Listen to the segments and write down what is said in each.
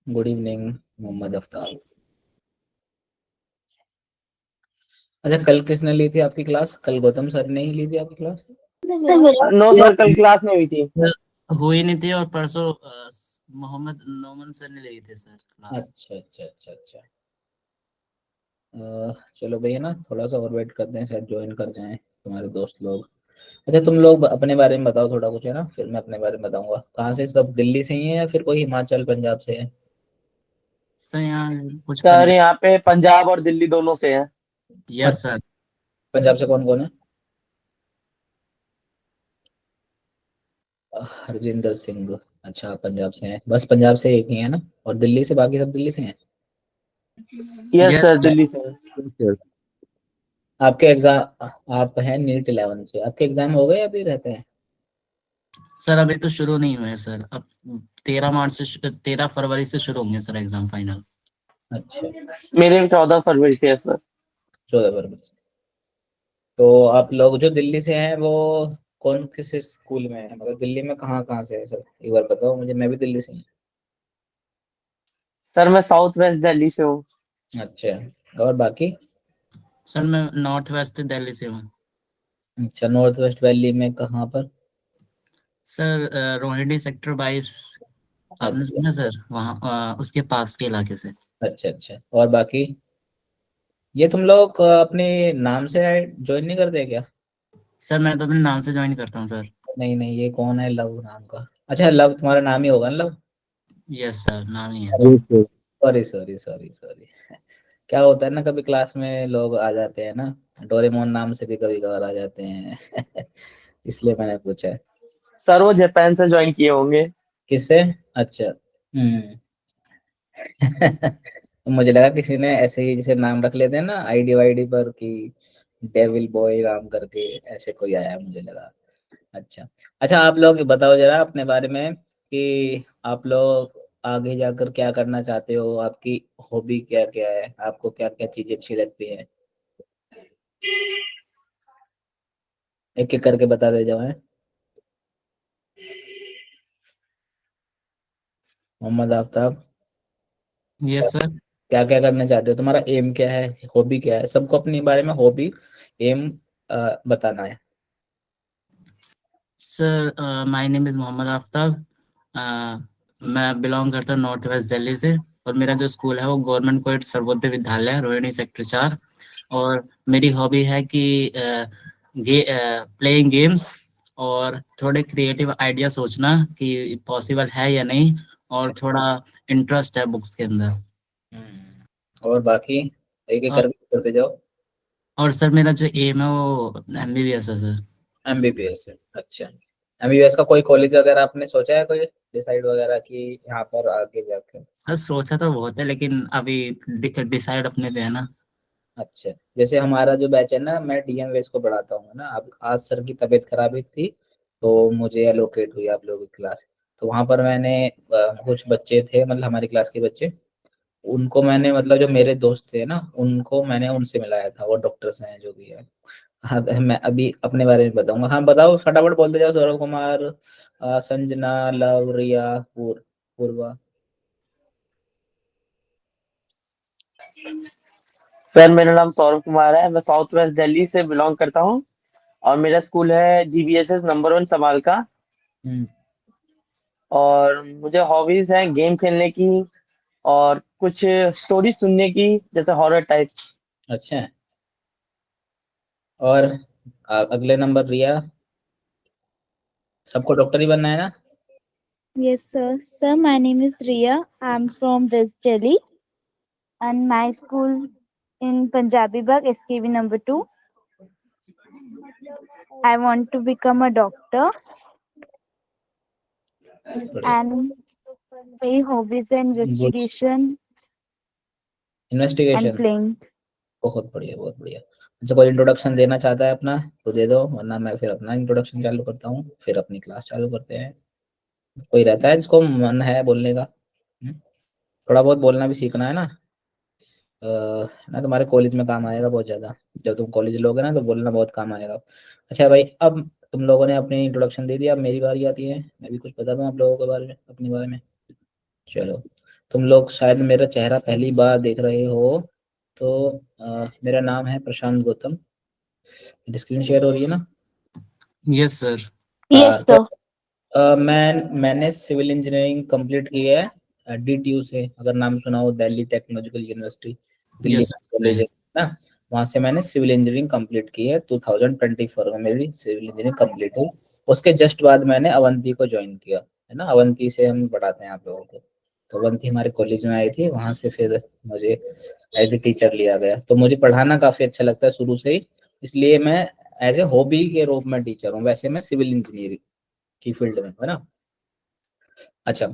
Good evening Mohammad Aftab. अच्छा, कल किसने ली थी आपकी क्लास? कल गौतम सर ने ही ली थी आपकी क्लास? नो सर, कल क्लास नहीं हुई थी। हुई नहीं थी, और परसों मोहम्मद नोमन सर ने ली थी सर क्लास। अच्छा अच्छा अच्छा अच्छा। चलो भैया ना, थोड़ा सा और वेट करते हैं, शायद ज्वाइन कर जाएं तुम्हारे दोस्त लोग। अच्छा, तुम लोग अपने बारे में बताओ थोड़ा कुछ, है ना, फिर मैं अपने बारे में बताऊंगा। कहाँ से सब? दिल्ली से ही है या फिर कोई हिमाचल पंजाब से है? सर यहाँ कुछ सर पंजाब। यहाँ पे पंजाब और दिल्ली दोनों से हैं। Yes sir. पंजाब से कौन कौन है? हरजिंदर सिंह। अच्छा, पंजाब से हैं, बस पंजाब से एक ही है ना? और दिल्ली से बाकी सब दिल्ली से हैं? Yes yes sir, sir. Delhi से हैं। आपके एग्जाम, आप हैं नीट 11 से, आपके एग्जाम हो गए या अभी रहते हैं? सर अभी तो शुरू नहीं हुए सर, अब 13 मार्च से 13 फरवरी से शुरू होंगे सर एग्जाम फाइनल। अच्छा, मेरे 14 फरवरी से है सर। 14 फरवरी से। तो आप लोग जो दिल्ली से हैं वो कौन किस स्कूल में है, मतलब दिल्ली में कहाँ कहाँ से है सर? एक बार बताओ मुझे, मैं भी दिल्ली से हूँ। सर मैं साउथ वेस्ट दिल्ली से हूँ। अच्छा, और बाकी? सर मैं नॉर्थ वेस्ट दिल्ली से हूँ। अच्छा, नॉर्थ वेस्ट वैली में कहाँ पर? सर रोहिणी सेक्टर 22, आपने अच्छा सुना सर? वहाँ उसके पास के इलाके से। अच्छा अच्छा। और बाकी ये तुम लोग अपने नाम से ज्वाइन नहीं करते क्या? सर मैं तो अपने नाम से ज्वाइन करता हूँ सर। नहीं नहीं, ये कौन है लव नाम का? अच्छा, लव तुम्हारा नाम ही होगा ना, लव? यस सर, नाम ही है। Sorry sorry sorry sorry. क्या होता है ना, कभी क्लास में लोग आ जाते हैं ना, डोरेमोन नाम से भी कभी कभार आ जाते हैं। इसलिए मैंने पूछा है। सर वो जापान से ज्वाइन किए होंगे। किससे? अच्छा। मुझे लगा किसी ने ऐसे ही जैसे नाम रख लेते हैं ना आईडी वाईडी पर, कि डेविल बॉय नाम करके ऐसे कोई आया, मुझे लगा। अच्छा अच्छा, आप लोग बताओ जरा अपने बारे में कि आप लोग आगे जाकर क्या करना चाहते हो, आपकी हॉबी क्या क्या है, आपको क्या क्या चीजें अच्छी लगती है? एक एक करके बता दे जाओ, है मोहम्मद आफ्ताब। Yes sir. क्या क्या करना चाहते हो, तुम्हारा एम क्या है, हॉबी क्या है? सबको अपने बारे में हॉबी, एम बताना है। Sir my name is Mohammad Aftab. मैं बिलोंग करता हूँ नॉर्थ वेस्ट दिल्ली से, और मेरा जो स्कूल है वो government coed Sarvodaya Vidyalaya Rohini sector 4। और मेरी हॉबी है कि प्लेइंग गेम्स, और थोड़े क्रिएटिव आइडिया सोचना कि पॉसिबल है या नहीं, और थोड़ा इंटरेस्ट है बुक्स के अंदर। और बाकी एक एक और, करके करते जाओ। सर मेरा जो एम है वो एमबीबीएस है सर। एमबीबीएस है, अच्छा। एमबीबीएस का कोई कॉलेज वगैरह आपने सोचा है, कोई डिसाइड वगैरह कि यहाँ पर आगे जाके? सर सोचा तो बहुत है, लेकिन अभी डिसाइड अपने पे है ना। अच्छा, जैसे हमारा जो बैच है ना, मैं डीएम वेस को पढ़ाता हूँ ना। अब आज सर की तबीयत खराब हुई थी, तो मुझे एलोकेट हुई आप लोगों की क्लास। तो वहाँ पर मैंने कुछ बच्चे थे, मतलब हमारी क्लास के बच्चे, उनको मैंने, मतलब जो मेरे दोस्त थे ना, उनको मैंने उनसे मिलाया था, वो डॉक्टर्स हैं जो भी है। हाँ, मैं अभी अपने बारे में बताऊंगा। हाँ बताओ, फटाफट बोलते जाओ। सौरभ कुमार, संजना, लव, रिया, पूर्वा। सर मेरा नाम सौरभ कुमार है, मैं साउथ वेस्ट दिल्ली से बिलोंग करता हूँ। और मेरा स्कूल है जीबीएसएस नंबर 1 समाल का। हम्म। और मुझे हॉबीज हैं गेम खेलने की, और कुछ स्टोरी सुनने की, जैसे हॉरर टाइप। अच्छा है। और अगले नंबर रिया। सबको डॉक्टर ही बनना है ना? Yes, sir. Sir, my name is Ria. I'm from West Delhi, and my school in Punjabi Bagh, SKV number 2. I want to become a doctor, बढ़िया। and my hobbies are good. investigation and investigation. playing. बहुत बढ़िया बहुत बढ़िया। अच्छा, कोई introduction देना चाहता है अपना तो दे दो, वरना मैं फिर अपना इंट्रोडक्शन चालू करता हूँ, फिर अपनी क्लास चालू करते हैं। कोई रहता है जिसको मन है बोलने का? थोड़ा बहुत बोलना भी सीखना है ना। ना तुम्हारे कॉलेज में काम आएगा बहुत ज़्यादा। जब तुम कॉलेज लोगे ना तो बोलना बहुत काम आएगा। अच्छा भाई, अब तुम लोगों ने अपनी इंट्रोडक्शन दे दिया, अब मेरी बारी आती है, मैं भी कुछ बता दूँ आप लोगों के बारे में, अपने बारे में। चलो, तुम लोग शायद मेरा चेहरा पहली बार देख रहे हो, तो मेरा नाम है प्रशांत गौतम। स्क्रीन शेयर हो रही है ना? Yes sir. Yes, तो sir. मैंने सिविल इंजीनियरिंग कंप्लीट की है DTU से, अगर नाम सुना हो, Delhi technological university, Delhi yes sir. College है ना, वहाँ से मैंने सिविल इंजीनियरिंग कंप्लीट की है। 2024 में मेरी सिविल इंजीनियरिंग कंप्लीट हुई। उसके जस्ट बाद मैंने अवंती को ज्वाइन किया, है ना। अवंती से हम पढ़ाते हैं आप लोगों को। तो अवंती हमारे कॉलेज में आई थी, वहाँ से फिर मुझे एज ए टीचर लिया गया। तो मुझे पढ़ाना काफ़ी अच्छा लगता है शुरू से ही, इसलिए मैं एज ए हॉबी के रूप में टीचर हूँ। वैसे मैं सिविल इंजीनियरिंग की फील्ड में, है ना। अच्छा,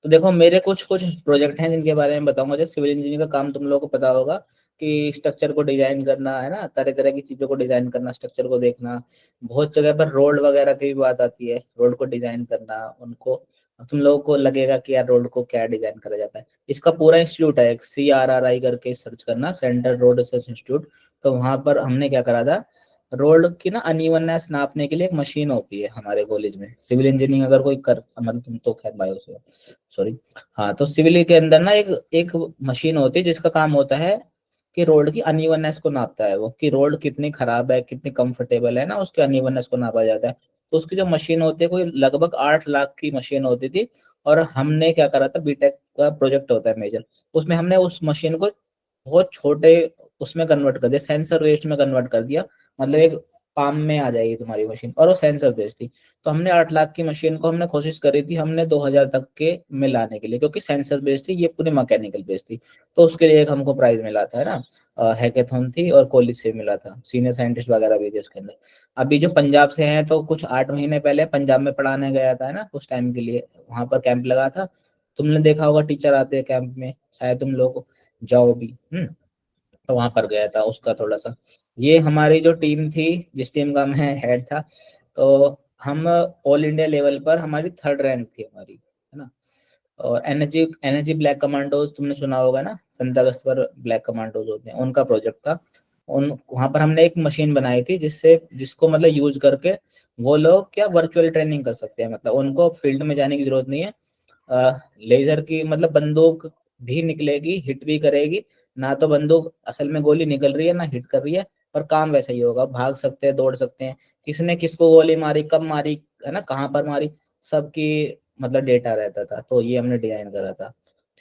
तो देखो मेरे कुछ कुछ प्रोजेक्ट हैं जिनके बारे में बताऊंगा। जैसे सिविल इंजीनियरिंग का काम तुम लोगों को पता होगा कि स्ट्रक्चर को डिजाइन करना, है ना, तरह तरह की चीजों को डिजाइन करना, स्ट्रक्चर को देखना। बहुत जगह पर रोड वगैरह की भी बात आती है, रोड को डिजाइन करना। उनको तुम लोगों को लगेगा कि यार रोड को क्या डिजाइन करा जाता है, इसका पूरा इंस्टीट्यूट है, CRRI करके सर्च करना, सेंट्रल रोड रिसर्च इंस्टीट्यूट। तो वहां पर हमने क्या करा था, रोड की ना अनइवननेस नापने के लिए एक मशीन होती है हमारे कॉलेज में। सिविल इंजीनियरिंग अगर कोई कर, मतलब तुम तो खैर बायो से हो, सॉरी। हाँ, तो सिविल के अंदर ना एक एक मशीन होती है जिसका काम होता है कि रोड की अनइवननेस को नापता है वो, कि रोड कितनी खराब है, कितनी कंफर्टेबल है ना, उसके अनइवननेस को नापा जाता है। तो उसकी जो मशीन होती है, कोई लगभग 8 लाख की मशीन होती थी। और हमने क्या करा था, बीटेक का प्रोजेक्ट होता है मेजर, उसमें हमने उस मशीन को बहुत छोटे उसमें कन्वर्ट कर दिया, सेंसर वेस्ट में कन्वर्ट कर दिया। मतलब एक पाम में आ जाएगी तुम्हारी मशीन, और वो सेंसर बेस्ड थी। तो हमने 8 लाख की मशीन को हमने कोशिश करी थी हमने 2000 तक के में लाने के लिए, क्योंकि सेंसर बेस्ड थी, ये पूरी मैकेनिकल बेस्ड थी। तो उसके लिए एक हमको प्राइज मिला था, है ना। हैकेथॉन थी और कॉलेज से मिला था, सीनियर साइंटिस्ट वगैरह भी थे उसके अंदर। अभी जो पंजाब से हैं, तो कुछ 8 महीने पहले पंजाब में पढ़ाने गया था, है ना, कुछ टाइम के लिए वहां पर कैंप लगा था। तुमने देखा होगा टीचर आते हैं कैंप में, शायद तुम लोग जाओ भी। तो वहां पर गया था उसका थोड़ा सा। ये हमारी जो टीम थी, जिस टीम का मैं हेड था, तो हम ऑल इंडिया लेवल पर हमारी 3rd रैंक थी हमारी, है ना। और एनर्जी एनर्जी ब्लैक कमांडोज तुमने सुना होगा ना, 15 अगस्त पर ब्लैक कमांडोज होते हैं, उनका प्रोजेक्ट था। उन वहां पर हमने एक मशीन बनाई थी जिसको मतलब यूज करके वो लोग क्या वर्चुअल ट्रेनिंग कर सकते हैं, मतलब उनको फील्ड में जाने की जरूरत नहीं है। लेजर की मतलब बंदूक भी निकलेगी, हिट भी करेगी ना, तो बंदूक असल में गोली निकल रही है ना हिट कर रही है, पर काम वैसा ही होगा। भाग सकते हैं, दौड़ सकते हैं, किसने किसको गोली मारी, कब मारी, है ना, कहाँ पर मारी, सबकी मतलब डेटा रहता था। तो ये हमने डिजाइन करा था।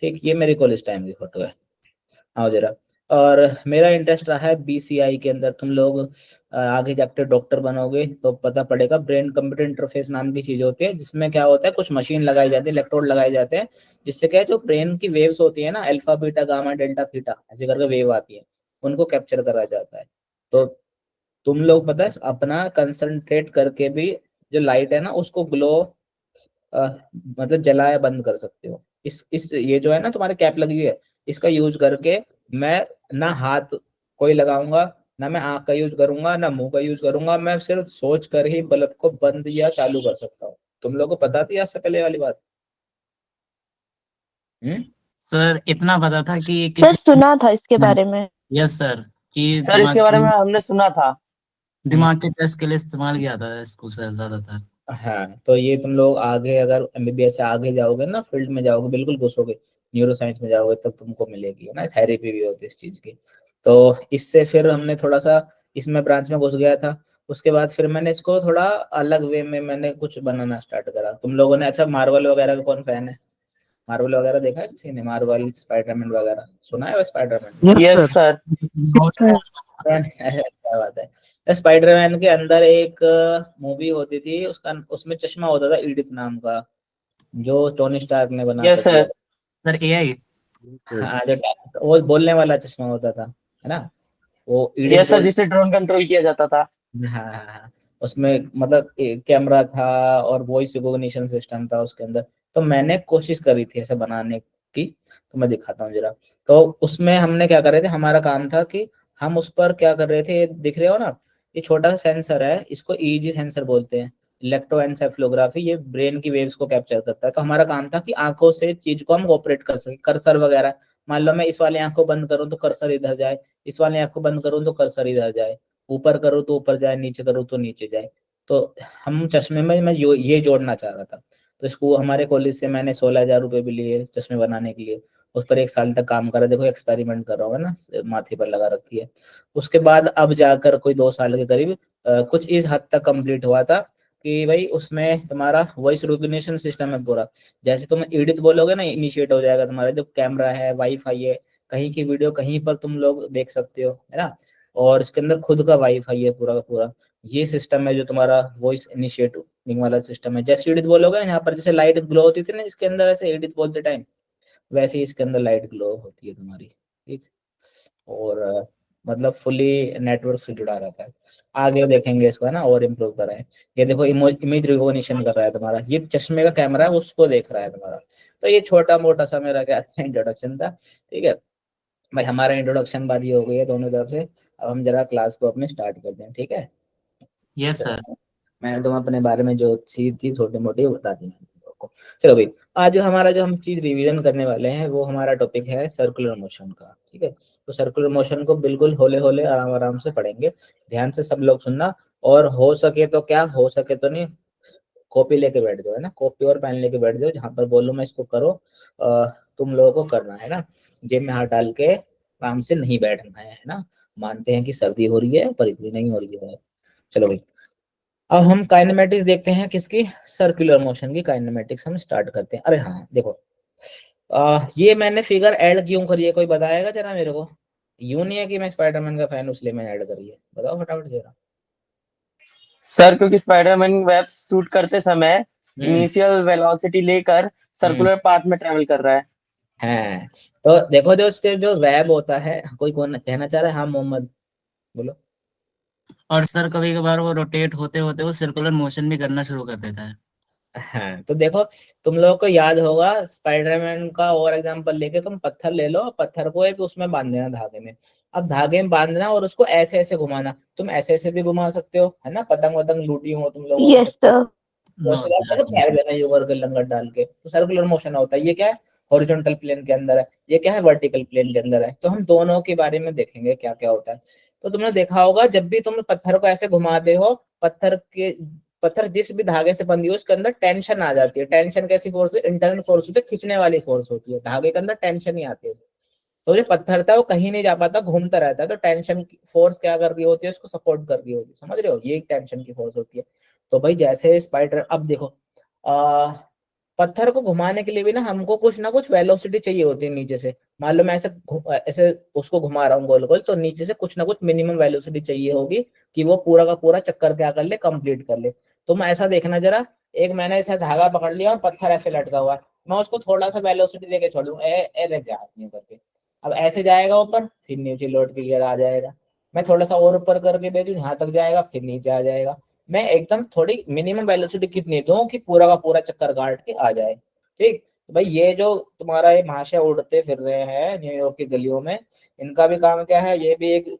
ठीक, ये मेरी कॉलेज टाइम की फोटो है। आओ जरा। और मेरा इंटरेस्ट रहा है BCI के अंदर। तुम लोग आगे जाकर डॉक्टर बनोगे तो पता पड़ेगा, ब्रेन कंप्यूटर इंटरफेस नाम की चीज होती है, जिसमें क्या होता है, कुछ मशीन लगाई जाती है, इलेक्ट्रोड लगाए जाते हैं, जिससे क्या है, जो ब्रेन की वेव्स होती है ना, alpha beta gamma delta theta ऐसे करके वेव आती है, उनको कैप्चर करा जाता है। तो तुम लोग पता है अपना कंसंट्रेट करके भी जो लाइट है ना उसको ग्लो मतलब जलाया बंद कर सकते हो। इस ये जो है ना तुम्हारे कैप लगी हुई है, इसका यूज करके मैं ना हाथ कोई लगाऊंगा, ना मैं आंख का यूज करूंगा, ना मुंह का यूज करूंगा, मैं सिर्फ सोच कर ही बल्ब को बंद या चालू कर सकता हूँ। तुम लोगों को पता थी आज से पहले वाली बात? सर इतना पता था कि सर किसी। सुना था इसके बारे में। यस सर, कि सर इसके बारे में हमने सुना था। दिमाग के टेस्ट के लिए इस्तेमाल किया था इसको सर ज्यादातर। हाँ, तो ये तुम लोग आगे अगर MBBS से आगे जाओगे ना, फील्ड में जाओगे, बिल्कुल घुसोगे, न्यूरो साइंस में जाओगे, तब तुमको मिलेगी, है ना, थेरेपी भी होती है इस चीज की। तो इससे फिर हमने थोड़ा सा इसमें ब्रांच में घुस गया था। उसके बाद फिर मैंने इसको थोड़ा अलग वे में मैंने कुछ बनाना स्टार्ट करा। तुम लोगों ने, अच्छा, मार्वल वगैरह का कौन फैन है? मार्वल वगैरह देखा है किसी ने? मार्वल, स्पाइडरमैन वगैरह सुना है? Spiderman yes sir. क्या बात है। स्पाइडरमैन के अंदर एक मूवी होती थी, उसका उसमें चश्मा होता था इडिप नाम का, जो टोनी स्टार्क ने बना कर यस दिया। सर। Sir AI। हाँ, जो वो बोलने वाला चश्मा होता था, है ना, वो इडिप यस सर, बोल। जिससे ड्रोन कंट्रोल किया जाता था। हाँ हाँ हाँ, उसमें मतलब कैमरा था और वॉइस रिकॉग्निशन सिस्टम था उसके अंदर। तो मैंने कोशिश करी थी ऐसे बनाने की, तो मैं दिखाता हूँ जरा। तो उसमें हमने क्या कर रहे थे, हमारा काम था कि हम उस पर क्या कर रहे थे, ये दिख रहे हो ना, ये छोटा सा सेंसर है, इसको EEG सेंसर बोलते हैं, इलेक्ट्रोएन्सेफेलोग्राफी। ये ब्रेन की वेव्स को कैप्चर करता है। तो हमारा काम था कि आंखों से चीज को हम ऑपरेट कर सके, कर्सर वगैरह। मान लो मैं इस वाली आंख को बंद करूँ तो कर्सर इधर जाए, इस वाली आंख को बंद करूँ तो कर्सर इधर जाए, ऊपर करो तो ऊपर जाए, नीचे करो तो नीचे जाए। तो हम चश्मे में मैं ये जोड़ना चाह रहा था। तो इसको हमारे कॉलेज से मैंने 16,000 रुपये भी लिए चश्मे बनाने के लिए। उस पर 1 साल तक काम करा, देखो एक्सपेरिमेंट कर रहा हूँ ना, माथे पर लगा रखी है। उसके बाद अब जाकर कोई 2 साल के करीब कुछ इस हद तक कंप्लीट हुआ था कि भाई उसमें तुम्हारा वॉइस रिकॉग्निशन सिस्टम है पूरा। जैसे तुम एडिट बोलोगे ना, इनिशिएट हो जाएगा तुम्हारा, जो कैमरा है, वाईफाई है, कहीं की वीडियो कहीं पर तुम लोग देख सकते हो, है ना। और इसके अंदर खुद का वाईफाई है पूरा का पूरा। ये सिस्टम है जो तुम्हारा वॉइस इनिशिएटिंग वाला सिस्टम है। जैसे एडिट बोलोगे ना, यहाँ पर जैसे लाइट ग्लो होती थी ना इसके अंदर, ऐसे एडिट बोलते टाइम, वैसे ही इसके अंदर लाइट ग्लो होती है तुम्हारी, ठीक। और मतलब फुली नेटवर्क से जुड़ा रहता है। आगे देखेंगे इसको, है ना, और इम्प्रूव कर रहे हैं। ये देखो इमेज रिकॉग्निशन कर रहा है तुम्हारा, ये चश्मे का कैमरा है उसको देख रहा है तुम्हारा। तो ये छोटा मोटा सा मेरा क्या इंट्रोडक्शन था, ठीक है भाई। हमारा इंट्रोडक्शन बात ये हो गई है दोनों तरफ से। अब हम जरा क्लास को अपने स्टार्ट करते हैं, ठीक है। Yes sir. चलो, मैंने तुम अपने बारे में जो चीज थी छोटी मोटी बता दी मैंने तुम लोग को। चलो भाई, आज हमारा जो हम चीज रिवीजन करने वाले हैं वो हमारा टॉपिक है सर्कुलर मोशन का, ठीक है। तो सर्कुलर मोशन को बिल्कुल होले होले आराम आराम से पढ़ेंगे, ध्यान से सब लोग सुनना। और हो सके तो क्या, हो सके तो नहीं, कॉपी लेके बैठ जाओ, है ना, कॉपी और पेन लेके बैठ जाओ, जहां पर बोलूं मैं इसको करो। तुम लोगों को करना है ना, जेब में हाथ डाल के आराम से नहीं बैठना है ना। मानते हैं कि सर्दी हो रही है पर इतनी नहीं हो रही है। चलो भाई, अब हम काइनेमेटिक्स देखते हैं, किसकी, सर्कुलर मोशन की काइनेमेटिक्स हम स्टार्ट करते हैं। अरे हाँ देखो, ये मैंने फिगर ऐड क्यों करी है, कोई बताएगा जरा मेरे को। यूं नहीं है कि मैं स्पाइडरमैन का फैन इसलिए मैंने ऐड करी है, बताओ फटाफट जरा। सर क्योंकि स्पाइडरमैन वेब शूट करते समय हम्म इनिशियल वेलोसिटी लेकर हम्म सर्कुलर पाथ में ट्रेवल कर रहा है। है। तो देखो, जो उसके जो वेब होता है, कोई कौन कहना चाह रहा है, हाँ मोहम्मद बोलो। और सर कभी कभार वो रोटेट होते होते वो सर्कुलर मोशन भी करना शुरू कर देता है। हाँ तो देखो, तुम लोगों को याद होगा स्पाइडरमैन का और एग्जांपल लेके, तुम पत्थर ले लो, पत्थर को एक उसमें बांध देना धागे में। अब धागे में बांधना और उसको ऐसे ऐसे घुमाना, तुम ऐसे ऐसे भी घुमा सकते हो, है ना, पतंग वतंग लूटी हो तुम लोगों ने Yes, छत पे, sir. तो नो उसके बाद सर देखो ऐसे फेंक नहीं। देना यूं करके लंगट डाल के, तो सर्कुलर मोशन होता है। ये क्या है, हॉरिजॉन्टल प्लेन के अंदर है, ये क्या है, वर्टिकल प्लेन के अंदर है। तो हम दोनों के बारे में देखेंगे क्या क्या होता है। तो तुमने देखा होगा जब भी तुम पत्थर को ऐसे घुमाते हो, पत्थर जिस भी धागे से बंधी हो उसके अंदर टेंशन आ जाती है। टेंशन कैसी फोर्स है, इंटरनल फोर्स होती है, खींचने वाली फोर्स होती है, धागे के अंदर टेंशन ही आती है। तो जो पत्थर था वो कहीं नहीं जा पाता, घूमता रहता है, तो टेंशन की फोर्स क्या कर रही होती है, उसको सपोर्ट कर रही होती है, समझ रहे हो, ये टेंशन की फोर्स होती है। तो भाई जैसे स्पाइडर, अब देखो, आ, पत्थर को घुमाने के लिए भी हमको कुछ ना कुछ वेलोसिटी चाहिए होती है नीचे से। मान लो मैं ऐसे ऐसे उसको घुमा रहा हूँ गोल गोल, तो नीचे से कुछ ना कुछ मिनिमम वेलोसिटी चाहिए होगी कि वो पूरा का पूरा चक्कर क्या कर ले, कंप्लीट कर ले। तो मैं ऐसा देखना जरा, एक मैंने ऐसा धागा पकड़ लिया और पत्थर ऐसे लटका हुआ है, मैं उसको थोड़ा सा वेलोसिटी देके छोड़ दूं, ए ए रह जा नहीं करके, अब ऐसे जाएगा ऊपर, फिर नीचे लौट के गिर आ जाएगा। मैं थोड़ा सा और ऊपर करके भेजू, यहाँ तक जाएगा, फिर नीचे आ जाएगा। मैं एकदम थोड़ी मिनिमम वेलोसिटी कितनी दूं कि पूरा का पूरा चक्कर काट के आ जाए, ठीक। तो भाई ये जो तुम्हारा ये महाशय उड़ते फिर रहे हैं न्यूयॉर्क की गलियों में, इनका भी काम क्या है, ये भी एक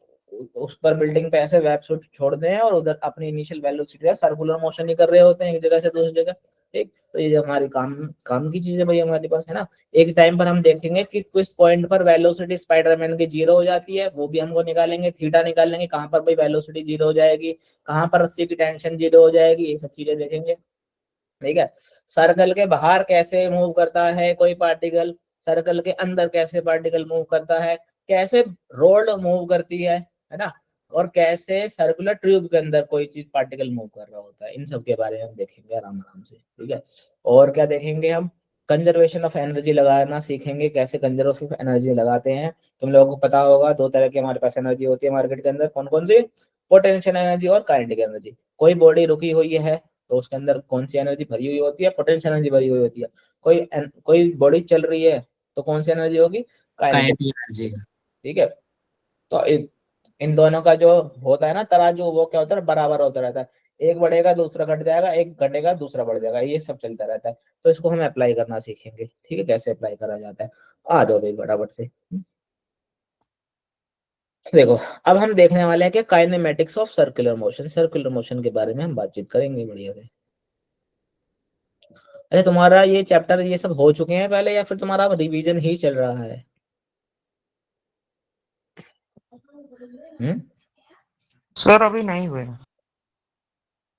उस पर बिल्डिंग पे ऐसे वेब शूट छोड़ दे हैं और उधर अपनी इनिशियल वेलोसिटी सर्कुलर मोशन ही कर रहे होते हैं एक जगह से दूसरी जगह, ठीक। तो ये जो हमारी काम काम की चीज है भाई हमारे पास, है ना। एक टाइम पर हम देखेंगे कि किस पॉइंट पर वेलोसिटी स्पाइडरमैन की जीरो हो जाती है, वो भी हमको निकालेंगे, थीटा निकालेंगे, कहाँ पर भाई वेलोसिटी जीरो हो जाएगी, कहाँ पर रस्सी की टेंशन जीरो हो जाएगी, ये सब चीजें देखेंगे, ठीक है। सर्कल के बाहर कैसे मूव करता है कोई पार्टिकल, सर्कल के अंदर कैसे पार्टिकल मूव करता है, कैसे रोड मूव करती है ना, और कैसे सर्कुलर ट्यूब के अंदर कोई चीज पार्टिकल मूव कर रहा होता है, इन सब के बारे में हम देखेंगे आराम आराम से, ठीक है। और क्या देखेंगे हम, कंजर्वेशन ऑफ एनर्जी लगाना सीखेंगे, कैसे कंजर्वेशन ऑफ एनर्जी लगाते हैं। तुम लोगों को पता होगा दो तरह की हमारे पास एनर्जी होती है मार्केट के अंदर, कौन कौन सी, पोटेंशियल एनर्जी और काइनेटिक एनर्जी। कोई बॉडी रुकी हुई है तो उसके अंदर कौन सी एनर्जी भरी हुई होती है, पोटेंशियल एनर्जी भरी हुई होती है। कोई बॉडी चल रही है तो कौन सी एनर्जी होगी, काइनेटिक, काइनेटिक एनर्जी। ठीक है। तो इन दोनों का जो होता है ना तराजू, वो क्या होता है, बराबर होता रहता है। एक बढ़ेगा दूसरा घट जाएगा, एक घटेगा दूसरा बढ़ जाएगा, ये सब चलता रहता है। तो इसको हम अप्लाई करना सीखेंगे, ठीक है, कैसे अप्लाई करा जाता है। आ जाओ भाई फटाफट से। देखो, अब हम देखने वाले हैं कि kinematics of circular motion, circular motion के बारे में हम बातचीत करेंगे बढ़िया से। अच्छा, तुम्हारा ये चैप्टर ये सब हो चुके हैं पहले या फिर तुम्हारा रिवीजन ही चल रहा है? हम्म सर अभी नहीं हुए।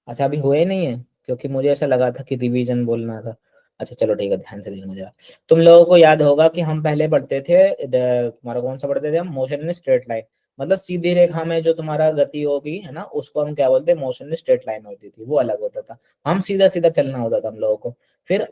अच्छा, अभी हुए नहीं है, क्योंकि मुझे ऐसा लगा था कि रिवीजन बोलना था। अच्छा चलो ठीक है, ध्यान से देखना जरा। तुम लोगों को याद होगा कि हम पहले पढ़ते थे, तुम्हारा कौन सा पढ़ते थे हम, मोशन इन स्ट्रेट लाइन, मतलब सीधी रेखा में जो तुम्हारा गति होगी है ना, उसको हम क्या बोलते हैं, मोशन इन स्ट्रेट लाइन होती थी, वो अलग होता था। हम सीधा सीधा चलना होता था हम लोगों को। फिर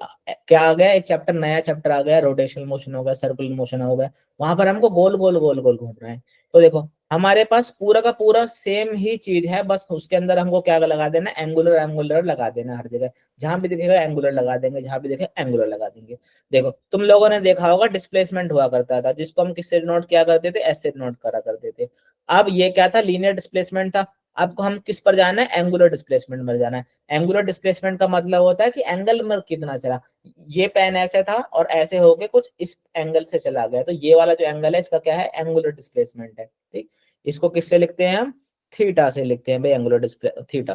क्या आ गया, एक चैप्टर, नया चैप्टर आ गया, रोटेशनल मोशन हो गया, सर्कुलर मोशन हो गया। वहां पर हमको गोल गोल गोल गोल घूमना है। तो देखो हमारे पास पूरा का पूरा सेम ही चीज है, बस उसके अंदर हमको क्या लगा देना, एंगुलर एंगुलर लगा देना हर जगह। जहां भी दिखेगा एंगुलर लगा देंगे, जहां भी देखे एंगुलर लगा देंगे। देखो तुम लोगों ने देखा होगा डिस्प्लेसमेंट हुआ करता था, जिसको हम किससे नोट किया करते थे, एस से नोट करा करते थे। अब ये क्या था, लीनियर डिस्प्लेसमेंट था। आपको हम किस पर जाना है, एंगुलर डिस्प्लेसमेंट पर जाना है। एंगुलर डिस्प्लेसमेंट का मतलब होता है कि एंगल में कितना चला। ये पेन ऐसे था और ऐसे होके कुछ इस एंगल से चला गया, तो ये वाला जो एंगल है इसका क्या है, एंगुलर डिस्प्लेसमेंट है। ठीक, इसको किससे लिखते हैं हम, थीटा से लिखते हैं भाई, एंगुलर डिस्प्ले थीटा।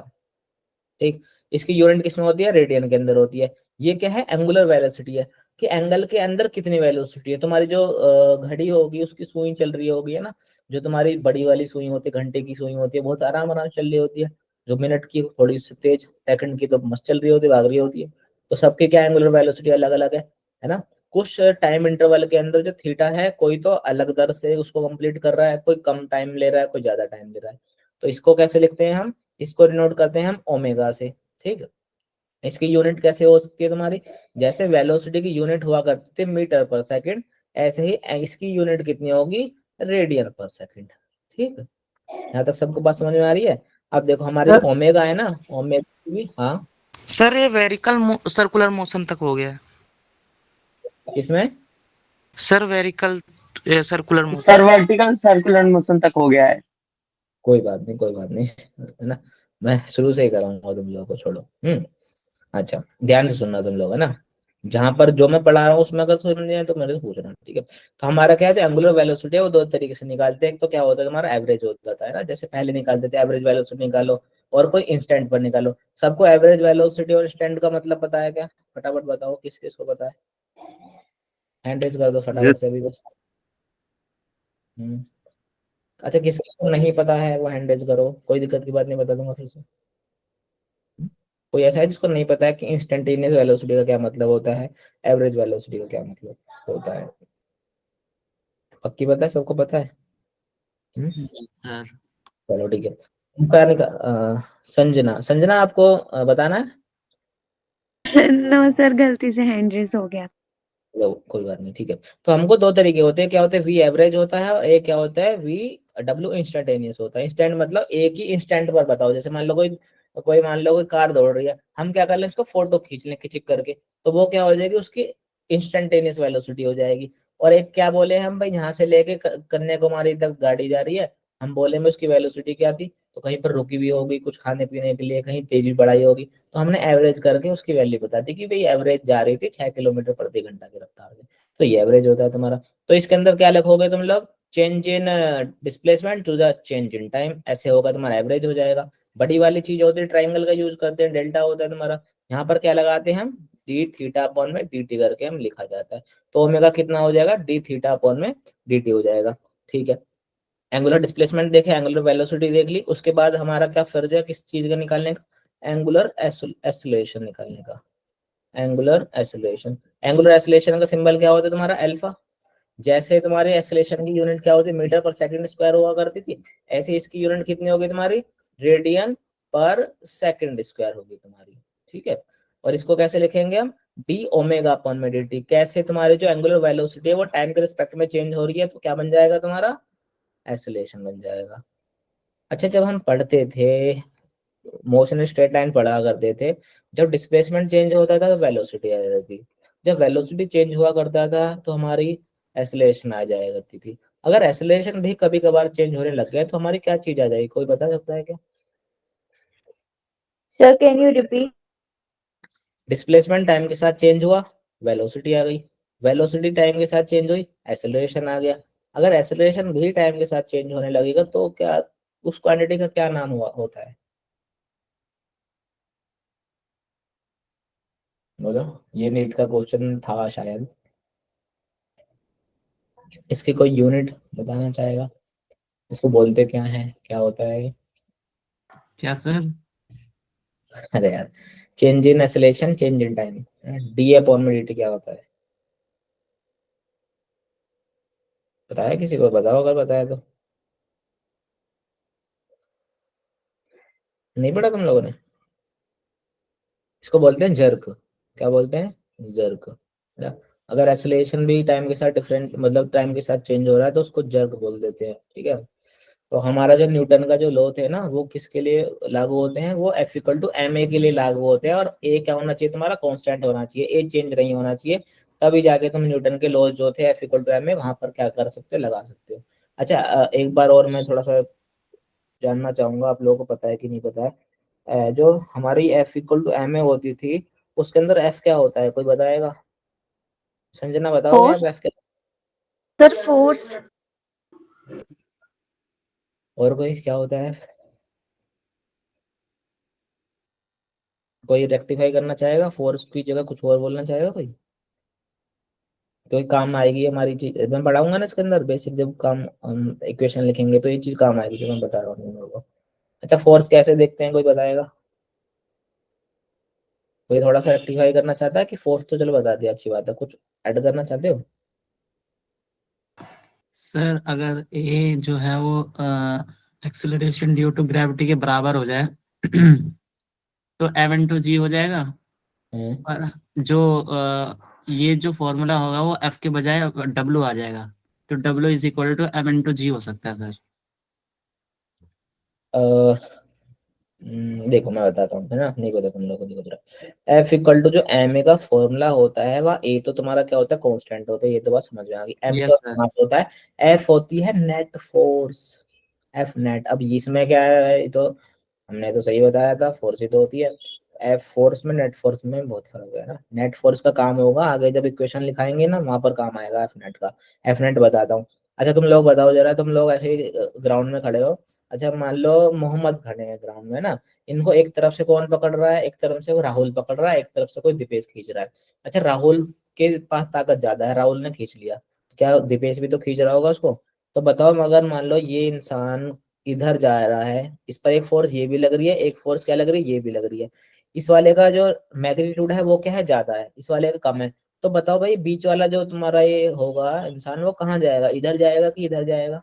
ठीक, इसकी यूनिट किसमें होती है, रेडियन के अंदर होती है। ये क्या है, एंगुलर वेलोसिटी है, कि एंगल के अंदर कितनी वेलोसिटी है। तुम्हारी जो घड़ी होगी उसकी सुई चल रही होगी है ना, जो तुम्हारी बड़ी वाली सुई होती है, घंटे की सुई होती है, बहुत आराम आराम चल रही होती है। जो मिनट की थोड़ी सी तेज, सेकंड की तो मस्त चल रही होती है, भाग रही होती है। तो सबकी क्या एंगुलर वेलोसिटी अलग अलग है ना। कुछ टाइम इंटरवल के अंदर जो थीटा है, कोई तो अलग दर से उसको कंप्लीट कर रहा है, कोई कम टाइम ले रहा है, कोई ज्यादा टाइम ले रहा है। तो इसको कैसे लिखते हैं हम, इसको डिनोट करते हैं हम ओमेगा से। ठीक, इसकी यूनिट कैसे हो सकती है तुम्हारी, जैसे वेलोसिटी की यूनिट हुआ करती थी मीटर पर सेकंड, ऐसे ही इसकी यूनिट कितनी होगी, रेडियन पर सेकंड। ठीक, यहाँ तक सबको बात समझ में आ रही है। अब देखो हमारे जो ओमेगा है ना, ओमेगा भी, हाँ सर ये वेरिकल सर्कुलर मोशन तक हो गया। इसमें sir vertical circular motion. Sir vertical circular motion तक हो गया है। कोई बात नहीं, कोई बात नहीं, है ना, मैं शुरू से ही कराऊंगा तुम लोगों को, छोड़ो। अच्छा ध्यान से सुनना तुम लोग, है ना, जहां पर जो मैं पढ़ा रहा हूँ उसमें अगर समझ नहीं आए तो मेरे से पूछना, ठीक है। तो हमारा क्या है, एंगुलर वेलोसिटी है वो दो तरीके से निकालते हैं। एक तो क्या होता है, तुम्हारा एवरेज होता था, है ना, जैसे पहले निकालते थे एवरेज वेलोसिटी निकालो, और कोई इंस्टेंट पर निकालो। सबको एवरेज वेलोसिटी और इंस्टेंट का मतलब पता है क्या, फटाफट बताओ किस किस को पता है, हैंड रेज कर दो फटाफट से अभी बस। हम्म, अच्छा किस किस को नहीं पता है वो हैंड रेज करो, कोई दिक्कत की बात नहीं, बता दूंगा फिर से। कोई ऐसा है जिसको नहीं पता है कि इंस्टेंटेनियस वेलोसिटी का क्या मतलब होता है, एवरेज वेलोसिटी का क्या मतलब होता है, पक्की पता है, सबको पता है। सर चलो ठीक है, उनका संजना, संजना आपको बताना है। नो सर, गलती से हैंड रेस हो गया। चलो कोई बात नहीं, ठीक है। तो हमको दो तरीके होते हैं, क्या होते हैं, वी एवरेज होता है और एक क्या होता है, वी डब्ल्यू इंस्टेंटेनियस होता है। इंस्टेंट मतलब एक ही इंस्टेंट पर बताओ, जैसे मान लो कोई कोई मान लो कोई कार दौड़ रही है, हम क्या कर लें, उसको फोटो खींच लें खिंचिक करके, तो वो क्या हो जाएगी, उसकी इंस्टेंटेनियस वेलोसिटी हो जाएगी। और एक क्या बोले हम भाई, यहाँ से लेके कन्याकुमारी तक गाड़ी जा रही है, हम बोले में उसकी वेलोसिटी क्या थी, तो कहीं पर रुकी भी होगी कुछ खाने पीने के लिए, कहीं तेजी बढ़ाई होगी, तो हमने एवरेज करके उसकी वैल्यू बता दी कि भाई एवरेज जा रही थी 6 किलोमीटर प्रति घंटा की रफ्तार से। तो ये एवरेज होता है तुम्हारा। तो इसके अंदर क्या लिखोगे तुम लोग, change in displacement to the change in time, ऐसे होगा तुम्हारा एवरेज हो जाएगा। बड़ी वाली चीज होती है, ट्राइंगल का यूज करते हैं, डेल्टा होता है तुम्हारा। यहाँ पर क्या लगाते हैं हम, डी थीटा अपॉन में डी टी करके हम लिखा जाता है। तो ओमेगा कितना हो जाएगा, डी थीटा अपॉन में डी टी हो जाएगा। ठीक है, एंगुलर डिस्प्लेसमेंट देखे, एंगुलर वेलोसिटी देख ली, उसके बाद हमारा क्या फर्ज है किस चीज का निकालने का, एंगुलर एक्सेलरेशन निकालने का। एंगुलर एक्सेलरेशन, एंगुलर एक्सेलरेशन का सिंबल क्या होता है तुम्हारा, अल्फा। जैसे तुम्हारे एक्सेलरेशन की यूनिट क्या होती है, मीटर पर सेकंड स्क्वायर हुआ करती थी, ऐसे इसकी यूनिट कितनी होगी तुम्हारी, रेडियन पर सेकंड स्क्वायर होगी तुम्हारी। ठीक है, और इसको कैसे लिखेंगे हम, डी ओमेगा अपॉन में डी टी। कैसे, तुम्हारी जो एंगुलर वेलोसिटी है वो टाइम के रिस्पेक्ट में चेंज हो रही है, तो क्या बन जाएगा तुम्हारा, एक्सेलरेशन बन जाएगा। अच्छा जब हम पढ़ते थे, मोशन स्ट्रेट लाइन पढ़ा करते थे, जब डिस्प्लेसमेंट चेंज होता था तो वेलोसिटी आ जाती थी, जब वेलोसिटी चेंज हुआ करता था तो हमारी एक्सेलरेशन आ जाया करती थी। अगर एक्सेलरेशन भी कभी कभार चेंज होने लग गया तो हमारी क्या चीज आ जाएगी, कोई बता सकता है क्या। Sir, can you repeat? Displacement time के साथ चेंज हुआ, वेलोसिटी आ गई, वेलोसिटी टाइम के साथ चेंज हुई, एक्सेलरेशन आ गया। अगर एक्सेलरेशन भी टाइम के साथ चेंज होने लगेगा तो क्या, उस क्वांटिटी का क्या नाम हुआ होता है, बोलो। ये नीट का क्वेश्चन था शायद, इसकी कोई यूनिट बताना चाहेगा, इसको बोलते क्या है, क्या होता है ये? क्या सर? अरे यार, change in acceleration, change in time. D upon में dt क्या होता है? बताया किसी को? बताओ अगर बताया तो। नहीं पढ़ा तुम लोगों ने? इसको बोलते हैं जर्क। क्या बोलते हैं? जर्क। अगर एक्सेलरेशन भी टाइम के साथ डिफरेंट, मतलब टाइम के साथ चेंज हो रहा है तो उसको जर्क बोल देते हैं। ठीक है। तो हमारा जो न्यूटन का जो लॉ थे ना, वो किसके लिए लागू होते हैं? वो F equal to M A के लिए लागू होते हैं। और ए क्या होना चाहिए तुम्हारा? कांस्टेंट होना चाहिए, ए चेंज नहीं होना चाहिए। तभी जाके तुम न्यूटन के लॉज जो थे F equal to M A, वहां पर क्या कर सकते हो? लगा सकते हो। अच्छा, एक बार और मैं थोड़ा सा जानना चाहूंगा, आप लोगों को पता है कि नहीं पता है। जो हमारी F equal to M A होती थी, उसके अंदर F क्या होता है? कोई बताएगा? संजना बताओगे आप? फोर्स F क्या? Sir, force. और कोई क्या होता है F? कोई रेक्टिफाई करना चाहेगा? फोर्स की जगह कुछ और बोलना चाहेगा कोई? कोई काम आएगी हमारी चीज, मैं पढ़ाऊंगा ना इसके अंदर बेसिक, जब काम इक्वेशन लिखेंगे तो ये चीज काम आएगी जो मैं बता रहा हूँ तुम लोगों को। अच्छा, फोर्स कैसे देखते हैं? कोई बताएगा? कोई थोड़ा सा रेक्टिफाई करना चाहता है कि फोर्स तो चलो बता दिया, अच्छी बात है, कुछ ऐड करना चाहते हो? सर अगर ए जो है वो एक्सेलरेशन ड्यू टू ग्रेविटी के बराबर हो जाए तो m/g हो जाएगा। और जो ये जो फॉर्मूला होगा वो F के बजाय W आ जाएगा, तो W is equal to m/g हो सकता है सर। देखो मैं बताता हूँ, है ना, नहीं पता तुम लोगों को? देखो जरा, F इक्वल टू जो एम ए का फॉर्मूला होता है, वह ए तो तुम्हारा क्या होता है? कांस्टेंट होता है, ये तो बात समझ में आ गई। एम यस का सर। मास होता है, एफ होती है नेट फोर्स। एफ नेट, अब इसमें क्या है? ये तो हमने तो सही बताया था, फोर्स ही तो होती है। एफ फोर्स में नेट फोर्स में बहुत फर्क है ना। नेट फोर्स का काम होगा आगे जब इक्वेशन लिखाएंगे ना, वहां पर काम आएगा एफ नेट का। एफ नेट बताता हूँ। अच्छा तुम लोग बताओ जरा, तुम लोग ऐसे ही ग्राउंड में खड़े हो। अच्छा मान लो मोहम्मद खड़े हैं ग्राउंड में ना, इनको एक तरफ से कौन पकड़ रहा है? एक तरफ से वो राहुल पकड़ रहा है, एक तरफ से कोई दीपेश खींच रहा है। अच्छा, राहुल के पास ताकत ज्यादा है, राहुल ने खींच लिया, क्या दीपेश भी तो खींच रहा होगा उसको? तो बताओ, मगर मान लो ये इंसान इधर जा रहा है, इस पर एक फोर्स ये भी लग रही है, एक फोर्स क्या लग रही है? ये भी लग रही है। इस वाले का जो मैग्नीट्यूड है वो क्या है? ज्यादा है, इस वाले का कम है। तो बताओ भाई, बीच वाला जो तुम्हारा ये होगा इंसान, वो कहाँ जाएगा? इधर जाएगा कि इधर जाएगा?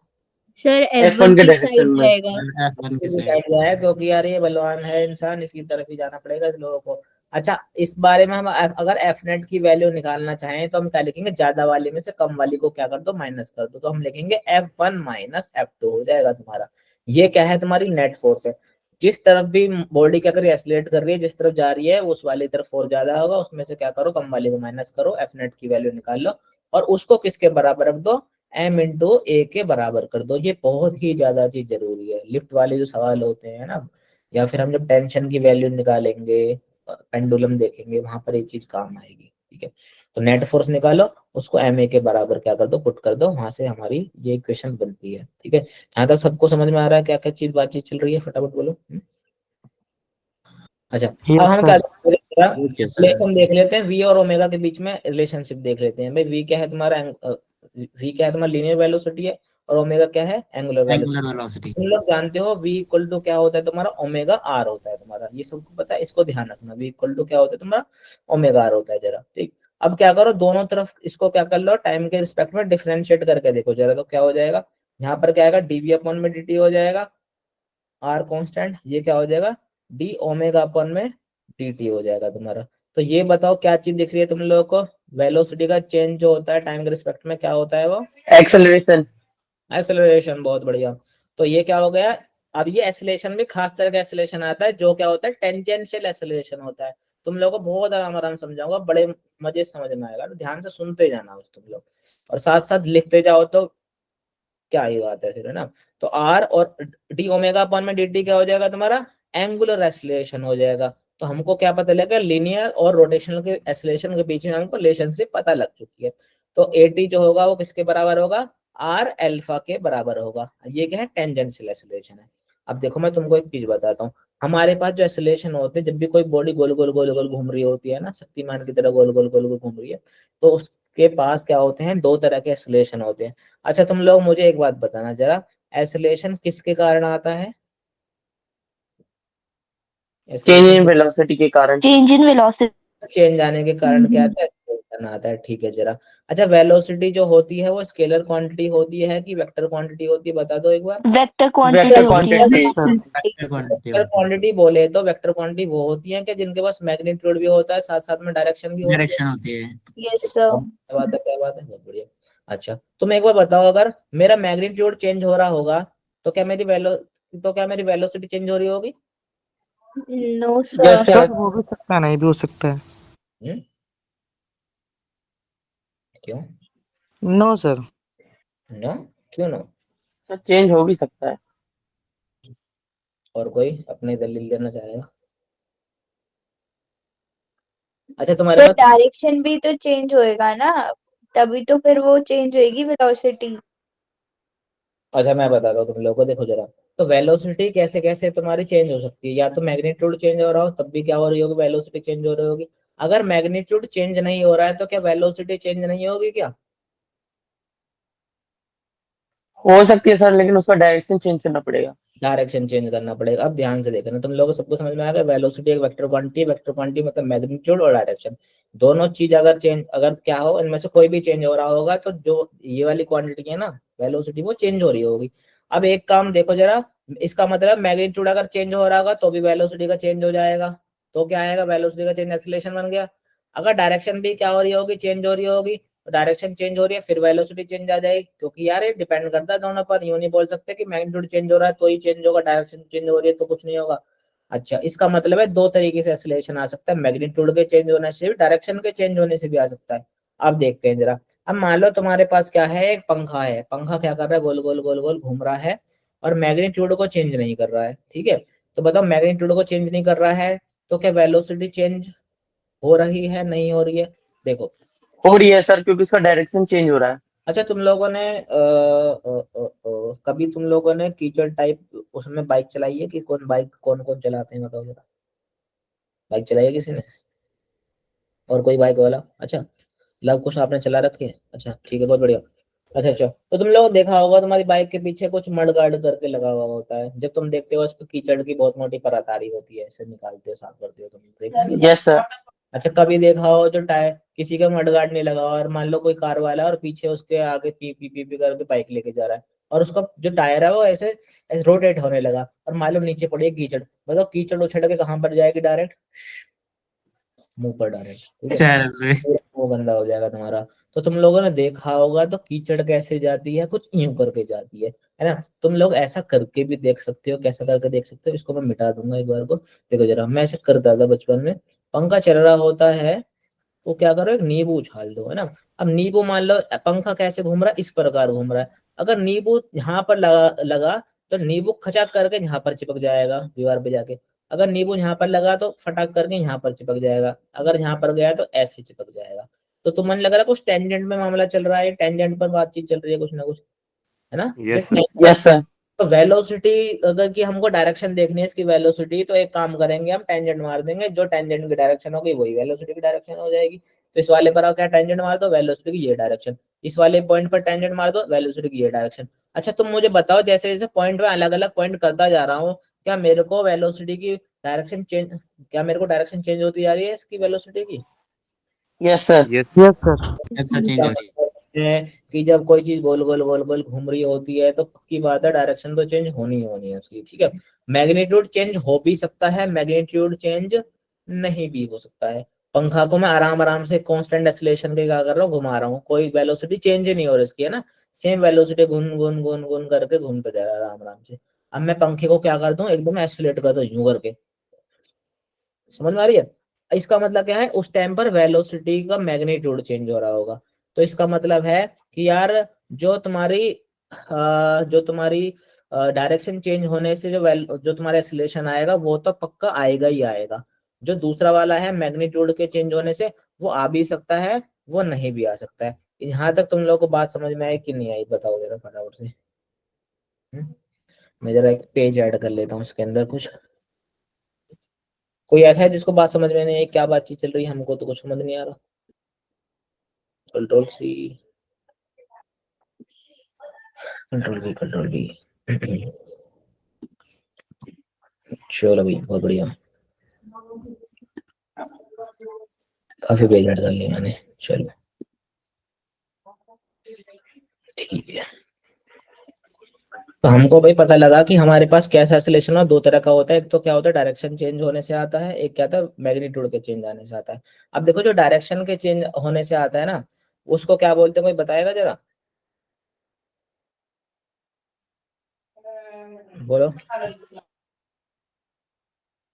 सर, F1 F1 के की डायरेक्शन साइड में। जाएगा। F1 की साइड। साइड जाए, क्योंकि यार ये बलवान है इंसान, इसकी तरफ ही जाना पड़ेगा इस लोगों को। अच्छा, इस बारे में हम अगर एफ नेट की वैल्यू निकालना चाहें तो हम क्या लिखेंगे? ज्यादा वाले में से कम वाली को क्या कर दो? माइनस कर दो। तो हम लिखेंगे F1 माइनस F2 हो जाएगा तुम्हारा। ये क्या है? तुम्हारी नेट फोर्स है। जिस तरफ भी बॉडी क्या कर रही है? एक्सीलरेट कर रही है, जिस तरफ जा रही है उस वाली तरफ फोर्स ज्यादा होगा, उसमें से क्या करो? कम वाले को माइनस करो, एफ नेट की वैल्यू निकाल लो। और उसको किसके बराबर रख दो? एम इंटू ए के बराबर कर दो। ये बहुत ही ज्यादा चीज जरूरी है। लिफ्ट वाले जो सवाल होते हैं ना, या फिर हम जब टेंशन की वैल्यू निकालेंगे, पेंडुलम देखेंगे, वहां पर एक चीज काम आएगी। ठीक है। तो नेट फोर्स निकालो, उसको एम ए के बराबर क्या कर दो? पुट कर दो, वहां से हमारी ये इक्वेशन बनती है। ठीक है, यहाँ तक सबको समझ में आ रहा है क्या क्या चीज बातचीत चल रही है? फटाफट बोलो। अच्छा, अब यस हम क्या सर। Okay sir. रिलेशन देख लेते हैं, वी और ओमेगा के बीच में रिलेशनशिप देख लेते हैं। भाई वी क्या है तुम्हारा? वी क्या है तुम्हारा? लीनियर वेलोसिटी है। और ओमेगा क्या है? Angular angular velocity. वेलोसिटी। तुम लोग जानते हो वी इक्वल टू क्या होता है तुम्हारा? ओमेगा आर होता है तुम्हारा, ये सबको पता है, इसको ध्यान रखना। वी इक्वल टू क्या होता है तुम्हारा? ओमेगा आर होता है जरा। ठीक, अब क्या करो, दोनों तरफ इसको क्या कर लो, टाइम के रिस्पेक्ट में डिफरेंशिएट करके देखो जरा, तो क्या हो जाएगा? यहाँ पर क्या आएगा? डीवी अपॉन में dt हो जाएगा, आर कांस्टेंट। ये क्या हो जाएगा? डी ओमेगा अपन में dt हो जाएगा तुम्हारा। तो ये बताओ क्या चीज दिख रही है तुम लोगों को? वेलोसिटी का चेंज जो होता है टाइम के रिस्पेक्ट में, क्या होता है वो? एक्सेलरेशन। एक्सेलरेशन। बहुत बढ़िया। तो ये क्या हो गया? अब ये एक्सेलरेशन भी खास तरह का एक्सेलरेशन आता है, जो क्या होता है? टेंजेंशियल एक्सेलरेशन होता है। तुम लोगों को बहुत आराम आराम समझाऊंगा, बड़े मजे से समझ में आएगा, तो ध्यान से सुनते जाना बस तुम लोग, और साथ साथ लिखते जाओ तो क्या ही बात है फिर, है ना। तो आर और डी ओमेगा अपॉन में dt क्या हो जाएगा तुम्हारा? एंगुलर एक्सेलरेशन हो जाएगा। तो हमको क्या पता लगा? लीनियर और रोटेशनल के एक्सेलरेशन के बीच में हमको रिलेशनशिप पता लग चुकी है। तो at जो होगा वो किसके बराबर होगा? आर अल्फा के बराबर होगा। ये क्या है? टेंजेंशियल एक्सेलरेशन है। अब देखो मैं तुमको एक चीज बताता हूँ, हमारे पास जो एक्सेलरेशन होते हैं, जब भी कोई बॉडी गोल गोल गोल गोल घूम रही होती है ना, शक्तिमान की तरह गोल गोल गोल गोल घूम रही है, तो उसके पास क्या होते हैं? दो तरह के एक्सेलरेशन होते हैं। अच्छा तुम लोग मुझे एक बात बताना जरा, एक्सेलरेशन किसके कारण आता है? चेंज इन वेलोसिटी के कारण। Change in velocity. चेंज आने के कारण क्या आता है, करना आता है। ठीक है जरा, अच्छा वेलोसिटी जो होती है वो स्केलर क्वांटिटी होती है कि वेक्टर क्वांटिटी होती है, बता दो एक बार। वेक्टर क्वांटिटी वेक्टर होती है। Quantity. Vector quantity vector quantity बोले तो वेक्टर क्वांटिटी वो होती है कि जिनके पास मैग्नीट्यूड भी होता है साथ साथ में डायरेक्शन भी होती है। डायरेक्शन होती है। Yes sir. क्या बात है, क्या बात है, बहुत बढ़िया। अच्छा तुम एक बार बताओ, अगर मेरा मैग्नीट्यूड चेंज हो रहा होगा तो क्या मेरी वेलोसिटी चेंज हो रही होगी? No yes sir. Sir. Sir हो भी सकता है, नहीं भी हो सकता है। हम्म? क्यों नो सर। नो? क्यों नो? सर चेंज हो भी सकता है। और कोई अपनी दलील देना चाहेगा? अच्छा तुम्हारे सर पास, डायरेक्शन भी तो चेंज होएगा ना, तभी तो फिर वो चेंज होएगी वेलोसिटी। अच्छा मैं बताता हूँ तुम लोगों को, देखो जरा। तो वेलोसिटी कैसे कैसे तुम्हारी चेंज हो सकती है, या तो मैग्नीट्यूड चेंज हो रहा हो तब भी क्या हो रही होगी, वेलोसिटी चेंज हो रही होगी। अगर मैग्नीट्यूड चेंज नहीं हो रहा है तो क्या वेलोसिटी चेंज नहीं होगी क्या? हो सकती है सर, लेकिन उसका डायरेक्शन चेंज करना पड़ेगा। डायरेक्शन चेंज करना पड़ेगा। अब ध्यान से देखना, तुम लोगों को सबको समझ में आ गया, वेलोसिटी एक वेक्टर क्वांटिटी मतलब मैग्नीट्यूड और डायरेक्शन दोनों चीज अगर चेंज, अगर क्या हो इनमें से कोई भी चेंज हो रहा होगा तो जो ये वाली क्वांटिटी है ना वेलोसिटी वो चेंज हो रही होगी। अब एक काम देखो जरा, इसका मतलब मैग्नीट्यूड अगर चेंज हो रहा होगा तो भी वेलोसिटी का चेंज हो जाएगा। तो क्या आएगा, वेलोसिटी का चेंज एक्सीलरेशन बन गया। अगर डायरेक्शन भी क्या हो रही होगी, चेंज हो रही होगी, डायरेक्शन चेंज हो रही है फिर वेलोसिटी चेंज आ जाएगी, क्योंकि यार ये डिपेंड करता है दोनों पर। यूं नहीं बोल सकते कि मैग्नीट्यूड चेंज हो रहा है तो ही चेंज होगा, डायरेक्शन चेंज हो रही है तो कुछ नहीं होगा। अच्छा इसका मतलब है दो तरीके से एक्सीलरेशन आ सकता है, मैग्नीट्यूड के चेंज होने से भी, डायरेक्शन के चेंज होने से भी आ सकता है। अब देखते हैं जरा। अब मान लो तुम्हारे पास क्या है, एक पंखा है, पंखा क्या कर रहा है, गोल गोल गोल गोल घूम रहा है और मैग्नीट्यूड को चेंज नहीं कर रहा है। ठीक है, तो बताओ मैग्नीट्यूड को चेंज नहीं कर रहा है तो क्या वेलोसिटी चेंज हो रही है, नहीं हो रही है? देखो हो रही है सर, क्योंकि उसका डायरेक्शन चेंज हो रहा है। अच्छा तुम लोगों ने कभी तुम लोगों ने कीचड़ टाइप उसमें बाइक चलाई है कि कौन बाइक कौन कौन चलाते हैं बताओ जरा। बाइक चलाई है किसी ने? और कोई बाइक वाला? अच्छा लव कुछ आपने चला रखी है, अच्छा ठीक है बहुत बढ़िया। अच्छा अच्छा, तो तुम लोग देखा होगा तुम्हारी बाइक के पीछे कुछ मड गार्ड करके लगा हुआ होता है, जब तुम देखते हो उस पर कीचड़ की बहुत मोटी परत आ रही होती है, ऐसे निकालते हो साफ करते हो तुम, देखा नहीं? Yes sir. अच्छा कभी देखा हो जो टायर किसी का मड गार्ड नहीं लगा हुआ और मान लो कोई कार वाला है और पीछे उसके आगे पी पी पी पी करके बाइक लेके जा रहा है और उसका जो टायर है वो ऐसे ऐसे रोटेट होने लगा और मान लो नीचे पड़ी है कीचड़, बताओ कीचड़ उछड़ के कहाँ पर जाएगी, डायरेक्ट मुंह पर डायरेक्ट। ठीक है, चल रे। पूरा मुंह गंदा हो जाएगा तुम्हारा। तो तुम लोगों ने देखा होगा तो कीचड़ कैसे जाती है, कुछ यूं करके जाती है ना? तुम लोग ऐसा करके भी देख सकते हो, कैसा करके देख सकते हो, इसको मैं मिटा दूंगा एक बार को। देखो जरा, मैं ऐसे करता था बचपन में, पंखा चल रहा होता है तो क्या करो, एक नींबू उछाल दो, है ना? अब नींबू मान लो पंखा कैसे घूम रहा है, इस प्रकार घूम रहा है, अगर नींबू यहाँ पर लगा लगा तो नींबू खचाक करके यहाँ पर चिपक जाएगा दीवार पे जाके। अगर नींबू यहाँ पर लगा तो फटाक करके यहाँ पर चिपक जाएगा, अगर यहाँ पर गया तो ऐसे चिपक जाएगा। तो तुम्हें लग रहा है कुछ टेंजेंट में मामला चल रहा है, टेंजेंट पर बातचीत चल रही है कुछ ना कुछ, है ना? यस ये यस सर। तो वेलोसिटी अगर कि हमको डायरेक्शन देखनी है इसकी वेलोसिटी, तो एक काम करेंगे हम टेंजेंट मार देंगे, जो टेंजेंट की डायरेक्शन होगी वही वेलोसिटी की डायरेक्शन हो जाएगी। तो इस वाले पर आप क्या टेंजेंट मार दो, वेलोसिटी की ये डायरेक्शन, इस वाले पॉइंट पर टेंजेंट मार दो, वेलोसिटी की ये डायरेक्शन। अच्छा तुम मुझे बताओ, जैसे जैसे पॉइंट में अलग अलग पॉइंट करता जा रहा हूँ, क्या मेरे को वेलोसिटी की डायरेक्शन चेंज, क्या मेरे को डायरेक्शन चेंज होती जा रही है इसकी वेलोसिटी की? Yes sir. Yes yes sir. ऐसा चेंज हो रही है। है कि जब कोई चीज गोल गोल गोल गोल घूम रही होती है तो पक्की बात है डायरेक्शन तो चेंज होनी ही होनी है उसकी। ठीक है, मैग्नीट्यूड चेंज हो भी सकता है, मैग्नीट्यूड चेंज नहीं भी हो सकता है। पंखा को मैं आराम आराम से कांस्टेंट एक्सीलरेशन के क्या कर रहा हूँ, घुमा रहा हूँ, कोई वेलोसिटी चेंज ही नहीं हो रही इसकी, है ना? सेम वेलोसिटी घूम घूम घूम घूम करके घूमता जा रहा है आराम आराम से। अब मैं पंखे को क्या कर दूं, एकदम एक्सीलरेट कर दूं यूं करके, समझ में आ रही है? इसका मतलब क्या है, उस टाइम पर वेलोसिटी का मैग्नीट्यूड चेंज हो रहा होगा। तो इसका मतलब है कि यार जो तुम्हारी जो तुम्हारी डायरेक्शन चेंज होने से जो तुम्हारा एक्सीलरेशन आएगा वो तो पक्का आएगा ही आएगा। जो दूसरा वाला है मैग्नीट्यूड के चेंज होने से, वो आ भी सकता है वो नहीं भी आ सकता है। यहाँ तक तुम लोगों को बात समझ में आई कि नहीं आई, बताओ जरा फटाफट से। मैं जरा एक पेज ऐड कर लेता हूँ इसके अंदर कुछ। कोई ऐसा है जिसको बात समझ में नहीं आई, क्या बातचीत चल रही है, हमको तो कुछ समझ नहीं आ रहा। Control C, control V. चलो भाई बहुत बढ़िया। काफी पेज ऐड कर लिए मैंने, चलो ठीक है। तो हमको भाई पता लगा कि हमारे पास कैसा एक्सेलरेशन और दो तरह का होता है, एक तो क्या होता है डायरेक्शन चेंज होने से आता है, एक क्या था मैग्नीट्यूड के चेंज आने से आता है। अब देखो जो डायरेक्शन के चेंज होने से आता है ना, उसको क्या बोलते हैं, कोई बताएगा जरा, बोलो,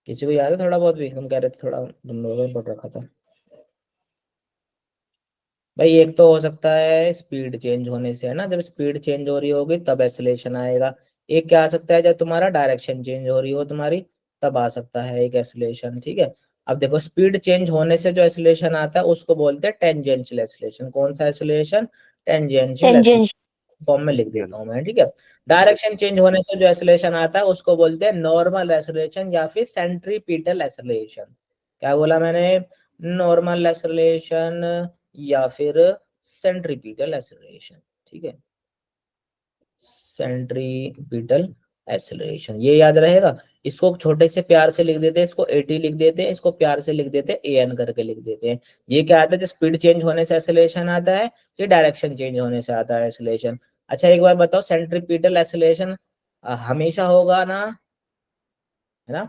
किसी को याद है थोड़ा बहुत भी? तुम कह रहे थे थोड़ा, तुम लोगों ने पढ़ रखा था भाई। एक तो हो सकता है स्पीड चेंज होने से, है ना, जब स्पीड चेंज हो रही होगी तब एक्सेलरेशन आएगा। एक क्या आ सकता है, जब तुम्हारा डायरेक्शन चेंज हो रही हो तुम्हारी, तब आ सकता है एक एक्सेलरेशन, ठीक है। अब देखो स्पीड चेंज होने से जो एक्सेलरेशन आता है उसको बोलते हैं टेंजेंशियल एक्सेलरेशन। कौन सा एक्सेलरेशन? टेंजेंशियल एक्सेलरेशन, फॉर्म में लिख देता हूँ मैं, ठीक है। डायरेक्शन चेंज होने से जो एक्सेलरेशन आता है उसको बोलते हैं नॉर्मल एक्सेलरेशन या फिर सेंट्रीपिटल एक्सेलरेशन। क्या बोला मैंने? नॉर्मल एक्सेलरेशन या फिर सेंट्रीपिटल एक्सेलरेशन, ठीक है, सेंट्रीपिटल एक्सेलरेशन, ये याद रहेगा। इसको छोटे से प्यार से लिख देते हैं, इसको एटी लिख देते हैं, इसको प्यार से लिख देते हैं एन करके लिख देते हैं। ये क्या आता है, जब स्पीड चेंज होने से एक्सेलरेशन आता है, ये डायरेक्शन चेंज होने से आता है एक्सेलरेशन। अच्छा एक बार बताओ, सेंट्रीपिटल एक्सेलरेशन हमेशा होगा ना, है ना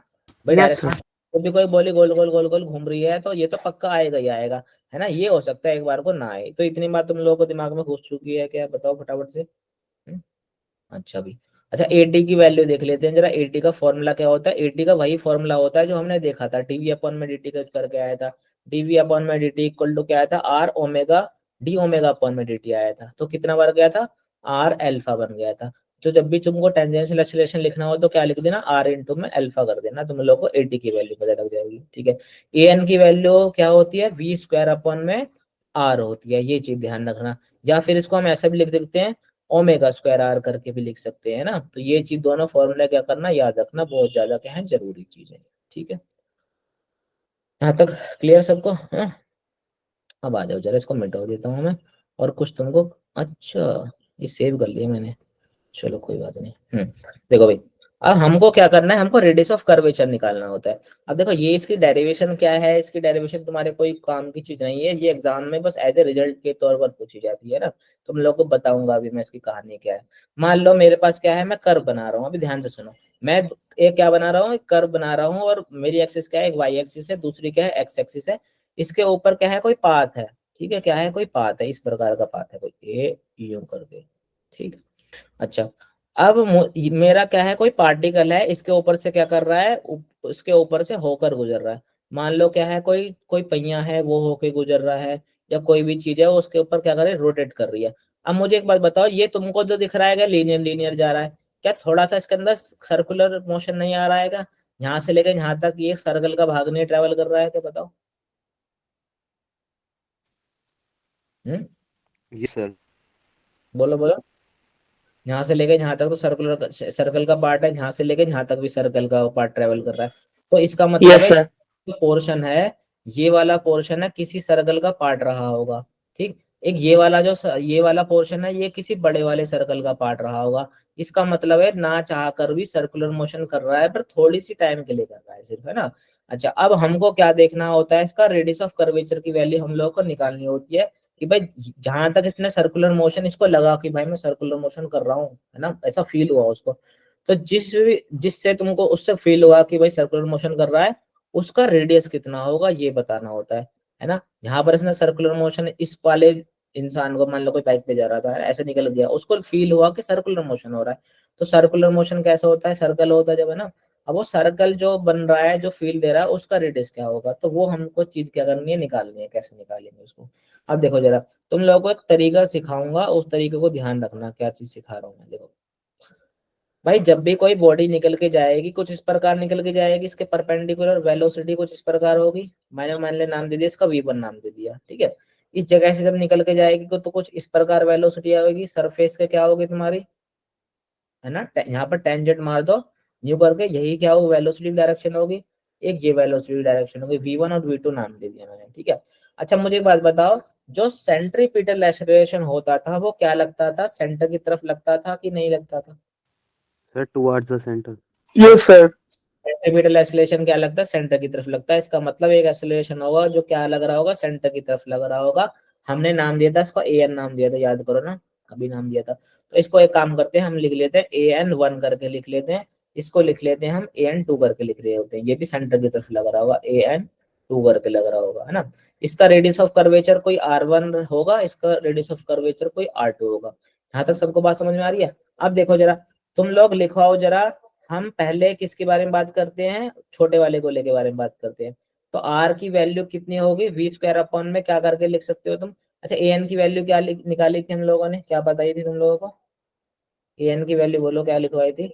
भाई? Yes direction sir. तो भी कोई बोली गोल गोल गोल गोल घूम रही है तो ये तो पक्का आएगा ही आएगा, है ना। ये हो सकता है एक बार को ना आए, तो इतनी बात तुम लोगों को दिमाग में घुस चुकी है क्या? बताओ फटाफट से। हम्म? अच्छा भी, अच्छा एटी की वैल्यू देख लेते हैं जरा। एटी का फॉर्मूला क्या होता है? एटी का वही फॉर्मूला होता है जो हमने देखा था, टीवी अपॉन में dt का करके आया था। टीवी अपॉन में dt इक्वल टू क्या आया था? R omega D omega upon में dt आया था। तो कितना बार गया था? आर अल्फा बन गया था। तो जब भी तुमको टेंजेंशियल एक्सेलरेशन लिखना हो तो क्या लिख देना? आर इंटू में अल्फा कर देना, तुम लोग को एटी की वैल्यू पता लग जाएगी, ठीक है। ए एन की वैल्यू क्या होती है? वी स्क्वायर अपॉन में आर होती है, ये चीज ध्यान रखना। या फिर इसको हम ऐसा भी लिख सकते हैं, ओमेगा स्क्वायर आर करके भी लिख सकते हैं ना। तो ये चीज दोनों फॉर्मूला क्या करना, याद रखना, बहुत ज्यादा क्या है, जरूरी चीज है, ठीक है। यहाँ तक क्लियर सबको? हाँ, अब आ जाओ जरा, इसको मिटा देता हूँ मैं और कुछ तुमको। अच्छा ये सेव कर लिया मैंने, चलो कोई बात नहीं। देखो भाई, अब हमको क्या करना है, हमको रेडियस ऑफ कर्वेचर निकालना होता है। अब देखो ये इसकी डेरिवेशन क्या है, इसकी डेरिवेशन तुम्हारे कोई काम की चीज नहीं है, ये एग्जाम में बस एज ए रिजल्ट के तौर पर पूछी जाती है ना। तुम लोग को बताऊंगा अभी मैं इसकी कहानी क्या है। मान लो मेरे पास क्या है, मैं कर्व बना रहा हूँ, अभी ध्यान से सुनो। मैं एक क्या बना रहा हूँ, एक कर्व बना रहा हूँ, और मेरी एक्सिस क्या है, एक वाई एक्सिस है, दूसरी क्या है, एक्स एक्सिस है। इसके ऊपर क्या है, कोई पाथ है, ठीक है, क्या है, कोई पाथ है, इस प्रकार का पाथ है कोई, ये यूं करके, ठीक है। अच्छा अब मेरा क्या है, कोई पार्टिकल है, इसके ऊपर से क्या कर रहा है, उसके ऊपर से होकर गुजर रहा है। मान लो क्या है, कोई कोई पहिया है वो होके गुजर रहा है, या कोई भी चीज है वो उसके ऊपर क्या कर रही है, रोटेट कर रही है। अब मुझे एक बात बताओ, ये तुमको जो दिख रहा है लीनियर लीनियर जा रहा है, क्या थोड़ा सा इसके अंदर सर्कुलर मोशन नहीं आ रहा है क्या? यहाँ से लेकर यहाँ तक ये सर्कल का भाग नहीं ट्रेवल कर रहा है क्या? बताओ। हम्म, यस सर। बोलो बोलो। यहाँ से लेके यहाँ तक तो सर्कुलर सर्कल का पार्ट है, यहाँ से लेके यहाँ तक भी सर्कल का पार्ट ट्रेवल कर रहा है। तो इसका मतलब यस है सर। जो पोर्शन है, ये वाला पोर्शन है किसी सर्कल का पार्ट रहा होगा, ठीक। एक ये वाला जो ये वाला पोर्शन है, ये किसी बड़े वाले सर्कल का पार्ट रहा होगा। इसका मतलब है ना चाह कर भी सर्कुलर मोशन कर रहा है, पर थोड़ी सी टाइम के लिए कर रहा है सिर्फ, है ना। अच्छा अब हमको क्या देखना होता है, इसका रेडियस ऑफ कर्वेचर की वैल्यू हम लोग को निकालनी होती है, कि भाई जहां तक इसने सर्कुलर मोशन, इसको लगा कि भाई मैं सर्कुलर मोशन कर रहा हूँ, है ना, ऐसा फील हुआ उसको। तो जिससे तुमको उससे फील हुआ कि भाई सर्कुलर मोशन कर रहा है, उसका रेडियस कितना होगा ये बताना होता है ना। यहाँ पर इसने सर्कुलर मोशन, इस वाले इंसान को, मान लो कोई बाइक पे जा रहा था, ऐसे निकल गया, उसको फील हुआ कि सर्कुलर मोशन हो रहा है। तो सर्कुलर मोशन कैसा होता है, सर्कल होता है जब, है ना। अब वो सर्कल जो बन रहा है, जो फील दे रहा है, उसका रेडियस क्या होगा, तो वो हमको चीज क्या करनी है, निकालनी है। कैसे निकालेंगे उसको? अब देखो जरा, तुम लोगों को एक तरीका सिखाऊंगा, उस तरीके को ध्यान रखना, क्या चीज सिखा रहा हूँ मैं। देखो भाई, जब भी कोई बॉडी निकल के जाएगी, कुछ इस प्रकार निकल के जाएगी, इसके परपेंडिकुलर वेलोसिटी कुछ इस प्रकार होगी। मैंने मान ले नाम दे दिया इसका v1 नाम दे दिया, ठीक है। इस जगह से जब निकल के जाएगी तो कुछ इस प्रकार वेलोसिटी आएगी, सरफेस के क्या होगी तुम्हारी, है ना। यहाँ पर टेंजेंट मार दो न्यू करके, यही क्या होगी, वेलोसिटी डायरेक्शन होगी। एक ये वेलोसिटी डायरेक्शन होगी, v1 और v2 नाम दे दिया मैंने, ठीक है। अच्छा मुझे एक बात बताओ, जो सेंट्रीपिटल एक्सेलरेशन होता था वो क्या लगता था, सेंटर की तरफ लगता था कि नहीं लगता था? Sir towards the centre. Yes sir. Centripetal acceleration क्या लगता है? सेंटर की तरफ लगता है। इसका मतलब एक एक्सीलरेशन होगा जो क्या लग रहा होगा? सेंटर की तरफ लग रहा होगा। हमने नाम दिया था इसको AN नाम दिया था, याद करो ना, अभी नाम दिया था। तो इसको एक काम करते हैं, हम लिख लेते हैं AN1 करके लिख लेते हैं। इसको लिख लेते हैं हम AN2 करके लिख रहे होते हैं। ये भी सेंटर की तरफ लग रहा होगा, AN2 करके लग रहा होगा, है ना। इसका रेडियस ऑफ कर्वेचर कोई R1 होगा, इसका रेडियस ऑफ कर्वेचर कोई R2 होगा। यहाँ तक सबको बात समझ में आ रही है? अब देखो जरा, तुम लोग लिखवाओ जरा। हम पहले किसके बारे में बात करते हैं? छोटे वाले गोले के बारे में बात करते हैं। तो R की वैल्यू कितनी होगी? V² अपॉन में क्या करके लिख सकते हो तुम? अच्छा, AN की वैल्यू क्या निकाली थी हम लोगों ने, क्या बताई थी तुम लोगों को? AN की वैल्यू बोलो, क्या लिखवाई थी?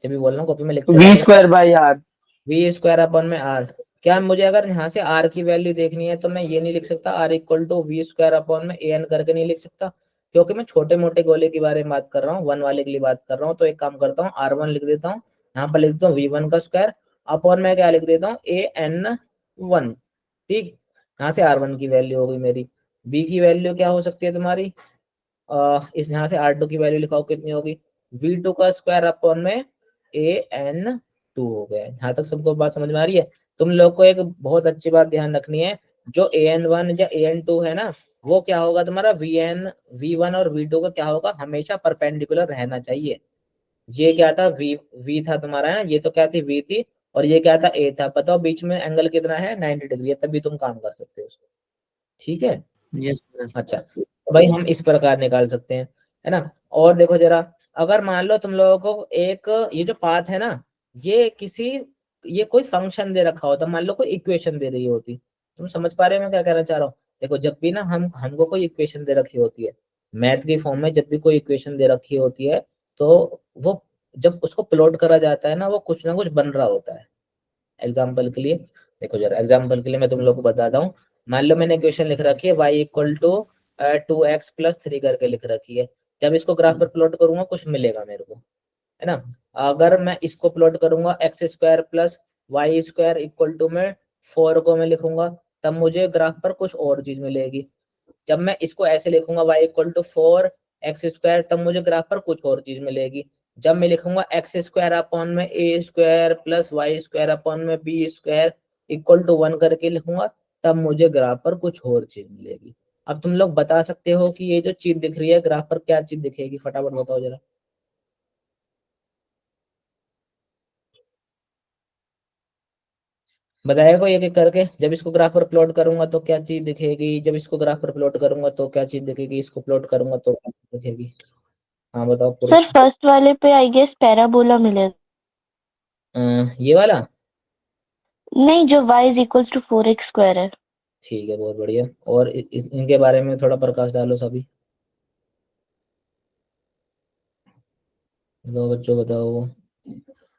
जब भी बोल रहा हूँ कॉपी में लिखते V²/R। V² अपॉन में R। क्या मुझे अगर यहाँ से R की वैल्यू देखनी है तो मैं ये नहीं लिख सकता R equal to V² upon में AN करके नहीं लिख सकता? क्योंकि मैं छोटे मोटे गोले के बारे में बात कर रहा हूँ, 1 वाले के लिए बात कर रहा हूँ। तो एक काम करता हूँ, R1 लिख देता हूँ, यहाँ पर लिख देता हूँ V1 का स्क्वायर अपॉन में क्या लिख देता हूँ? AN1। ठीक, यहाँ से R1 की वैल्यू हो गई मेरी। B की वैल्यू क्या हो सकती है तुम्हारी? इस यहाँ से R2 की वैल्यू लिखाओ, कितनी होगी? V2 का स्क्वायर अपॉन में AN2 हो गया। यहाँ तक सबको बात समझ में आ रही है? तुम लोग को एक बहुत अच्छी बात ध्यान रखनी है, जो AN1 या AN2 है ना, वो क्या होगा तुम्हारा? V1 और V2 का क्या होगा? हमेशा परपेंडिकुलर रहना चाहिए। ये क्या था? V था तुम्हारा, है ना, ये तो क्या थी? V थी, और ये क्या था? A था। बताओ बीच में एंगल कितना है? 90 डिग्री है, तभी तुम काम कर सकते हो उसको। ठीक है? Yes sir. अच्छा, तो भाई हम इस प्रकार निकाल सकते हैं, है ना। और देखो जरा, अगर मान लो तुम लोगों को एक ये जो पाथ है ना, ये कोई फंक्शन दे रखा होता, मान लो कोई इक्वेशन दे रही होती। तुम समझ पा रहे हो मैं क्या कहना चाह रहा हूँ? देखो, जब भी ना हमको कोई इक्वेशन दे रखी होती है मैथ की फॉर्म में, जब भी कोई इक्वेशन दे रखी होती है, तो वो जब उसको प्लॉट करा जाता है ना, वो कुछ ना कुछ बन रहा होता है। एग्जाम्पल के लिए देखो जरा, एग्जाम्पल के लिए मैं तुम लोग को बताता हूँ। मान लो मैंने इक्वेशन लिख रखी है y इक्वल टू 2x+3 करके लिख रखी है। जब इसको ग्राफ पर प्लॉट करूंगा कुछ मिलेगा मेरे को, है ना। अगर मैं इसको प्लॉट करूंगा x² + y² इक्वल टू में 4 को मैं लिखूंगा, तब मुझे ग्राफ पर कुछ और चीज मिलेगी। जब मैं इसको ऐसे लिखूंगा y इक्वल टू 4x², तब मुझे ग्राफ पर कुछ और चीज मिलेगी। जब मैं लिखूंगा x² अपॉन में a² + y² अपॉन में b² इक्वल टू 1 करके लिखूंगा, तब मुझे ग्राफ पर कुछ और चीज मिलेगी। अब तुम लोग बता सकते हो कि ये जो चीज दिख रही है ग्राफ पर, क्या चीज दिखेगी? फटाफट बताओ जरा। बताया को एक एक करके। जब इसको ग्राफ पर प्लॉट करूंगा तो क्या चीज दिखेगी? जब इसको ग्राफ पर प्लॉट करूंगा तो क्या चीज दिखेगी? इसको प्लॉट करूंगा तो क्या चीज दिखेगी? हाँ बताओ पूरे। सर फर्स्ट वाले पे आई गेस पैराबोला मिलेगा। ये वाला? नहीं, जो y = 4x² है। ठीक है, बहुत बढ़िया। और इनके बारे में थोड़ा प्रकाश डालो सभी। लो बच्चों बताओ।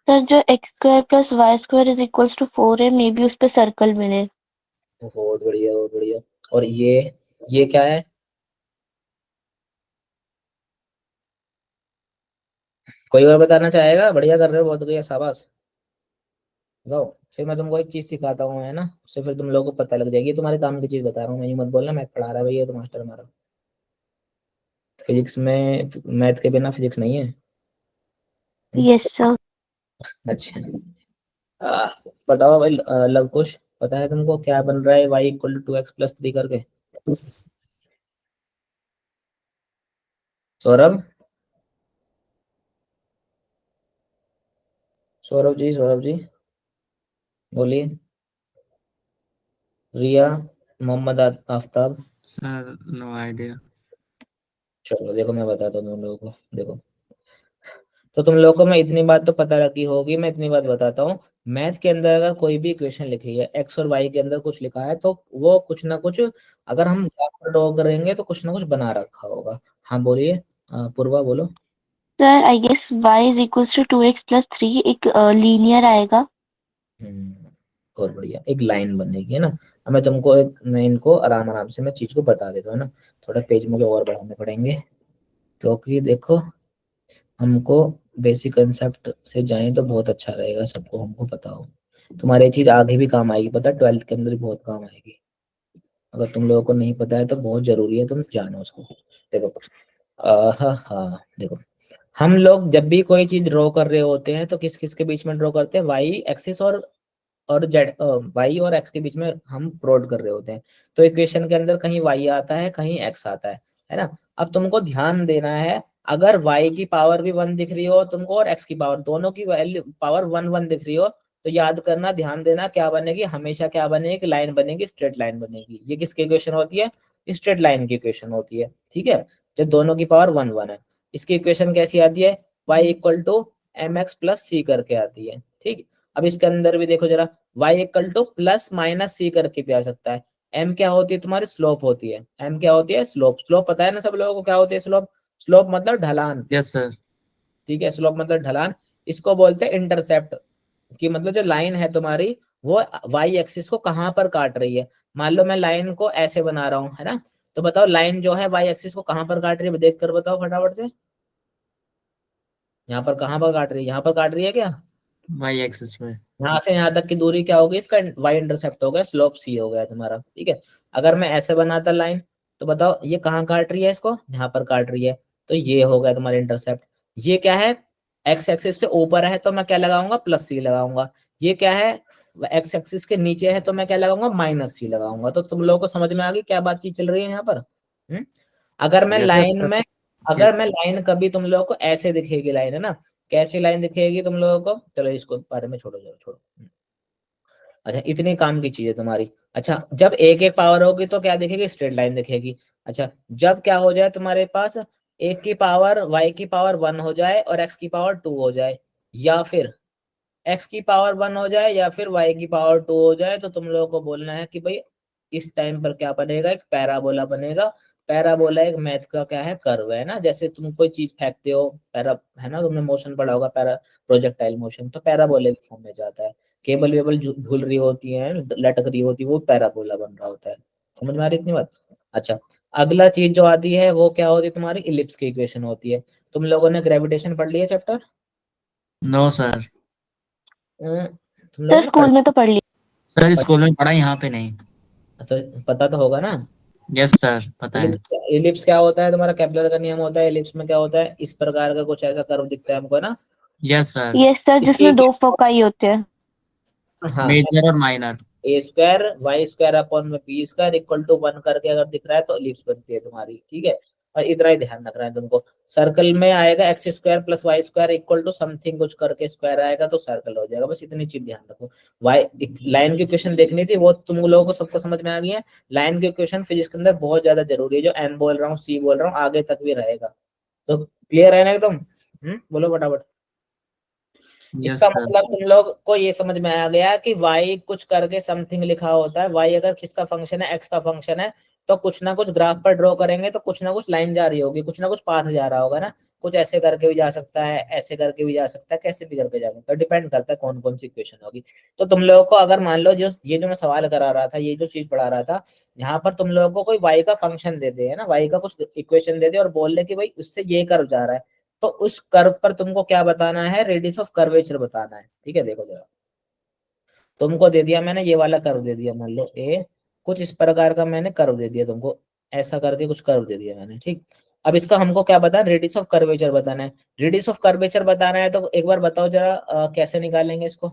सर जो x² + y² = 4 है, मे बी उस पे सर्कल मिले। बहुत बढ़िया, बहुत बढ़िया। और ये क्या है? कोई और बताना चाहेगा? बढ़िया कर रहे हो, बहुत बढ़िया, शाबाश। बताओ, फिर मैं तुमको एक चीज सिखाता हूँ, है ना, उससे फिर तुम लोगों को पता लग जाएगी। तुम्हारे काम की चीज बता रहा हूँ मैं, ये मत बोलना मैथ पढ़ा रहा है भैया तो मास्टर हमारा। फिजिक्स में मैथ के बिना फिजिक्स नहीं है। Yes sir. अच्छा, बताओ भाई, लव कुश पता है तुमको क्या बन रहा है y इक्वल टू 2x+3 करके? सौरभ, सौरभ जी, सौरभ जी बोलिए। Riya, Mohammad Aftab. Sir no idea. चलो देखो, मैं बताता हूँ तुम लोगों को। देखो, तो तुम लोगों को मैं इतनी बात तो पता लगी होगी, मैं इतनी बात बताता हूँ। मैथ के अंदर अगर कोई भी इक्वेशन लिखी है, एक्स और वाई के अंदर कुछ लिखा है, तो वो कुछ ना कुछ, अगर हम ड्रॉ करेंगे तो कुछ ना कुछ बना रखा होगा। हाँ बोलिए, पूर्वा बोलो। Sir I guess y = 2x + 3 एक लीनियर आएगा। बहुत बढ़िया, एक लाइन बनेगी, है ना। अब मैं इनको आराम आराम से मैं चीज को बता देता हूँ ना। थोड़ा पेज मुझे और बढ़ाने पड़ेंगे, क्योंकि देखो हमको बेसिक कंसेप्ट से जाएं तो बहुत अच्छा रहेगा, सबको हमको पता हो। तुम्हारी चीज आगे भी काम आएगी, पता है, 12th के अंदर भी बहुत काम आएगी। अगर तुम लोगों को नहीं पता है तो बहुत जरूरी है तुम जानो उसको। देखो, हाँ हाँ, देखो, हम लोग जब भी कोई चीज ड्रॉ कर रहे होते हैं तो किस किस के बीच में ड्रॉ करते हैं, वाई एक्सिस और जेड, वाई और एक्स के बीच में हम प्लॉट कर रहे होते हैं। तो इक्वेशन के अंदर कहीं वाई आता है, कहीं एक्स आता है ना। अब तुमको ध्यान देना है, अगर वाई की पावर भी 1 दिख रही हो तुमको और एक्स की पावर, दोनों की वैल्यू पावर 1 1 दिख रही हो, तो याद करना, ध्यान देना, क्या बनेगी हमेशा, क्या बनेगी, लाइन बनेगी, स्ट्रेट लाइन बनेगी। ये किसकी इक्वेशन होती है, स्ट्रेट लाइन की इक्वेशन होती है, ठीक है, जब दोनों की पावर 1 1 है। इसकी इक्वेशन कैसी आती है, y equal to m x plus c करके आती है, ठीक। अब इसके अंदर भी देखो जरा, y equal to plus minus c करके भी आ सकता है। m क्या होती है तुम्हारी, स्लोप होती है। m क्या होती है, स्लोप। स्लोप पता है ना सब लोगों को क्या होती है स्लोप, स्लोप मतलब ढलान, यस सर। ठीक है, स्लोप मतलब ढलान। इसको बोलते हैं इंटरसेप्ट, कि मतलब जो लाइन है तुम्हारी वो वाई एक्सिस को कहाँ पर काट रही है। मान लो मैं लाइन को ऐसे बना रहा हूँ, है ना, तो बताओ लाइन जो है वाई एक्सिस को कहाँ पर काट रही है, देख कर बताओ फटाफट से। यहाँ पर कहाँ पर काट रही है, यहाँ पर काट रही है क्या, वाई एक्सिस में। यहाँ से यहाँ तक की दूरी क्या होगी, इसका वाई इंटरसेप्ट हो गया, स्लोप सी हो गया तुम्हारा, ठीक है। अगर मैं ऐसे बनाता लाइन, तो बताओ ये कहाँ काट रही है, इसको यहाँ पर काट रही है, तो ये हो गया तुम्हारा इंटरसेप्ट। ये क्या है, एक्स एक्सिस के ऊपर है तो मैं क्या लगाऊंगा, प्लस सी लगाऊंगा। ये क्या है, एक्स एक्सिस के नीचे है तो मैं क्या लगाऊंगा, माइनस सी लगाऊंगा। तो तुम लोगों को समझ में आ गई क्या बातचीत चल रही है यहाँ पर। अगर मैं यस लाइन सर। में, अगर मैं लाइन कभी तुम लोगों को ऐसे दिखेगी लाइन, है ना, कैसी लाइन दिखेगी तुम लोगों को, चलो इसको बारे में छोड़ो, चलो छोड़ो। अच्छा, इतनी काम की चीज है तुम्हारी। अच्छा, जब एक एक पावर होगी तो क्या दिखेगी, स्ट्रेट लाइन दिखेगी। अच्छा, जब क्या हो जाए तुम्हारे पास, एक की पावर वाई की पावर 1 हो जाए और एक्स की पावर 2 हो जाए, या फिर एक्स की पावर 1 हो जाए या फिर वाई की पावर 2 हो जाए, तो तुम लोगों को बोलना है कि भाई इस टाइम पर क्या बनेगा, एक पैराबोला बनेगा। पैराबोला एक मैथ का क्या है, कर्व है ना, जैसे तुम कोई चीज फेंकते हो, पैरा, है ना, तुमने मोशन पढ़ा होगा, पैरा प्रोजेक्टाइल मोशन, तो पैराबोला के फॉर्म में जाता है। केबल वेबल झूल रही होती है, लटक रही होती है, वो पैराबोला बन रहा होता है। समझ में आ रही इतनी बात। अच्छा, अगला चीज जो आती है वो क्या होती है तुम्हारी, इलिप्स की इक्वेशन होती है। तुम लोगों ने ग्रेविटेशन पढ़ लिया चैप्टर, नो सर। तुम लोगों ने स्कूल में तो पढ़ लिया। सर स्कूल में पढ़ा, यहाँ पे नहीं। तो पता तो होगा ना। यस सर, पता है। इलिप्स क्या होता है तुम्हारा, केपलर का नियम होता है। इलिप्स में क्या होता है, इस प्रकार का कुछ ऐसा कर्व दिखता है हमको ना। Yes sir. यस सर, इसकी जिसमें दो फोकाई होते हैं। हाँ, मेजर और माइनर। ए स्क्वायर वाई स्क्वायर अपॉन में बी स्क्वायर इक्वल टू 1 करके अगर दिख रहा है तो इलिप्स बनती है तुम्हारी, ठीक है। और इतना ही ध्यान रखना है तुमको। सर्कल में आएगा X square plus Y square equal to something कुछ करके स्क्वायर आएगा तो सर्कल हो जाएगा, बस इतनी चीज ध्यान रखो। वाई लाइन की क्वेश्चन देखनी थी, वो तुम लोगों को सबको समझ में आ गई है। लाइन की क्वेश्चन फिजिक्स के अंदर बहुत ज्यादा जरूरी है, जो एम बोल रहा हूँ, सी बोल रहा हूँ, आगे तक भी रहेगा। तो क्लियर है ना एकदम, बोलो फटाफट। यस इसका सर। मतलब तुम लोग को ये समझ में आ गया कि y कुछ करके समथिंग लिखा होता है। y अगर किसका फंक्शन है, x का फंक्शन है, तो कुछ ना कुछ ग्राफ पर ड्रॉ करेंगे तो कुछ ना कुछ लाइन जा रही होगी, कुछ ना कुछ पाथ जा रहा होगा ना। कुछ ऐसे करके भी जा सकता है, ऐसे करके भी जा सकता है, कैसे भी करके जा सकता है, डिपेंड करता है कौन कौन सी इक्वेशन होगी। तो तुम लोगों को अगर मान लो जो ये जो मैं सवाल करा रहा था, ये जो चीज पढ़ा रहा था, यहाँ पर तुम लोगों को कोई y का फंक्शन दे दे, है ना, y का कुछ इक्वेशन दे दे और बोल दे कि भाई उससे ये कर्व जा रहा है, तो उस कर्व पर तुमको क्या बताना है, रेडियस ऑफ कर्वेचर बताना है, ठीक है। देखो जरा, तुमको दे दिया मैंने ये वाला कर्व दे दिया, मान लो ए, कुछ इस प्रकार का मैंने कर्व दे दिया तुमको, ऐसा करके कुछ कर्व दे दिया मैंने, ठीक। अब इसका हमको क्या बताना है, रेडियस ऑफ कर्वेचर बताना है। रेडियस ऑफ कर्वेचर बताना है तो एक बार बताओ जरा, कैसे निकालेंगे इसको।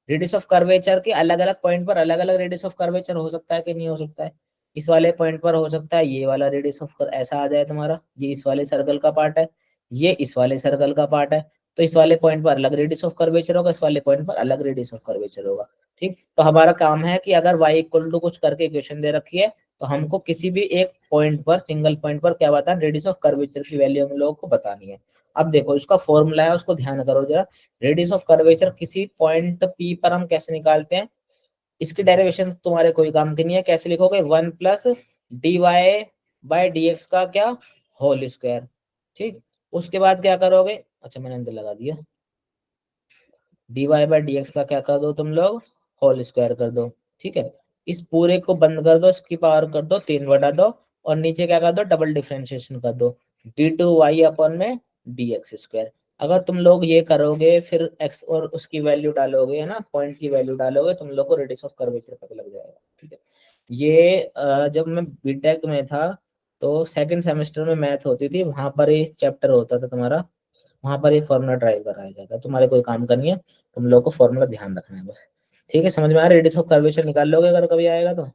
रेडियस ऑफ कर्वेचर के अलग अलग पॉइंट पर अलग अलग रेडियस ऑफ कर्वेचर हो सकता है कि नहीं हो सकता है। इस वाले पॉइंट पर हो सकता है ये वाला रेडियस ऑफ ऐसा आ जाए तुम्हारा, ये इस वाले सर्कल का पार्ट है, ये इस वाले सर्कल का पार्ट है, तो इस वाले पॉइंट पर अलग रेडियस ऑफ कर्वेचर होगा, इस वाले पॉइंट पर अलग रेडियस ऑफ कर्वेचर होगा, ठीक। तो हमारा काम है कि अगर y इक्वल टू कुछ करके इक्वेशन दे रखी है, तो हमको किसी भी एक पॉइंट पर, सिंगल पॉइंट पर क्या बताना, रेडियस ऑफ कर्वेचर की वैल्यू हम लोगों को बतानी है। अब देखो इसका फॉर्मूला है, उसको ध्यान करो जरा। रेडियस ऑफ कर्वेचर किसी पॉइंट P पर हम कैसे निकालते हैं, इसकी डेरिवेशन तुम्हारे कोई काम की नहीं है। कैसे लिखोगे, 1 plus D Y by D X का क्या, होल स्क्वायर, ठीक। उसके बाद क्या करोगे, अच्छा मैंने अंदर लगा दिया, D Y by D X का क्या कर दो तुम लोग, होल स्क्वायर कर दो, ठीक है। इस पूरे को बंद कर दो, इसकी पावर कर दो 3 बटा दो, और नीचे क्या कर दो, डबल डिफरेंशिएशन कर दो, डी टू वाई अपॉन में डी एक्स स्क्वायर। अगर तुम लोग ये करोगे, फिर x और उसकी वैल्यू डालोगे, है ना, पॉइंट की वैल्यू डालोगे, तुम लोग को रेडियस ऑफ कर्वेचर पता लग जाएगा, ठीक है। ये जब मैं बीटेक में था तो सेकंड सेमेस्टर में मैथ होती थी, वहां पर ये चैप्टर होता था तुम्हारा, वहां पर एक फॉर्मूला ड्राइव कराया जाता है। तुम्हारे कोई काम करनी है, तुम लोग को फॉर्मूला ध्यान रखना है बस। ठीक है, समझ में आ रहा है? रेडियस ऑफ कर्वेचर निकाल लोगे अगर कभी आएगा तो,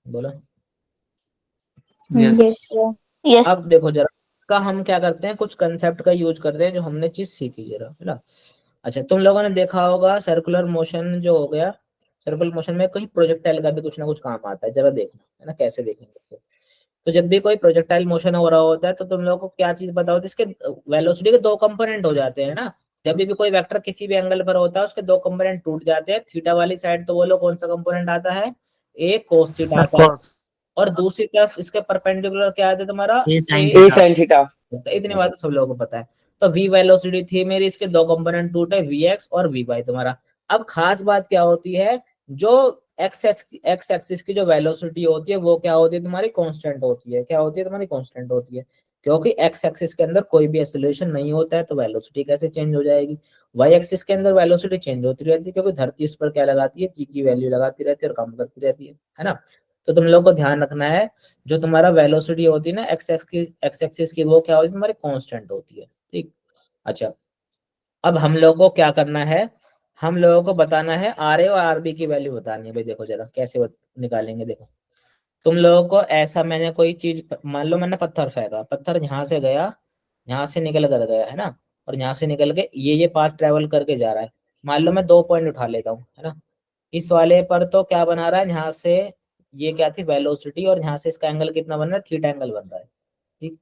बोलो। यस। Yes sir. अब देखो जरा का हम क्या करते हैं, कुछ कंसेप्ट का यूज करते हैं जो हमने चीज सीखी जरा, है ना। अच्छा, तुम लोगों ने देखा होगा सर्कुलर मोशन जो हो गया, सर्कुलर मोशन में कहीं प्रोजेक्टाइल का भी कुछ ना कुछ काम आता है, जरा देखना, है ना, कैसे देखेंगे इसको। तो जब भी कोई प्रोजेक्टाइल मोशन हो रहा होता है तो तुम लोगों को क्या चीज पता होती है, इसके वेलोसिटी के दो कंपोनेंट हो जाते हैं ना। जब भी कोई वेक्टर किसी भी एंगल पर होता है उसके दो कंपोनेंट टूट जाते हैं। थीटा वाली साइड तो बोलो कौन सा कंपोनेंट आता है, ए कोस थीटा आता है, और दूसरी तरफ इसके परपेंडिकुलर क्या आता है तुम्हारा, ए साइन ए ए थीटा। Sine theta. इतनी बात तो सब लोगों को पता है। तो v वेलोसिटी थी मेरी, इसके दो कंपोनेंट टूटे, vx और vy तुम्हारा। अब खास बात क्या होती है, जो एक्स एक्सिस की जो वेलोसिटी होती है वो क्या होती है तुम्हारी, कांस्टेंट होती है। क्या होती है तुम्हारी, कांस्टेंट होती है, क्योंकि एक्स एक्सिस के अंदर कोई भी एक्सेलरेशन नहीं होता है तो वेलोसिटी कैसे चेंज हो जाएगी। वाई एक्सिस के अंदर वेलोसिटी चेंज होती रहती है, क्योंकि धरती उस पर क्या लगाती है, जी की वैल्यू लगाती रहती है और कम करती रहती है ना। तो तुम लोग को ध्यान रखना है, जो तुम्हारा वेलोसिटी होती है ना एक्स एक्सिस की, वो क्या होती है तुम्हारी, कांस्टेंट होती है। ठीक। अच्छा, अब हम लोगों को क्या करना है, हम लोगों को बताना है आर ए और आर बी की वैल्यू बतानी है भाई। देखो जरा कैसे निकालेंगे, देखो तुम लोगों को ऐसा, मैंने कोई चीज, मान लो मैंने पत्थर फेंका, पत्थर यहाँ से गया, यहाँ से निकल कर गया, है ना, और यहाँ से निकल के ये पाथ ट्रेवल करके जा रहा है। मान लो मैं 2 पॉइंट उठा लेता हूँ, है ना। इस वाले पर तो क्या बना रहा है, यहाँ से ये क्या थी, वेलोसिटी, और यहाँ से इसका एंगल कितना बन रहा है, थीटा एंगल बन रहा है। ठीक।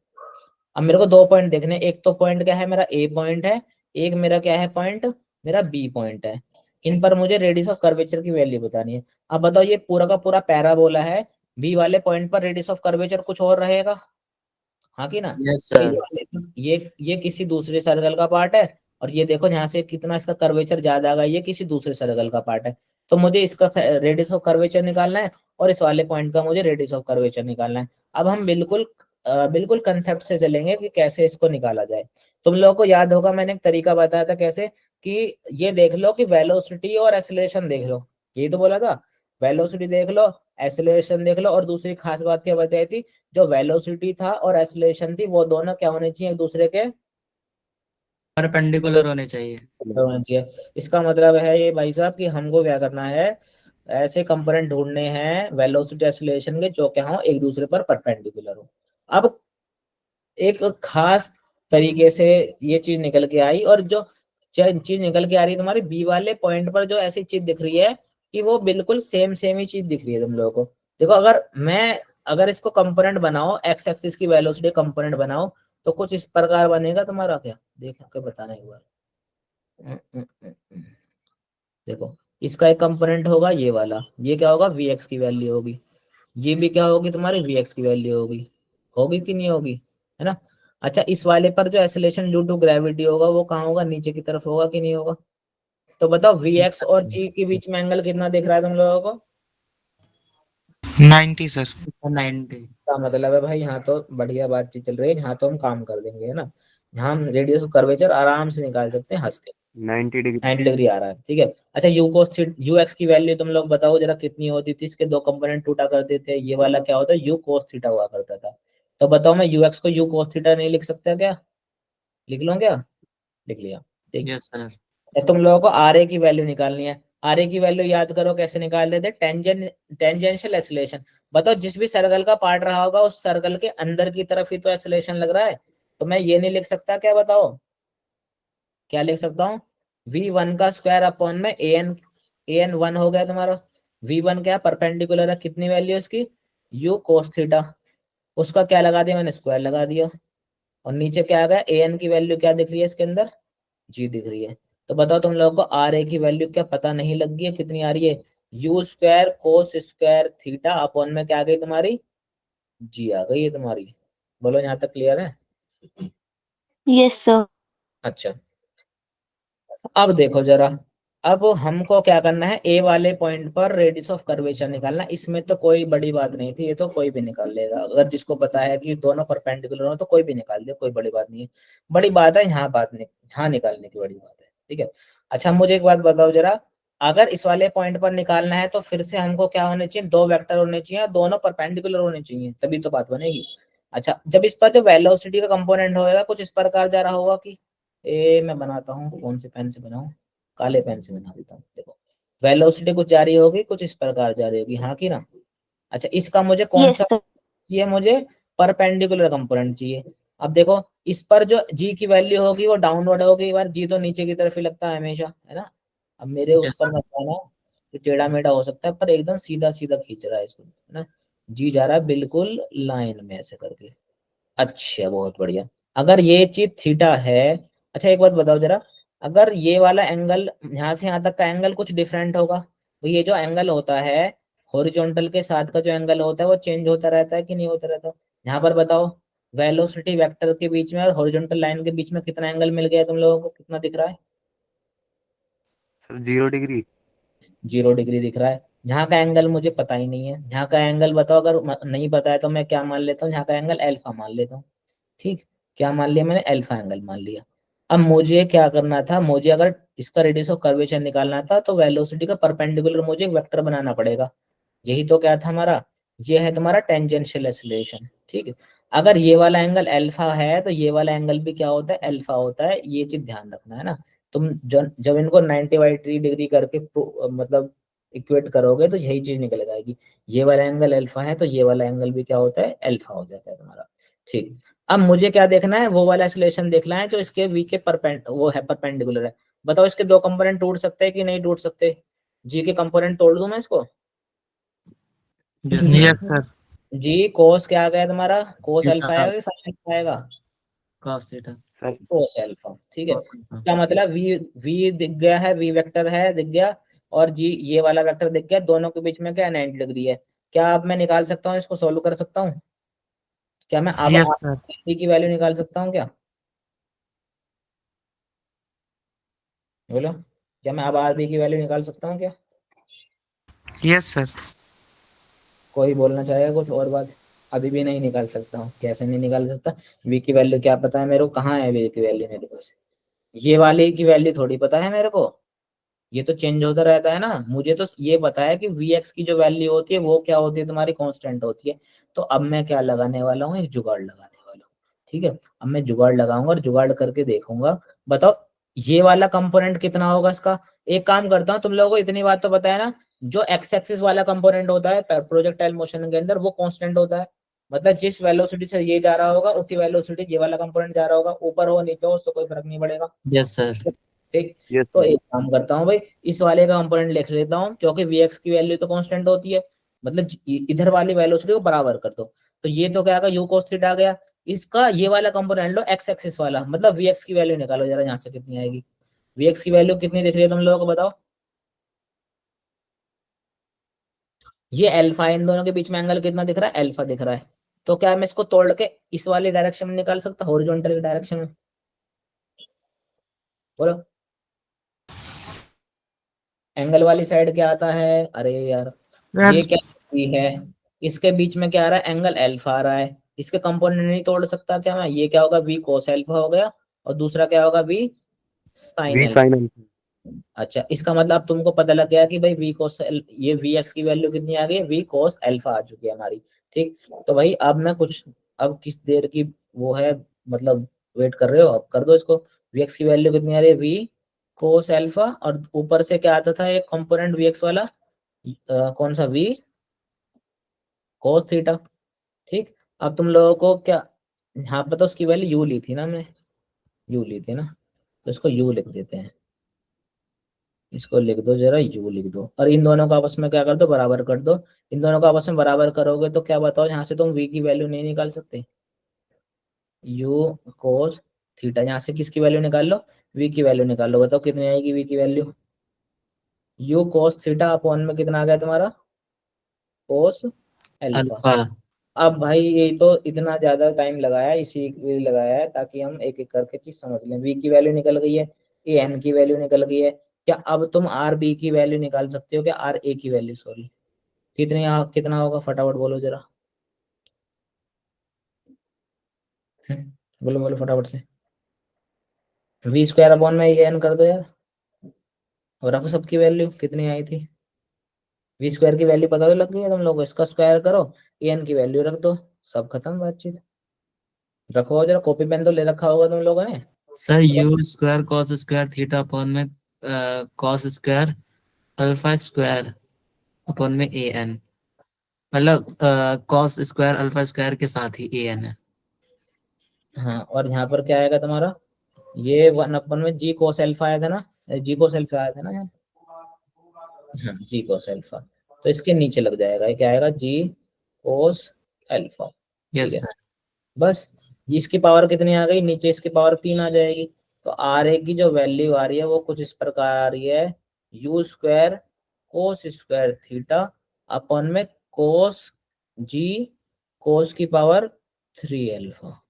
अब मेरे को 2 पॉइंट देखने, एक तो पॉइंट क्या है मेरा, ए पॉइंट है, एक मेरा क्या है पॉइंट, मेरा बी पॉइंट है। इन पर मुझे रेडियस ऑफ कर्वेचर की वैल्यू बतानी है। अब बताओ, ये पूरा का पूरा पैराबोला है, बी वाले पॉइंट पर रेडियस ऑफ कर्वेचर कुछ और रहेगा, हाँ कि ना। यस इस सर। वाले ये किसी दूसरे सर्कल का पार्ट है, और ये देखो यहाँ से कितना इसका कर्वेचर ज्यादा आ गया, ये किसी दूसरे सर्कल का पार्ट है। तो मुझे इसका रेडियस ऑफ कर्वेचर निकालना है, और इस वाले पॉइंट का मुझे रेडियस ऑफ कर्वेचर निकालना है। अब हम बिल्कुल कंसेप्ट से चलेंगे कि कैसे इसको निकाला जाए। तुम लोगों को याद होगा मैंने एक तरीका बताया था कैसे, कि ये देख लो कि वेलोसिटी और एक्सेलरेशन देख लो, ये तो बोला था, वेलोसिटी देख लो, एक्सेलरेशन देख लो, और दूसरी खास बात क्या बताई थी, जो वेलोसिटी था और एक्सेलरेशन थी वो दोनों क्या होने चाहिए, एक दूसरे के परपेंडिकुलर होने चाहिए। होना चाहिए। इसका मतलब है ये भाई साहब कि हमको क्या करना है, ऐसे कंपोनेंट ढूंढने हैं वेलोसिटी एक्सेलरेशन के जो क्या हो एक दूसरे पर परपेंडिकुलर हो। अब एक खास तरीके से ये चीज निकल के आई, और जो चीज निकल के आ रही है तुम्हारी बी वाले पॉइंट पर, जो ऐसी चीज दिख रही है कि वो बिल्कुल सेम ही चीज दिख रही है तुम लोगों को। देखो अगर इसको कंपोनेंट बनाओ, एक्स एक्सिस की वेलोसिटी कंपोनेंट बनाओ, तो कुछ इस प्रकार बनेगा तुम्हारा, क्या देख के बताना एक बार। देखो इसका एक कंपोनेंट होगा ये वाला, ये क्या होगा, वी एक्स की वैल्यू होगी, ये भी क्या होगी तुम्हारी, वी एक्स की वैल्यू होगी, होगी कि नहीं होगी, है ना। अच्छा, इस वाले पर जो एक्सेलरेशन ड्यू टू ग्रेविटी होगा वो कहाँ होगा, नीचे की तरफ होगा कि नहीं होगा। तो बताओ वी एक्स और जी के बीच में एंगल कितना दिख रहा है तुम लोगों को, 90 सर। 90। का मतलब है भाई यहाँ तो बढ़िया बातचीत चल रही है, यहाँ तो हम काम कर देंगे, है ना। यहाँ हम रेडियस ऑफ कर्वेचर आराम से निकाल सकते हैं हंस के। 90 डिग्री आ रहा है, ठीक है। अच्छा, यू एक्स की वैल्यू तुम लोग बताओ जरा कितनी होती थी, इसके दो कंपोनेंट टूटा करते थे, ये वाला क्या होता है, यू कोस थीटा हुआ करता था। तो बताओ मैं यू एक्स को यू कोस थीटा नहीं लिख सकता क्या, लिख लो क्या, लिख लिया। ठीक। Yes sir. तो तुम लोगों को आर ए की वैल्यू निकालनी है। आर ए की वैल्यू याद करो कैसे निकालते थे, टेंजेंशियल एक्सेलरेशन। बताओ जिस भी सर्कल का पार्ट रहा होगा उस सर्कल के अंदर की तरफ ही तो एक्सेलरेशन लग रहा है, तो मैं ये नहीं लिख सकता क्या, बताओ क्या लिख सकता हूँ, v1 का स्क्वायर अपॉन में an 1 हो गया तुम्हारा। v1 क्या परपेंडिकुलर है, कितनी वैल्यू उसकी, u cos थीटा, उसका क्या लगा दिया मैंने, स्क्वायर लगा दिया, और नीचे क्या आ गया, an की वैल्यू क्या दिख रही है इसके अंदर, g दिख रही है। तो बताओ तुम लोगों को आर ए की वैल्यू क्या पता नहीं लग गई है, कितनी आ रही है, you square cos square theta upon में क्या आ गई तुम्हारी, जी आ गई है तुम्हारी। बोलो यहाँ तक क्लियर है। Yes sir. अच्छा, अब देखो जरा, अब हमको क्या करना है, ए वाले पॉइंट पर रेडियस ऑफ कर्वेचर निकालना। इसमें तो कोई बड़ी बात नहीं थी, ये तो कोई भी निकाल लेगा, अगर जिसको पता है कि दोनों परपेंडिकुलर हो तो कोई भी निकाल दे, कोई बड़ी बात नहीं है। बड़ी बात है यहाँ यहाँ निकालने की बड़ी बात है, ठीक है। अच्छा, मुझे एक बात बताओ जरा, अगर इस वाले पॉइंट पर निकालना है तो फिर से हमको क्या होने चाहिए, दो वेक्टर होने चाहिए, दोनों परपेंडिकुलर होने चाहिए, तभी तो बात बनेगी। अच्छा, जब इस पर जो वेलोसिटी का कंपोनेंट होएगा कुछ इस प्रकार जा रहा होगा कि मैं बनाता हूँ, कौन से पेन से बनाऊं, काले पेन से बना देता हूँ। देखो वेलोसिटी कुछ जा रही होगी, कुछ इस प्रकार जा रही होगी, हाँ की ना। अच्छा, इसका मुझे कौन Yes, सा sir. चाहिए, मुझे परपेंडिकुलर कंपोनेंट चाहिए। अब देखो इस पर जो जी की वैल्यू होगी वो डाउनवर्ड होगी, बार जी तो नीचे की तरफ ही लगता है हमेशा, है ना। अब मेरे उस यस पर मत जाना कि टेढ़ा मेढ़ा हो सकता है, पर एकदम सीधा सीधा खींच रहा है इसको, है ना। जी जा रहा है बिल्कुल लाइन में ऐसे करके। अच्छा, बहुत बढ़िया। अगर ये चीज थीटा है, अच्छा एक बात बताओ जरा, अगर ये वाला एंगल यहाँ से यहाँ तक का एंगल कुछ डिफरेंट होगा, तो ये जो एंगल होता है हॉरिजॉन्टल के साथ का जो एंगल होता है वो चेंज होता रहता है कि नहीं होता रहता। यहाँ पर बताओ, वेलोसिटी वेक्टर के बीच में और हॉरिजॉन्टल लाइन के बीच में कितना एंगल मिल गया तुम लोगों को, कितना दिख रहा है? Sir 0 degree. 0 डिग्री दिख रहा है। यहाँ का एंगल मुझे पता ही नहीं है, यहाँ का एंगल बताओ, अगर नहीं पता है तो मैं क्या मान लेता हूँ, यहाँ का एंगल अल्फा मान लेता हूँ। ठीक, क्या मान लिया मैंने, अल्फा एंगल मान लिया। अब मुझे क्या करना था, मुझे अगर इसका रेडियस ऑफ कर्वेचर निकालना था तो वेलोसिटी का परपेंडिकुलर मुझे एक वेक्टर बनाना पड़ेगा। यही तो क्या था हमारा, ये है तुम्हारा टेंजेंशियल एक्सीलरेशन। ठीक है, अगर ये वाला एंगल अल्फा है तो ये वाला एंगल भी क्या होता है, अल्फा होता है। ये चीज ध्यान रखना है ना। तुम जब इनको 90/3 डिग्री करके मतलब इक्वेट करोगे तो यही चीज निकल जाएगी। ये वाला एंगल अल्फा है तो ये वाला एंगल भी क्या होता है, अल्फा हो जाता है तुम्हारा। ठीक, अब मुझे क्या देखना है, वो वाला एक्सीलरेशन देखना है जो इसके वी के वो है परपेंडिकुलर है। बताओ इसके दो कंपोनेंट टूट सकते हैं कि नहीं टूट सकते? जी के कंपोनेंट तोड़ दूं मैं इसको? Yes yes sir. सर। जी कोस क्या आ गया तुम्हारा, कोस थीटा अल्फा आएगा कि साइन अल्फा आएगा? Cos theta sir cos alpha. ठीक है, कॉस अल्फा। क्या मतलब वी वी दिख गया है, वी वेक्टर है दिख गया, और जी ये वाला वेक्टर दिख गया, दोनों के बीच में क्या 90 डिग्री है। क्या अब मैं निकाल सकता हूँ, इसको सोल्व कर सकता हूँ? क्या मैं अब यस सर। की वैल्यू निकाल सकता हूँ क्या? बोलो, क्या मैं अब आर बी की वैल्यू निकाल सकता हूँ क्या? Yes sir. कोई बोलना चाहेगा कुछ और बात? अभी भी नहीं निकाल सकता हूँ, कैसे नहीं निकाल सकता? वी की वैल्यू क्या पता है मेरे को, कहाँ है वी की वैल्यू मेरे पास? ये वाले की वैल्यू थोड़ी पता है मेरे को, ये तो चेंज होता रहता है ना। मुझे तो ये पता है कि वी एक्स की जो वैल्यू होती है वो क्या होती है, तुम्हारी कांस्टेंट होती है। तो अब मैं क्या लगाने वाला हूँ, एक जुगाड़ लगाने वाला हूँ। ठीक है, अब मैं जुगाड़ लगाऊंगा और जुगाड़ करके देखूंगा। बताओ ये वाला कंपोनेंट कितना होगा इसका। एक काम करता हूँ, तुम लोगों को इतनी बात तो पता है ना, जो एक्स एक्सिस वाला कंपोनेंट होता है प्रोजेक्टाइल मोशन के अंदर वो कांस्टेंट होता है। मतलब जिस वेलोसिटी से ये जा रहा होगा उसी वेलोसिटी ये वाला कंपोनेंट जा रहा होगा, ऊपर हो नीचे हो उससे कोई फर्क नहीं पड़ेगा। Yes sir. ठीक, यस तो सर। एक काम करता हूँ भाई, इस वाले का कंपोनेंट लिख लेता हूँ क्योंकि वीएक्स की वैल्यू तो कांस्टेंट होती है। मतलब इधर वाली वेलोसिटी को बराबर कर दो, तो ये तो क्या आएगा, यू cos थीटा आ गया। इसका ये वाला कंपोनेंट लो एक्स एक्सिस वाला, मतलब वीएक्स की वैल्यू निकालो जरा, यहाँ से कितनी आएगी। वीएक्स की वैल्यू कितनी दिख रही है तुम लोगों को बताओ? ये अल्फा है, इन दोनों के बीच में एंगल कितना दिख रहा है, अल्फा दिख रहा है। तो क्या मैं इसको तोड़ के इस वाली डायरेक्शन में निकाल सकता, हॉरिजॉन्टल डायरेक्शन में? बोलो, एंगल वाली साइड क्या आता है, अरे यार सर ये क्या होती है, इसके बीच में क्या आ रहा है, एंगल अल्फा आ रहा है। इसके कंपोनेंट नहीं तोड़ सकता क्या मैं, ये क्या होगा, वी कोस अल्फा हो गया, और दूसरा क्या होगा, V sine V alpha. Sine alpha. अच्छा, इसका मतलब तुमको पता लग गया कि भाई वी कोस, ये वी एक्स की वैल्यू कितनी आ गई, वी कोस अल्फा आ चुकी है हमारी। ठीक, तो भाई अब मैं कुछ, अब किस देर की वो है, मतलब वेट कर रहे हो, अब कर दो इसको। वी एक्स की वैल्यू कितनी आ रही है, वी कोस अल्फा, और ऊपर से क्या आता था एक कंपोनेंट वी एक्स वाला, कौन सा, वी कोस थीटा। ठीक, अब तुम लोगों को क्या, यहाँ पर तो उसकी वैल्यू यू ली थी ना हमने, यू ली थी ना, तो इसको यू लिख देते हैं। इसको लिख दो जरा, यू लिख दो, और इन दोनों को आपस में क्या कर दो, बराबर कर दो। इन दोनों को आपस में बराबर करोगे तो क्या बताओ, यहाँ से तुम v की वैल्यू नहीं निकाल सकते, u cos थीटा, यहाँ से किसकी वैल्यू निकाल लो, v की वैल्यू निकाल लो। बताओ कितनी आएगी v की value, u cos theta upon में कितना आ गया तुम्हारा, cos अल्फा। अल्फा। अब भाई ये तो इतना ज्यादा टाइम लगाया, इसी के लिए लगाया है ताकि हम एक एक करके चीज समझ लें। v की वैल्यू निकल गई है, ए एन की वैल्यू निकल गई है। क्या अब तुम आर बी की वैल्यू निकाल सकते हो क्या, आर ए की वैल्यू, सॉरी, कितने कितना होगा, फटाफट बोलो जरा। बोलो बोलो फटाफट से। वी स्क्वायर अपॉन में ये एन कर दो यार, और रखो सबकी वैल्यू कितनी आई थी। वी स्क्वायर की वैल्यू पता तो लग गई है तुम लोगों को, इसका स्क्वायर करो, ए एन की वैल्यू रख दो, सब खत्म बातचीत। रखो जरा, कॉपी पेन तो ले रखा होगा तुम लोगों ने। Sir u square cos square theta upon में cos square alpha square upon में ए एन, मतलब कॉस स्क्वायर अल्फा स्क्वायर के साथ ही ए एन है। हाँ, और यहाँ पर क्या आएगा तुम्हारा, ये 1 में जी कोस एल्फा आया था ना, जी कोस एल्फा आया था ना यहाँ। हाँ, जी कोस एल्फा, तो इसके नीचे लग जाएगा, ये क्या आएगा, जी कोस एल्फा। ठीक यस है, सर। बस इसकी पावर कितनी आ गई, नीचे इसकी पावर 3 आ जाएगी। तो आर ए की जो वैल्यू आ रही है वो कुछ इस प्रकार आ रही है, you square cos square theta upon में कोस जी कोस की पावर 3 एल्फा।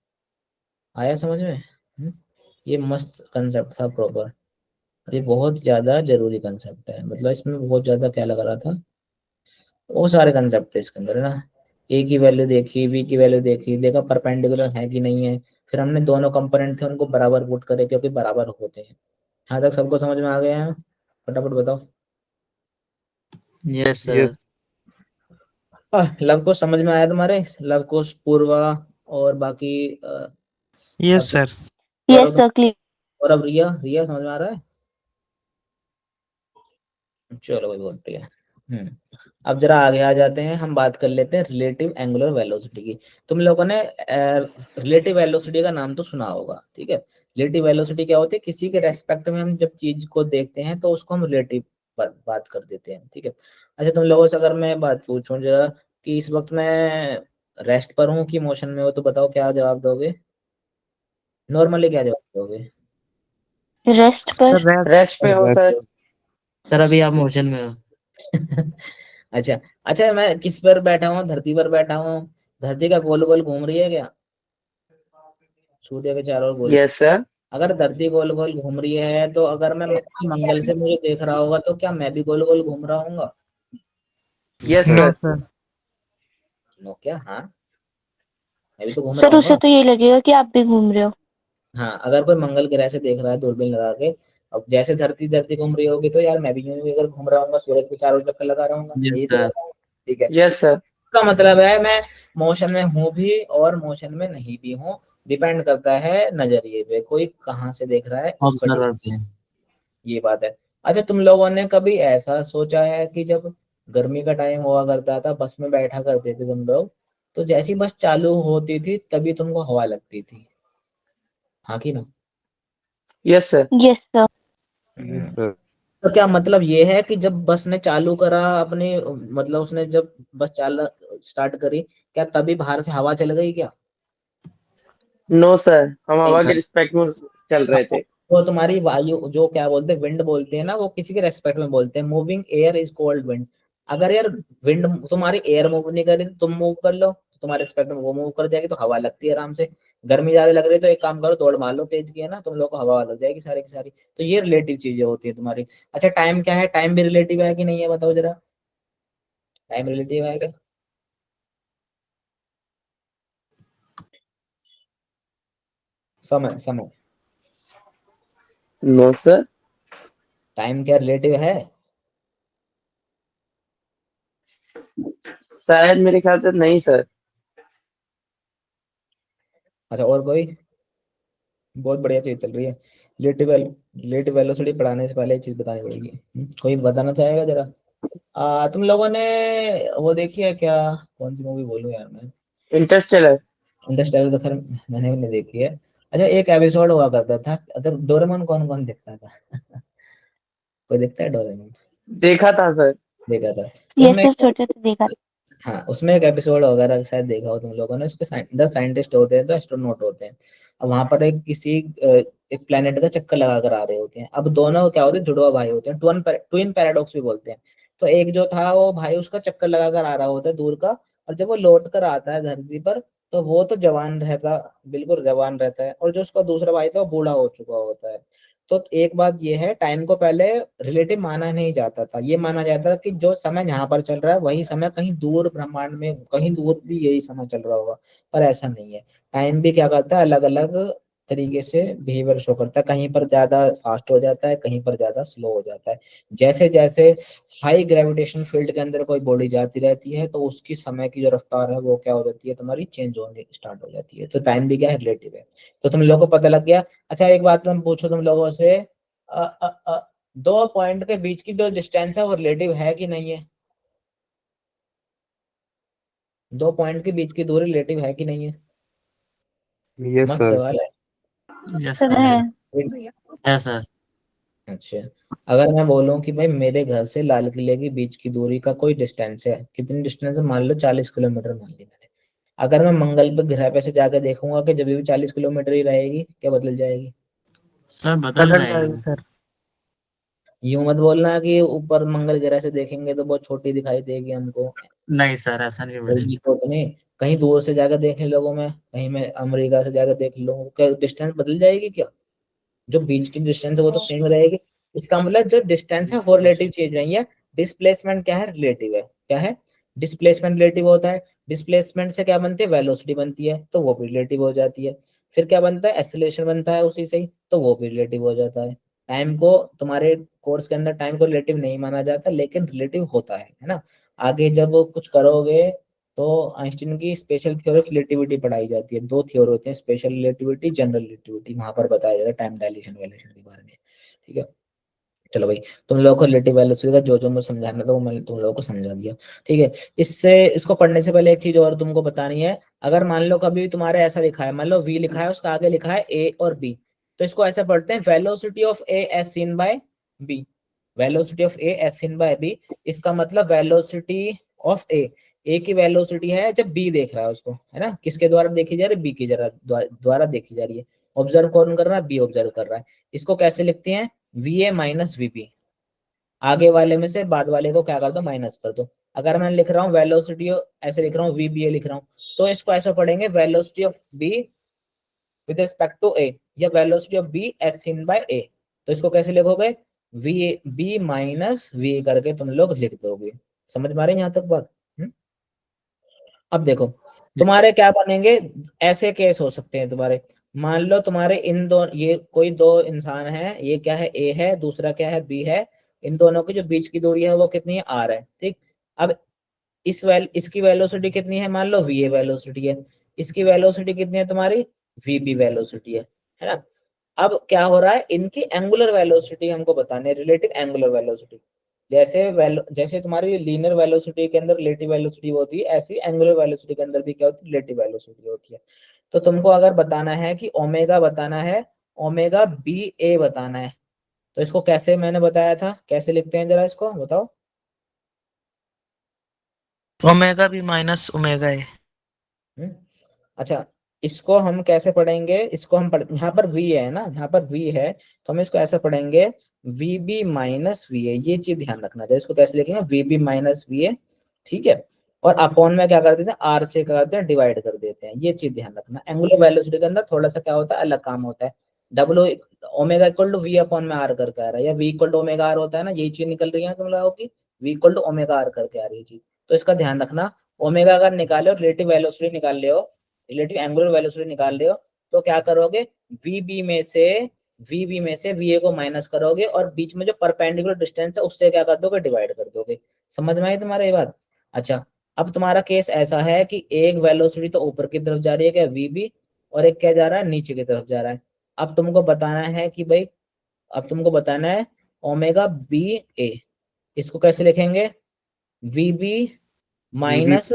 आया समझ में? ये मस्त कंसेप्ट था प्रॉपर, ये बहुत ज्यादा जरूरी कंसेप्ट है, मतलब इसमें बहुत ज्यादा क्या लग रहा था, वो सारे कंसेप्ट थे इसके अंदर है ना। ए की वैल्यू देखी, बी की वैल्यू देखी, देखा परपेंडिकुलर है कि नहीं है, फिर हमने दोनों कंपोनेंट थे उनको बराबर पुट करे क्योंकि बराबर होते हैं। यहाँ तक सबको समझ में आ गया है? फटाफट बताओ। Yes yes sir. लव कुश समझ में आया तुम्हारे, लव कुश, पूर्वा और बाकी yes sir. Yes, sir. Clear. और अब रिया, रिया समझ में आ रहा है? चलो भाई, बहुत बढ़िया। अब जरा आगे आ जाते हैं, हम बात कर लेते हैं रिलेटिव एंगुलर वेलोसिटी की। तुम लोगों ने रिलेटिव वेलोसिटी का नाम तो सुना होगा, ठीक है। रिलेटिव वेलोसिटी क्या होती है, किसी के रेस्पेक्ट में हम जब चीज को देखते हैं तो उसको हम रिलेटिव बात कर देते हैं, ठीक है। अच्छा, तुम लोगों से अगर मैं बात पूछूं जरा कि इस वक्त मैं रेस्ट पर हूँ कि मोशन में हो, तो बताओ क्या जवाब दोगे, नॉर्मली क्या जवाब दोगे? Rest पर. सर रेस्ट पे हो सर। सर अभी आप मोशन में हो। अच्छा, अच्छा, मैं किस पर बैठा हूँ, धरती पर बैठा हूँ, धरती का गोल गोल घूम रही है क्या, सूर्य के चारों ओर गोल। Yes sir. अगर धरती गोल गोल घूम रही है तो अगर मैं मंगल से मुझे देख रहा होगा तो क्या मैं भी गोल गोल घूम रहा हूँ? Yes no sir. Sir. No क्या? हाँ, मैं भी तो घूम रहा सर उसे हूँ। तो ये लगेगा कि आप भी घूम रहे हो. हाँ, अगर कोई मंगल ग्रह से देख रहा है दूरबीन लगा के, अब जैसे धरती धरती घूम रही होगी तो यार मैं भी यूं ही अगर घूम रहा हूँ, सूरज के चारों ओर चक्कर लगा रहा हूँ, यस यही तो सर। रहता है। ठीक है, यस सर। इसका मतलब है मैं मोशन में हूँ भी और मोशन में नहीं भी हूँ, डिपेंड करता है नजरिए पे, कोई कहाँ से देख रहा है उस पर ऑब्जर्वर पे। ये बात है। अच्छा, तुम लोगों ने कभी ऐसा सोचा है कि जब गर्मी का टाइम हुआ करता था, बस में बैठा करते थे तुम लोग, तो जैसी बस चालू होती थी तभी तुमको हवा लगती थी, हाँ कि ना? Yes sir. Yes, sir. Yes hmm. Sir. तो क्या मतलब ये है कि जब बस ने चालू करा अपनी, मतलब उसने जब बस चाल स्टार्ट करी, क्या तभी बाहर से हवा चल गई क्या? नो सर, हम नहीं हवा के भाई, रिस्पेक्ट में चल रहे थे। वो तुम्हारी वायु जो क्या बोलते हैं, विंड बोलते हैं ना, वो किसी के रेस्पेक्ट में बोलते हैं, moving air is called wind. अगर यार विंड तुम्हारी एयर मूव नहीं कर रही तो तुम मूव कर लो तो तुम्हारे रेस्पेक्ट में वो मूव कर जाएगी, तो हवा लगती है आराम से। गर्मी ज्यादा लग रही है तो एक काम करो, दौड़ मार लो तेज की, है ना, तुम लोग को हवा लग जाएगी सारी की सारी। तो ये रिलेटिव चीजें होती है तुम्हारी। अच्छा, टाइम क्या है, टाइम भी रिलेटिव है कि नहीं है, बताओ जरा, टाइम रिलेटिव है क्या? समय, समय, नो सर। टाइम क्या रिलेटिव है? शायद मेरे ख्याल से नहीं सर। अच्छा, और कोई? बहुत बढ़िया चीज चल रही है। रिलेटिव वेलोसिटी पढ़ाने से पहले एक चीज बतानी पड़ेगी। कोई बताना चाहेगा जरा? तुम लोगों ने वो देखी है क्या, कौन सी मूवी बोलूं यार मैं, इंटरस्टेलर। इंटरस्टेलर तो खैर मैंने भी नहीं देखी है। अच्छा, एक एपिसोड हुआ करता था, अगर डोरेमोन कौन कौन देखता था? कोई देखता है डोरेमोन? देखा था सर। देखा था Yes, उसमें। sir. छोटे से देखा. हाँ, उसमें एक एपिसोड वगैरह शायद देखा हो तुम लोगों ने, उसके 10 साइंटिस्ट होते हैं, तो एस्ट्रोनॉट होते हैं। अब वहां पर एक प्लेनेट का चक्कर लगा कर आ रहे होते हैं। अब दोनों क्या होते हैं, जुड़वा भाई होते हैं, ट्विन पैराडॉक्स भी बोलते हैं। तो एक जो था वो भाई उसका चक्कर लगा कर आ रहा होता है दूर का, और जब वो लौट कर आता है धरती पर तो वो तो जवान रहता, बिल्कुल जवान रहता है, और जो उसका दूसरा भाई था वो बूढ़ा हो चुका होता है। तो एक बात ये है, टाइम को पहले रिलेटिव माना नहीं जाता था, ये माना जाता था कि जो समय यहाँ पर चल रहा है वही समय कहीं दूर ब्रह्मांड में कहीं दूर भी यही समय चल रहा होगा, पर ऐसा नहीं है। टाइम भी क्या करता है, अलग अलग तरीके से बिहेवियर शो करता है, कहीं पर ज्यादा फास्ट हो जाता है, कहीं पर ज्यादा स्लो हो जाता है। जैसे जैसे हाई ग्रेविटेशन फील्ड के अंदर कोई बॉडी जाती रहती है तो उसकी समय की जो रफ्तार है वो क्या हो जाती है, तुम्हारी चेंज होने स्टार्ट हो जाती है। तो टाइम भी क्या है, रिलेटिव है। तो तुम लोगों को पता लग गया। अच्छा एक बात तुम पूछो तुम लोगों से, अ, अ, अ, दो पॉइंट के बीच की जो डिस्टेंस है वो रिलेटिव है कि नहीं है? दो पॉइंट के बीच की दूरी रिलेटिव है कि नहीं है? यस मस्त सर। सवाल है। यस सर सर है। है सर। अच्छा, अगर मैं बोलूं कि भाई मेरे घर से लाल किले के बीच की दूरी का कोई डिस्टेंस है, कितनी डिस्टेंस है, मान लो 40 किलोमीटर मान ली मैंने। अगर मैं मंगल पे ग्रह पे से जाकर देखूंगा कि जब भी 40 किलोमीटर ही रहेगी, क्या बदल जाएगी? सर बदल बदल जाएगी जाएगी। सर। यूं मत बोलना कि ऊपर मंगल ग्रह से देखेंगे तो बहुत छोटी दिखाई देगी हमको। नहीं सर, ऐसा नहीं जल्दी बढ़ेगी। तो नहीं, कहीं दूर से जाकर देख लोगों में, कहीं मैं अमेरिका से जाकर देख लूँ, क्या डिस्टेंस बदल जाएगी क्या? जो बीच की डिस्टेंस है वो तो सेम रहेगी। इसका मतलब जो डिस्टेंस है वो रिलेटिव चीज नहीं है। डिस्प्लेसमेंट क्या है, रिलेटिव है। क्या है? डिस्प्लेसमेंट रिलेटिव होता है। डिस्प्लेसमेंट से क्या बनती है, वेलोसिटी बनती है, तो वो भी रिलेटिव हो जाती है। फिर क्या बनता है, एक्सेलरेशन बनता है उसी से ही, तो वो भी रिलेटिव हो जाता है। टाइम को तुम्हारे कोर्स के अंदर टाइम को रिलेटिव नहीं माना जाता, लेकिन रिलेटिव होता है ना। आगे जब कुछ करोगे तो आइंस्टीन की स्पेशल थ्योरी ऑफ रिलेटिविटी पढ़ाई जाती है। दो थ्योरी होते हैं, स्पेशल रिलेटिविटी, जनरल रिलेटिविटी, वहां पर बताया जाता है टाइम डायलेशन वाइलेशन के बारे में। ठीक है, चलो भाई, तुम लोगों को रिलेटिव वेलोसिटी का जो जो मुझे समझाना था वो मैंने तुम लोगों को समझा दिया। ठीक है, इससे इसको पढ़ने से पहले एक चीज और तुमको बतानी है। अगर मान लो कभी भी तुम्हारे ऐसा लिखा है, मान लो v लिखा है, उसका आगे लिखा है a और b, तो इसको ऐसे पढ़ते हैं, velocity of a as seen by b। Velocity of A as seen by B, इसका मतलब वेलोसिटी ऑफ ए की वेलोसिटी है जब बी देख रहा है उसको, है ना। किसके द्वारा देखी जा रही है, बी की जरा द्वारा देखी जा रही है। ऑब्जर्व कौन कर रहा है, बी ऑब्जर्व कर रहा है। इसको कैसे लिखते हैं, वी ए माइनस वीपी। आगे वाले में से बाद वाले को क्या कर दो, माइनस कर दो। अगर मैं लिख रहा हूँ वेलोसिटी, ऐसे लिख रहा हूँ वी बी ए लिख रहा हूँ, तो इसको ऐसे पढ़ेंगे, velocity of b with respect to a, या velocity of b as seen by a. तो इसको कैसे लिखोगे, वी बी माइनस वी करके तुम लोग लिख दोगे। समझ में आ रही है यहाँ तक बात? अब देखो यस तुम्हारे क्या बनेंगे, ऐसे केस हो सकते हैं तुम्हारे। मान लो तुम्हारे इन दो, ये कोई दो इंसान है, ये क्या है, ए है, दूसरा क्या है, बी है। इन दोनों की जो बीच की दूरी है वो कितनी है, आर है। ठीक, अब इसकी वेलोसिटी कितनी है, मान लो वी ए वेलोसिटी है। इसकी वेलोसिटी कितनी है तुम्हारी, वी बी वेलोसिटी है ना। अब क्या हो रहा है, इनकी एंगुलर वेलोसिटी हमको बताने, रिलेटिव एंगुलर वेलोसिटी। जैसे तुम्हारी लीनियर वेलोसिटी के अंदर रिलेटिव वेलोसिटी होती है, ऐसी एंगुलर वेलोसिटी के अंदर भी क्या होती है, रिलेटिव वेलोसिटी होती है। तो तुमको अगर बताना है कि ओमेगा बताना है, ओमेगा बी ए बताना है, तो इसको कैसे मैंने बताया था, कैसे लिखते हैं जरा इसको बताओ। ओमेगा भी माइनस ओमेगा है। हम्म, अच्छा, इसको हम कैसे पढ़ेंगे, इसको हम यहाँ पर v है ना, यहाँ पर v है, तो हम इसको ऐसे पढ़ेंगे, V B minus V A. ये चीज ध्यान रखना चाहिए, इसको कैसे लिखेंगे, V B minus V A. ठीक है, और अपॉन में क्या कर देते हैं, आर से क्या करते हैं, डिवाइड कर देते हैं। ये चीज ध्यान रखना, एंगुलर वेलोसिटी के अंदर थोड़ा सा क्या होता है, अलग काम होता है। डब्लो omega equal to v upon में आर करके आ रहा है, या v equal to omega r होता है ना, यही चीज निकल रही है तुम लोगों की, V equal to omega R करके आ रही है चीज। तो इसका ध्यान रखना, ओमेगा अगर निकाले और रिलेटिव वेलोसिटी निकाल ले हो, रिलेटिव एंगुलर वेलोसिटी निकाल रहे हो, तो क्या करोगे, वी बी में से वी ए को माइनस करोगे और बीच में जो परपेंडिकुलर डिस्टेंस है उससे क्या कर दोगे, डिवाइड कर दोगे। समझ में आई तुम्हारा ये बात? अच्छा, अब तुम्हारा केस ऐसा है कि एक वेलोसिटी तो ऊपर की तरफ जा रही है क्या, वी बी, और एक क्या जा रहा है, नीचे की तरफ जा रहा है। अब तुमको बताना है कि भाई, अब तुमको बताना है ओमेगा बी ए, इसको कैसे लिखेंगे, V B V B minus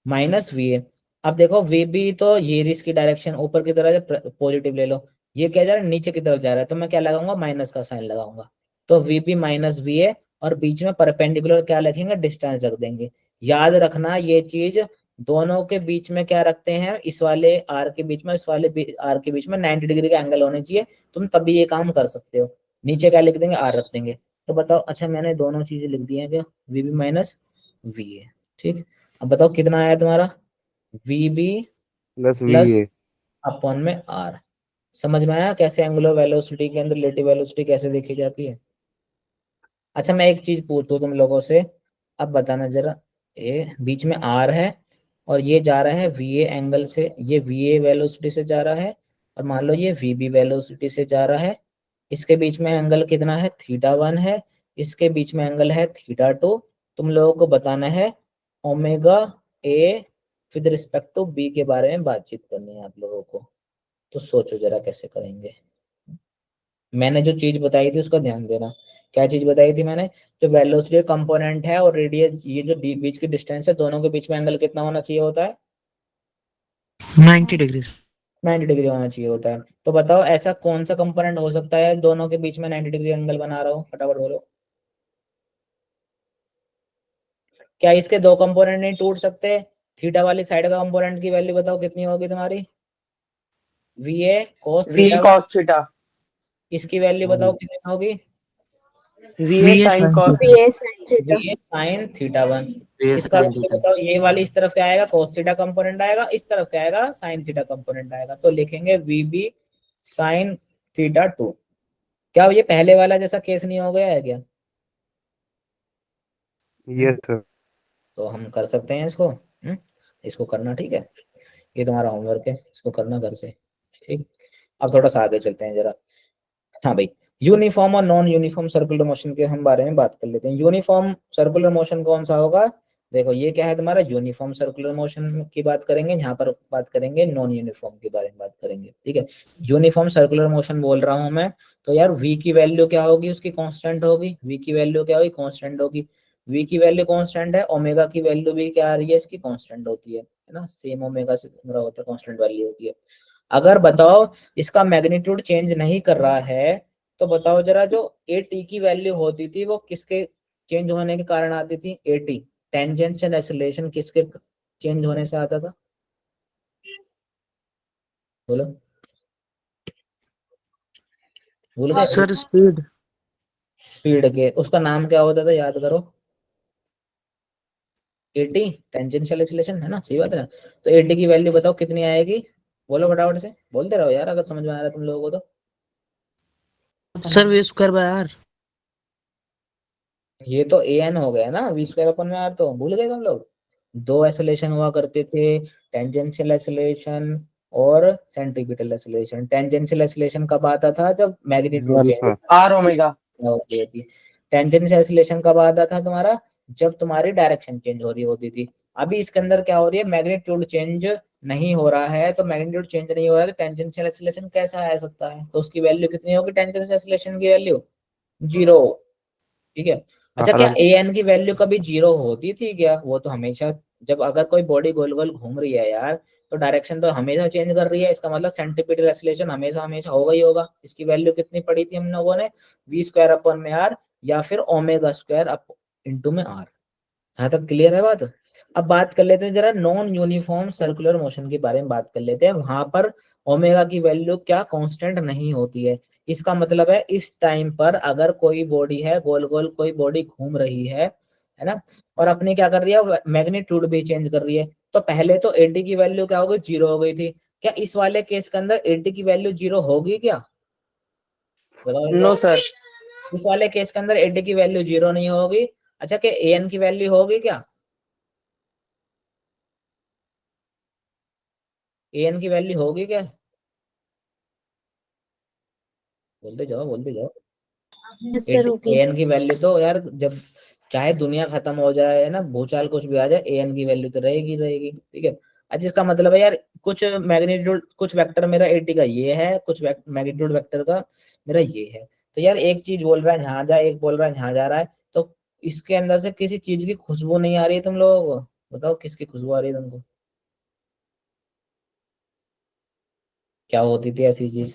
minus V A. अब देखो वी बी तो ये इसकी डायरेक्शन ऊपर की तरफ पॉजिटिव ले लो, ये क्या जा रहा है, नीचे की तरफ जा रहा है, तो मैं क्या लगाऊंगा, माइनस का साइन लगाऊंगा। तो V B minus V A, और बीच में परपेंडिकुलर क्या लिखेंगे, डिस्टेंस रख देंगे। याद रखना ये चीज, दोनों के बीच में क्या रखते हैं, इस वाले आर के बीच में, इस वाले आर के बीच में 90 डिग्री का एंगल होने चाहिए, तुम तभी ये काम कर सकते हो। नीचे क्या लिख देंगे, आर रख देंगे। तो बताओ, अच्छा मैंने दोनों चीजें लिख दी हैं क्या, V B minus V A. ठीक, अब बताओ कितना आया तुम्हारा, V B plus V plus A. Upon में आर। समझ में आया कैसे एंगुलर वेलोसिटी के अंदर रिलेटिव वेलोसिटी कैसे देखी जाती है? अच्छा मैं एक चीज पूछूं तुम लोगों से, अब बताना जरा, ए बीच में आर है और ये जा रहा है वी ए एंगल से, ये वी ए वेलोसिटी से जा रहा है, और मान लो ये v भी वेलोसिटी से जा रहा है, इसके बीच में एंगल कितना है, θ1 है, इसके बीच में एंगल है θ2। तुम लोगों को बताना है omega A with respect to B के बारे में बातचीत करनी है आप लोगों को। तो सोचो जरा कैसे करेंगे। मैंने जो चीज बताई थी उसका ध्यान देना। क्या चीज बताई थी मैंने, जो वेलोसिटी कंपोनेंट है और रेडियस, ये जो बीच की डिस्टेंस है, दोनों के बीच में एंगल कितना होना चाहिए होता है, 90 डिग्री। 90 डिग्री होना चाहिए होता है। तो बताओ ऐसा कौन सा कंपोनेंट हो सकता है दोनों के बीच में 90 डिग्री एंगल बना रहा हो, फटाफट बोलो। क्या इसके दो कंपोनेंट नहीं टूट सकते? थीटा वाली साइड का कंपोनेंट की वैल्यू बताओ कितनी होगी तुम्हारी, v a cos v theta. Cos theta, इसकी वैल्यू बताओ कितनी होगी, v a sine cos, v a sine θ1। ये इसका sin वैल्यू थीटा। बताओ, ये वाली इस तरफ क्या आएगा, कोस थीटा कंपोनेंट आएगा, इस तरफ क्या आएगा, साइन थीटा कंपोनेंट आएगा। तो लिखेंगे वी बी साइन θ2। क्या ये पहले वाला जैसा केस नहीं हो गया है क्या? Yes sir. तो हम कर सकते हैं इसको। इसको करना, ठीक है, ये तुम्हारा होमवर्क है, इसको करना घर से, ठीक। अब थोड़ा सा आगे चलते हैं जरा। हाँ भाई, यूनिफॉर्म और नॉन यूनिफॉर्म सर्कुलर मोशन के हम बारे में बात कर लेते हैं। यूनिफॉर्म सर्कुलर मोशन कौन सा होगा, देखो ये क्या है तुम्हारा यूनिफॉर्म सर्कुलर मोशन की बात करेंगे, यहाँ पर बात करेंगे नॉन यूनिफॉर्म के बारे में बात करेंगे, ठीक है। यूनिफॉर्म सर्कुलर मोशन बोल रहा हूँ मैं, तो यार v की वैल्यू क्या होगी, उसकी कांस्टेंट होगी, v की वैल्यू क्या होगी, कांस्टेंट होगी। v की वैल्यू कांस्टेंट है, ओमेगा की वैल्यू भी क्या आ रही है, इसकी कांस्टेंट होती है ना, सेम ओमेगा से मेरा होता है, कांस्टेंट वैल्यू होती है। अगर बताओ इसका मैग्नीट्यूड चेंज नहीं कर रहा है, तो बताओ जरा जो ए टी की वैल्यू होती थी वो किसके चेंज होने के कारण आती थी, ए टी टेंजेंशियल एक्सीलरेशन किसके चेंज होने से आता था, बोलो, भूल गए? Sir speed. स्पीड के, उसका नाम क्या होता था, याद करो, एटी टेंजेंशियल एक्सीलरेशन है ना, सही बात है ना। तो एटी की वैल्यू बताओ कितनी आएगी, बोलो फटाफट से, बोलते रहो यार अगर समझ में आ रहा है तुम लोगों को तो। Sir V square by R. ये तो ए एन हो गया ना, वी स्क्वायर अपन में आर, तो भूल गए तुम लोग। दो एक्सेलरेशन हुआ करते थे, टेंजेंशियल एक्सेलरेशन और सेंट्रीपिटल एक्सेलरेशन। टेंजेंशियल एक्सेलरेशन कब आता था, जब मैग्नीट्यूड चेंज आर ओमेगा, होती थी। टेंजेंशियल एक्सेलरेशन कब आता था तुम्हारा, जब तुम्हारी डायरेक्शन चेंज हो रही होती थी। अभी इसके अंदर क्या हो रही है, मैग्नीट्यूड चेंज नहीं हो रहा है, तो मैग्नीट्यूड चेंज नहीं हो रहा है तो टेंजेंशियल एक्सेलरेशन कैसा आ सकता है, तो उसकी वैल्यू कितनी होगी, टेंजेंशियल एक्सेलरेशन की वैल्यू 0, ठीक है। अच्छा, क्या ए एन की वैल्यू कभी 0 होती थी क्या, वो तो हमेशा, जब अगर कोई बॉडी गोल गोल घूम रही है यार, तो डायरेक्शन तो हमेशा चेंज कर रही है, इसका मतलब सेंटीपिटल एक्सीलरेशन हमेशा हमेशा होगा ही होगा। इसकी वैल्यू कितनी पड़ी थी हम लोगों ने, वी स्क्वायर अपन में आर या फिर ओमेगा स्क्वायर अप इंटू में आर। यहाँ तक क्लियर है बात। अब बात कर लेते हैं जरा नॉन यूनिफॉर्म सर्कुलर मोशन के बारे में बात कर लेते हैं। वहां पर ओमेगा की वैल्यू क्या कांस्टेंट नहीं होती है। इसका मतलब है इस टाइम पर अगर कोई बॉडी है, गोल गोल कोई बॉडी घूम रही है ना, और अपनी क्या कर रही है, मैग्नीट्यूड भी चेंज कर रही है, तो पहले तो एटी की वैल्यू क्या हो गई, 0 हो गई थी। क्या इस वाले केस के अंदर एटी की वैल्यू 0 होगी क्या, बताओ एक नो बार। सर, इस वाले केस के अंदर एटी की वैल्यू 0 नहीं होगी। अच्छा, क्या ए एन की वैल्यू होगी क्या, ए एन की वैल्यू होगी क्या, बोलते जाओ बोलते जाओ। यस सर, ए होगी। एन की वैल्यू तो यार जब चाहे दुनिया खत्म हो जाए है ना, भूचाल कुछ भी आ जाए, ए एन की वैल्यू तो रहेगी रहेगी, ठीक है। अच्छा, इसका मतलब है यार कुछ मैग्नीट्यूड, कुछ वेक्टर मेरा एटी का ये है, कुछ मैग्नीट्यूड वेक्टर का मेरा ये है। तो यार एक चीज बोल रहा है यहाँ जा, एक बोल रहा है यहाँ जा रहा है, तो इसके अंदर से किसी चीज की खुशबू नहीं आ रही है तुम लोगों को, बताओ किसकी खुशबू आ रही है तुमको, क्या होती थी ऐसी चीज।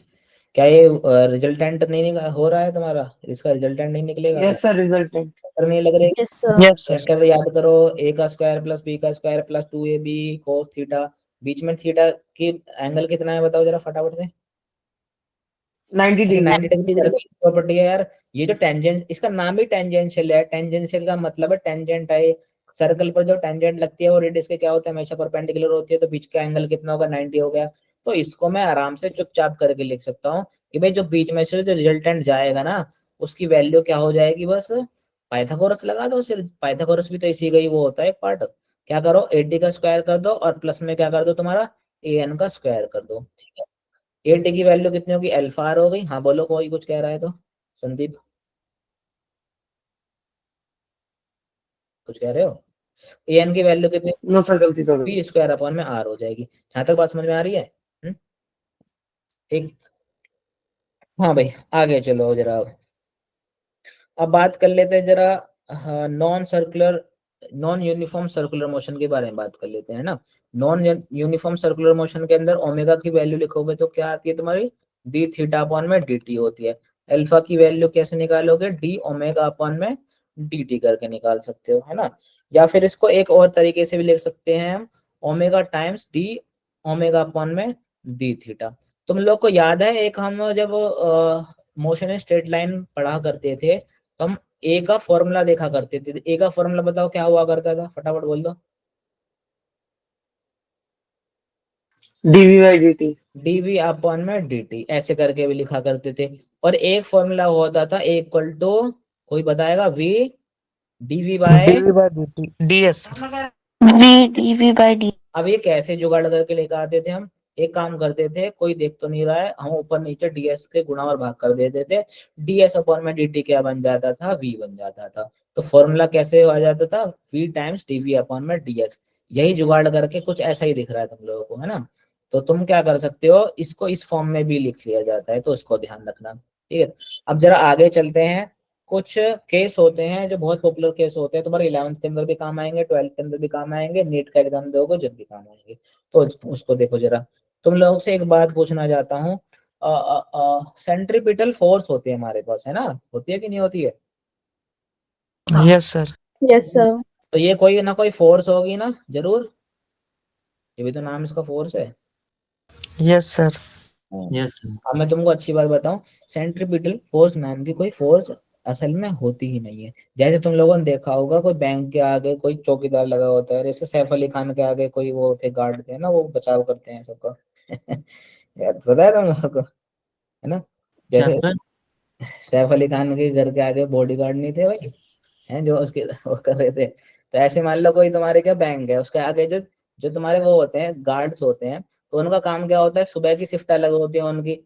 क्या ये रिजल्टेंट नहीं हो रहा है तुम्हारा, इसका रिजल्टेंट नहीं निकलेगा, यस सर, रिजल्टेंट, चक्कर नहीं लग रही। Yes sir. Yes sir. Vector याद करो, ए का स्क्वायर प्लस बी का square plus 2ab cos theta, बीच में थीटा की एंगल कितना है बताओ जरा फटाफट से। 90 अच्छा, डिग्री, 90 डिग्री की प्रॉपर्टी है यार। ये जो टेंजेंट, इसका नाम ही टेंजेंशियल है, टेंजेंशियल का मतलब है टेंजेंट है। सर्कल पर जो टेंजेंट लगती है वो रेडियस के क्या होता है, हमेशा परपेंडिकुलर होती है, तो बीच का एंगल कितना होगा, 90 हो गया। तो इसको मैं आराम से चुपचाप करके लिख सकता हूँ कि भाई जो बीच में से जो रिजल्टेंट जाएगा ना, उसकी वैल्यू क्या हो जाएगी, बस पाइथागोरस लगा दो सिर्फ। पाइथागोरस भी तो इसी का ही वो होता है एक पार्ट। क्या करो, 80 का स्क्वायर कर दो और प्लस में क्या कर दो, तुम्हारा ए एन का स्क्वायर कर दो, ठीक है। ए टी की वैल्यू कितनी होगी, अल्फा आर हो गई। हाँ बोलो, कोई कुछ कह रहा है तो, संदीप कुछ कह रहे हो? ए एन की वैल्यू कितनी, नो सर, गलती से हो गई। बी स्क्वायर अपॉन में आर हो जाएगी। यहाँ तक बात समझ में आ रही है? ठीक। हाँ भाई आगे चलो जरा, अब बात कर लेते हैं जरा नॉन यूनिफॉर्म सर्कुलर मोशन के बारे में बात कर लेते हैं ना। नॉन यूनिफॉर्म सर्कुलर मोशन के अंदर ओमेगा की वैल्यू लिखोगे तो क्या आती है तुम्हारी, डी थीटा अपॉन में डी टी होती है। अल्फा की वैल्यू कैसे निकालोगे, डी ओमेगा अपॉन में डी टी करके निकाल सकते हो, है ना। या फिर इसको एक और तरीके से भी लिख सकते हैं हम, omega times D omega upon में डी थीटा। तुम लोग को याद है एक हम जब मोशन इन स्ट्रेट लाइन पढ़ा करते थे, तो हम ए का फॉर्मूला देखा करते थे। ए का फॉर्मूला बताओ क्या हुआ करता था, फटाफट बोल दो। DV by D DV upon में dt ऐसे करके भी लिखा करते थे। और एक फॉर्मूला होता था ए इक्वल टू, कोई बताएगा, V DV by, DS dv by dt। अब ये कैसे जुगाड़ करके लेकर आते थे हम, एक काम करते थे, कोई देख तो नहीं रहा है, हम ऊपर नीचे ds के गुणा और भाग कर देते थे, ds अपॉन में dt क्या बन जाता था, v बन जाता था। तो फॉर्मूला कैसे आ जाता था, v टाइम्स dv अपॉन में dx। यही जुगाड़ करके कुछ ऐसा ही दिख रहा है तुम लोगों को, है ना। तो तुम क्या कर सकते हो, इसको इस फॉर्म में भी लिख लिया जाता है, तो इसको ध्यान रखना, ठीक है। अब जरा आगे चलते हैं। कुछ केस होते हैं जो बहुत पॉपुलर केस होते हैं, तुम्हारे 11th के अंदर भी काम आएंगे, 12th के अंदर भी काम आएंगे, नीट का एग्जाम दोगे जब भी काम आएंगे। तो उसको देखो जरा, तुम लोगों से एक बात पूछना चाहता हूँ, सेंट्रीपिटल फोर्स होती है हमारे पास, है ना, होती है कि नहीं होती है? Yes sir. Yes sir। तो ये कोई ना कोई फोर्स होगी ना जरूर, ये भी तो नाम इसका फोर्स है। Yes sir. Yes sir. अब मैं तुमको अच्छी बात बताऊं, सेंट्रीपिटल फोर्स नाम की कोई फोर्स असल में होती ही नहीं है। जैसे तुम लोगों ने देखा होगा कोई बैंक के आगे कोई चौकीदार लगा होता है, जैसे सैफ अली खान के आगे कोई वो थे गार्ड थे ना, वो बचाव करते हैं सबका यार पता है तुम लोगों को, है ना। क्या जैसे सर? सैफ अली खान के घर के आगे बॉडीगार्ड नहीं थे भाई, हैं जो उसके वो कर रहे थे। तो ऐसे मान लो कोई तुम्हारे क्या बैंक है, उसके आगे जो जो तुम्हारे वो होते हैं गार्ड्स होते हैं, तो उनका काम क्या होता है, सुबह की शिफ्ट अलग होती है उनकी,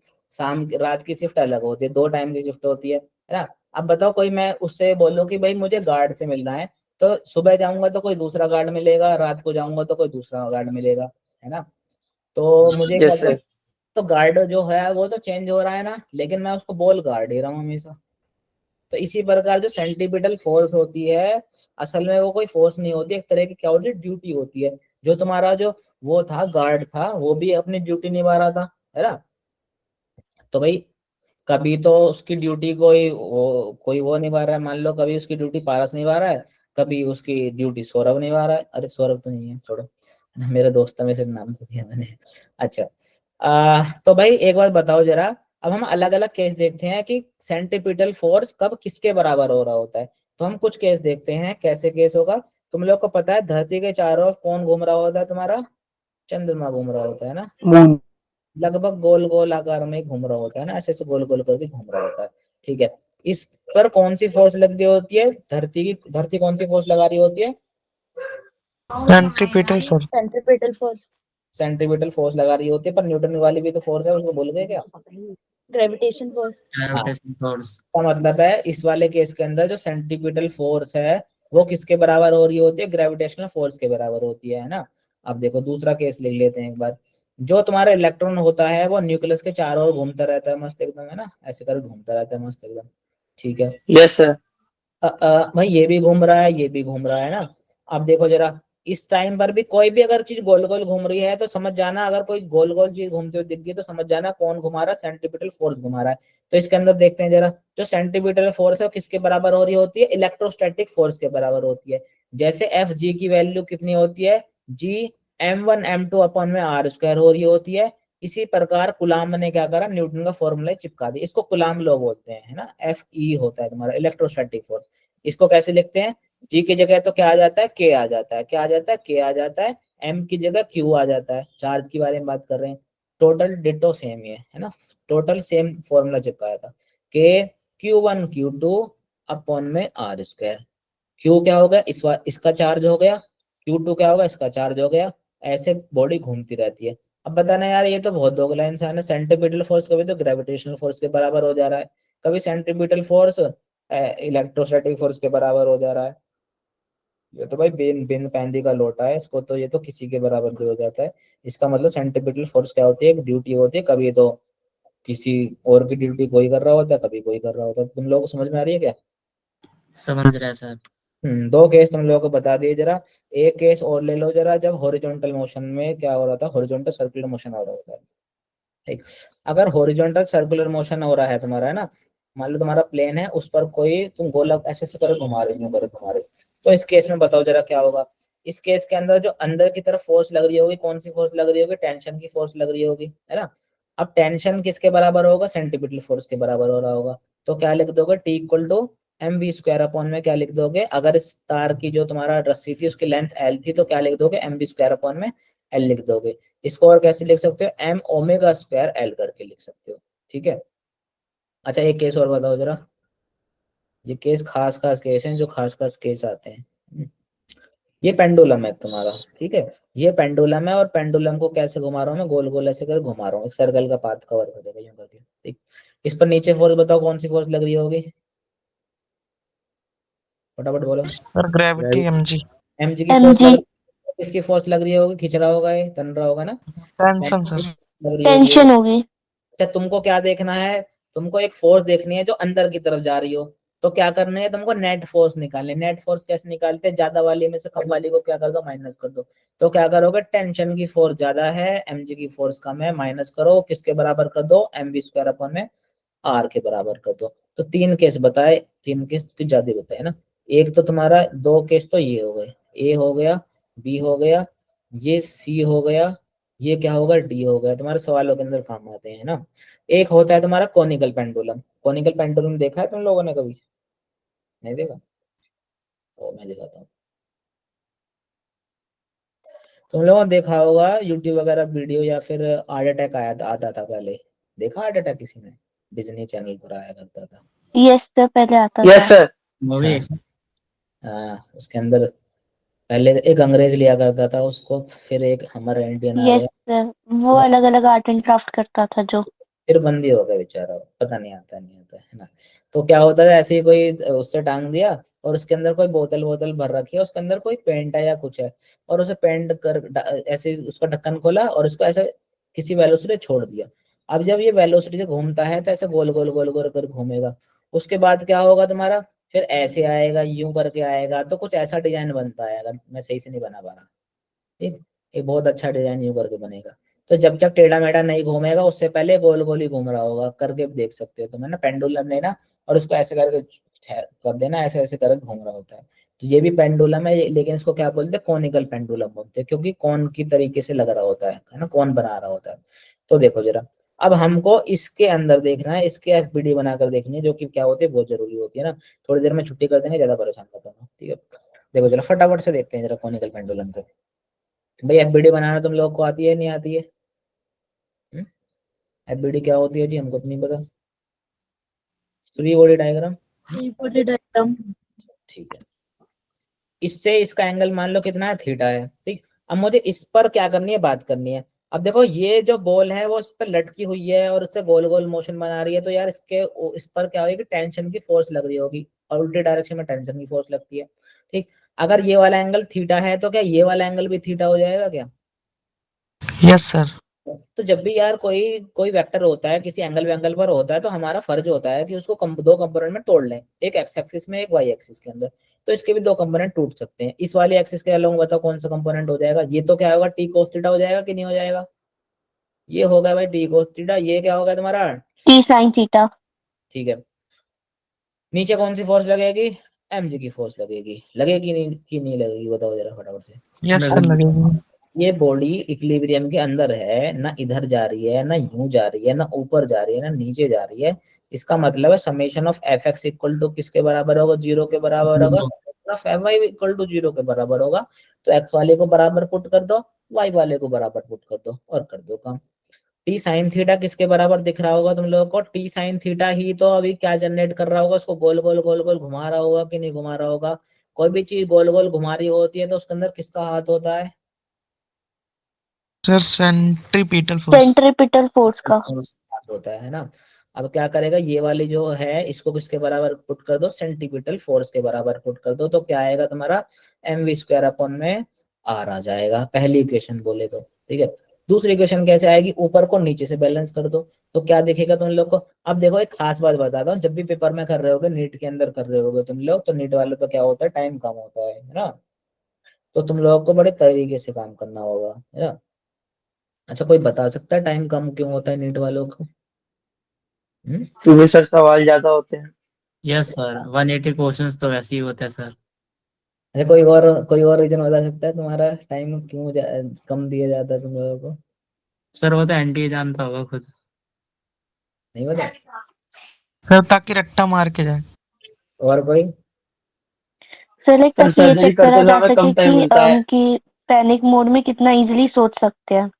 रात की शिफ्ट अलग होती है, 2 टाइम की शिफ्ट होती है ना। अब बताओ कोई मैं उससे बोलूं कि भाई मुझे गार्ड से मिलना है, तो सुबह जाऊंगा तो कोई दूसरा गार्ड मिलेगा, रात को जाऊंगा तो कोई दूसरा गार्ड मिलेगा, है ना। तो मुझे क्या यस सर। तो गार्ड जो है वो तो चेंज हो रहा है ना, लेकिन मैं उसको बोल गार्ड ही रहा हूँ हमेशा। तो इसी प्रकार जो सेंट्रीपिटल फोर्स होती है, असल में वो कोई फोर्स नहीं होती, एक तरह की क्या होती है, ड्यूटी होती है। जो तुम्हारा जो वो था गार्ड था, वो भी अपनी ड्यूटी निभा रहा था, है ना। तो भाई कभी तो उसकी ड्यूटी कोई वो निभा रहा है, मान लो कभी उसकी ड्यूटी पारस निभा रहा है, कभी उसकी ड्यूटी सौरभ निभा रहा है, अरे सौरभ तो नहीं है, छोड़ो, मेरा दोस्त है, वैसे नाम तो दिया मैंने। अच्छा, तो भाई एक बात बताओ जरा, अब हम अलग अलग केस देखते हैं कि सेंट्रीपिटल फोर्स कब किसके बराबर हो रहा होता है। तो हम कुछ केस देखते हैं, कैसे केस होगा। तुम लोग को पता है धरती के चारों ओर कौन घूम रहा होता है, तुम्हारा चंद्रमा घूम रहा होता है ना, मून। लगभग गोल गोल आकार में घूम रहा होता है ना, ऐसे ऐसे गोल गोल करके घूम रहा होता है, ठीक है। इस पर कौन सी फोर्स लग रही होती है, धरती कौन सी फोर्स लगा रही होती है, Centripetal sir. Centripetal force. Centripetal force लगा रही होती है, पर न्यूटन वाली भी तो फोर्स है, उसको बोल गए क्या? Gravitation force. Gravitation force. का मतलब है इस वाले केस के अंदर जो सेंट्रीपिटल फोर्स है वो किसके बराबर हो रही होती है, ग्रेविटेशनल फोर्स के बराबर होती है ना। अब देखो दूसरा केस लिख लेते हैं एक बार। जो तुम्हारा इलेक्ट्रॉन होता है वो न्यूक्लियस के चारों ओर घूमता रहता है मस्त एकदम, है ना, ऐसे कर घूमता रहता है मस्त एकदम, ठीक है। Yes sir. भाई ये भी घूम रहा है, ये भी घूम रहा है ना। अब देखो जरा, इस टाइम पर भी कोई भी अगर चीज गोल गोल घूम रही है तो समझ जाना, अगर कोई गोल गोल चीज घूमते हुए दिख गई तो समझ जाना कौन घुमा रहा है, सेंट्रीपिटल फोर्स घुमा रहा है। तो इसके अंदर देखते हैं जरा, जो सेंट्रीपिटल फोर्स है वो किसके बराबर हो रही होती है, इलेक्ट्रोस्टैटिक फोर्स के बराबर होती है। जैसे एफ जी की वैल्यू कितनी होती है, जी m1 m2 अपॉन में आर स्क्वायर हो रही होती है। इसी प्रकार कुलाम्ब ने क्या करा, न्यूटन का फॉर्मूला चिपका दिया, इसको कुलाम्ब लॉ बोलते हैं, है ना। एफ ई होता है तुम्हारा इलेक्ट्रोस्टैटिक फोर्स। इसको कैसे लिखते हैं, जी की जगह तो क्या आ जाता है, के आ जाता है, क्या आ जाता है, के आ जाता है, एम की जगह क्यू आ जाता है, चार्ज की बारे में बात कर रहे हैं। टोटल डिटो सेम ही है ना, टोटल सेम फॉर्मूला चिपकाया था, के Q1 Q2 अपॉन में आर स्क्वायर। क्यू क्या हो गया, इसका चार्ज हो गया, Q2 क्या होगा, इसका चार्ज हो गया, ऐसे बॉडी घूमती रहती है। अब बताना यार, ये तो बहुत दोगला इंसान है। सेंट्रीपिटल फोर्स कभी तो ग्रेविटेशनल फोर्स के बराबर हो जा रहा है, कभी सेंट्रीपिटल फोर्स इलेक्ट्रोस्टैटिक फोर्स के बराबर हो जा रहा है। ये तो भाई बिन बिन पैंदी का लोटा है इसको, तो ये तो किसी के बराबर भी हो जाता है। इसका मतलब सेंट्रीपिटल फोर्स क्या होती है, एक ड्यूटी होती है, कभी तो किसी और की ड्यूटी कोई कर रहा होता है, कभी कोई कर रहा होता है। तुम लोगों को समझ में आ रही है क्या? समझ रहा है सर। दो केस तुम लोगों को बता दिए जरा। एक केस और ले लो जरा, जब हॉरिजॉन्टल मोशन में क्या हो रहा था, हॉरिजॉन्टल सर्कुलर मोशन हो रहा होता है। ठीक, अगर हॉरिजॉन्टल सर्कुलर मोशन हो रहा है तुम्हारा, है ना, मान लो तुम्हारा प्लेन है, उस पर कोई तुम गोलक ऐसे ऐसे कर घुमा रहे हो, घुमा रहे हो, तो इस केस में बताओ जरा क्या होगा। इस केस के अंदर जो अंदर की तरफ फोर्स लग रही होगी, कौन सी फोर्स लग रही होगी, टेंशन की फोर्स लग रही होगी, है ना। अब टेंशन किसके बराबर होगा, सेंटीपिटल फोर्स के बराबर हो रहा होगा। तो क्या लिख दोगे, T equal to M B square upon में क्या लिख दोगे, अगर इस तार की जो तुम्हारा रस्सी थी उसकी लेंथ एल थी, तो क्या लिख दोगे, एम बी स्क्वायर अपॉन में एल लिख दोगे। इसको और कैसे लिख सकते हो, एम ओमेगा स्क्वायर एल करके लिख सकते हो। ठीक है। अच्छा एक केस और बताओ जरा। ये केस खास खास केस हैं, जो खास खास केस आते हैं। ये पेंडुलम है तुम्हारा, ठीक है। ये पेंडुलम है, और पेंडुलम को कैसे घुमा रहा हूँ मैं, गोल गोल ऐसे कर घुमा रहा हूँ, एक सर्कल का पाथ कवर कर देगा यूं करके। ठीक, इस पर नीचे फोर्स बताओ कौन सी फोर्स लग रही होगी, फटाफट बोलो। Sir gravity mg। M G की फोर्स लग, किसकी फोर्स लग रही होगी, खींच रहा होगा, ये तन रहा होगा ना, टेंशन सर। लग रही होगी। टेंशन होगी। अच्छा तुमको क्या देखना है, तुमको एक फोर्स देखनी है जो अंदर की तरफ जा रही हो। तो क्या करना है तुमको, नेट फोर्स निकालनी। नेट फोर्स कैसे निकालते हैं, ज्यादा वाली में से कम वाली को क्या कर दो, माइनस कर दो। तो क्या करोगे, टेंशन की फोर्स ज्यादा है, एमजी की फोर्स कम है, माइनस करो, किसके बराबर कर दो, एम वी स्क्वायर अपॉन में आर के बराबर कर दो। तो तीन केस बताए, तीन केस की ज्यादा बताए ना। एक तो तुम्हारा, दो केस तो ये हो गए, ए हो गया, बी हो गया, ये सी हो गया, ये क्या होगा, डी हो गया, तुम्हारे सवालों के अंदर काम आते हैं ना। एक होता है तुम्हारा कोनिकल पेंडुलम। कोनिकल पेंडुलम देखा है तुम लोगों ने कभी, नहीं देखा? तो मैं दिखाता हूँ। तुम लोगों ने देखा होगा यूट्यूब वगैरह वीडियो, या फिर हार्ट अटैक आया आता था पहले, देखा हार्ट अटैक किसी ने, डिज्नी चैनल पर आया करता था। यस सर, पहले आता यस था। सर। वो भी हाँ, उसके अंदर पहले एक अंग्रेज लिया करता था उसको, फिर एक हमारा इंडियन आ यस गया, सर, वो अलग अलग आर्ट एंड क्राफ्ट करता था जो। फिर बंदी हो गया बेचारा, पता नहीं आता नहीं आता, है ना। तो क्या होता है, ऐसे ही कोई उससे टांग दिया, और उसके अंदर कोई बोतल बोतल भर रखी है, उसके अंदर कोई पेंट है या कुछ है, और उसे पेंट कर ऐसे उसका ढक्कन खोला, और उसको ऐसे किसी वेलोसिटी छोड़ दिया। अब जब ये वेलोसिटी से घूमता है तो ऐसे गोल गोल गोल गोल कर घूमेगा। उसके बाद क्या होगा तुम्हारा, फिर ऐसे आएगा, यूं करके आएगा, तो कुछ ऐसा डिजाइन बनता है, अगर मैं सही से नहीं बना पा रहा। ठीक, एक बहुत अच्छा डिजाइन यूं करके बनेगा। तो जब तक टेढ़ा मेढ़ा नहीं घूमेगा, उससे पहले गोल गोल ही घूम रहा होगा, करके देख सकते हो तुम, है ना। पेंडुलम लेना और उसको ऐसे करके कर देना, ऐसे ऐसे करके घूम रहा होता है। तो ये भी पेंडुलम है, लेकिन इसको क्या बोलते हैं, कॉनिकल पेंडुलम बोलते हैं, क्योंकि कौन की तरीके से लग रहा होता है ना, कौन बना रहा होता है। तो देखो जरा, अब हमको इसके अंदर देखना है, इसके एफबीडी बनाकर देखनी है, जो कि क्या होती है, बहुत जरूरी होती है ना। थोड़ी देर में छुट्टी कर देंगे, ज्यादा परेशान मत होना, ठीक है। देखो जरा फटाफट से देखते हैं जरा कॉनिकल पेंडुलम को। भाई एफबीडी बनाना तुम लोग को आती है नहीं आती है? एफबीडी क्या होती है जी, हमको तो नहीं पता। फ्री बॉडी डायग्राम, ठीक है। इससे इसका एंगल मान लो कितना है, थीटा है, ठीक। अब मुझे इस पर क्या करनी है, बात करनी है। अब देखो ये जो बॉल है वो इस पर लटकी हुई है, और उससे गोल गोल मोशन बना रही है, तो यार इसके इस पर क्या होगी, टेंशन की फोर्स लग रही होगी, और उल्टे डायरेक्शन में टेंशन की फोर्स लगती है, ठीक। अगर ये वाला एंगल थीटा है, तो क्या ये वाला एंगल भी थीटा हो जाएगा क्या? Yes sir. तो जब भी यार कोई कोई वेक्टर होता है, किसी एंगल वेंगल पर होता है, तो हमारा फर्ज होता है कि उसको दो कंपोनेंट में तोड़ लें, एक एक्स एक्सिस में, एक वाई एक्सिस के अंदर। तो इसके भी दो कंपोनेंट टूट सकते हैं। इस वाली एक्सिस के अलॉन्ग बताओ कौन सा कंपोनेंट हो जाएगा, ये तो क्या होगा, टी कोस थीटा हो जाएगा कि नहीं हो जाएगा? ये होगा भाई टी कोस थीटा, ये क्या होगा तुम्हारा, टी साइन थीटा। ठीक है। नीचे कौन सी फोर्स लगेगी, एम जी की फोर्स लगेगी, लगेगी नहीं कि नहीं लगेगी, बताओ जरा फटाफट से। यस सर अब लगेगा। ये बॉडी इक्विलिब्रियम के अंदर है ना, इधर जा रही है ना, यूं जा रही है ना, ऊपर जा रही है ना, नीचे जा रही है। इसका मतलब है summation of F X equal to किसके बराबर होगा, जीरो के बराबर होगा, summation of F Y equal to zero के बराबर होगा। तो एक्स वाले को बराबर पुट कर दो, वाई वाले को बराबर पुट कर दो, और कर दो काम। टी साइन थीटा किसके बराबर दिख रहा होगा तुम लोगों को, टी साइन थीटा ही तो अभी क्या जनरेट कर रहा होगा, उसको गोल गोल गोल गोल घुमा रहा होगा कि नहीं घुमा रहा होगा। कोई भी चीज गोल गोल घुमा रही होती है तो उसके अंदर किसका हाथ होता है, sir centripetal force. Centripetal force का। होता है ना। अब क्या करेगा, ये वाली जो है इसको किसके बराबर पुट कर दो, सेंट्रीपिटल फोर्स के बराबर पुट कर दो, तो क्या आएगा तुम्हारा mv² अपॉन में r आ जाएगा, पहली इक्वेशन बोले तो। ठीक है, दूसरी इक्वेशन कैसे आएगी, ऊपर को नीचे से बैलेंस कर दो, तो क्या दिखेगा तुम लोग को। अब देखो एक खास बात बताता हूँ, जब भी पेपर में कर रहे होगे, नीट के अंदर कर रहे होगे तुम लोग, तो नीट वाले पे क्या होता है, टाइम कम होता है ना, तो तुम लोगों को बड़े तरीके से काम करना होगा, है ना। अच्छा, कोई बता सकता है टाइम कम क्यों होता है नीट वालों को? क्योंकि सर सवाल ज्यादा होते हैं। यस सर, 180 क्वेश्चंस तो वैसे ही होते हैं सर। अच्छा, कोई और रीजन बता सकता है तुम्हारा टाइम क्यों कम दिया जाता है तुम लोगों को? सर वो तो एंटी जानता होगा खुद। नहीं बता। सर ताकि रट्टा मार के जाए। और कोई? सर लाइक सर ताकि ये सर्जरी चेक करा करते जा समय सके कम टाइम मिलता है। कि पैनिक मोड में कितना इजीली सोच सकते हैं।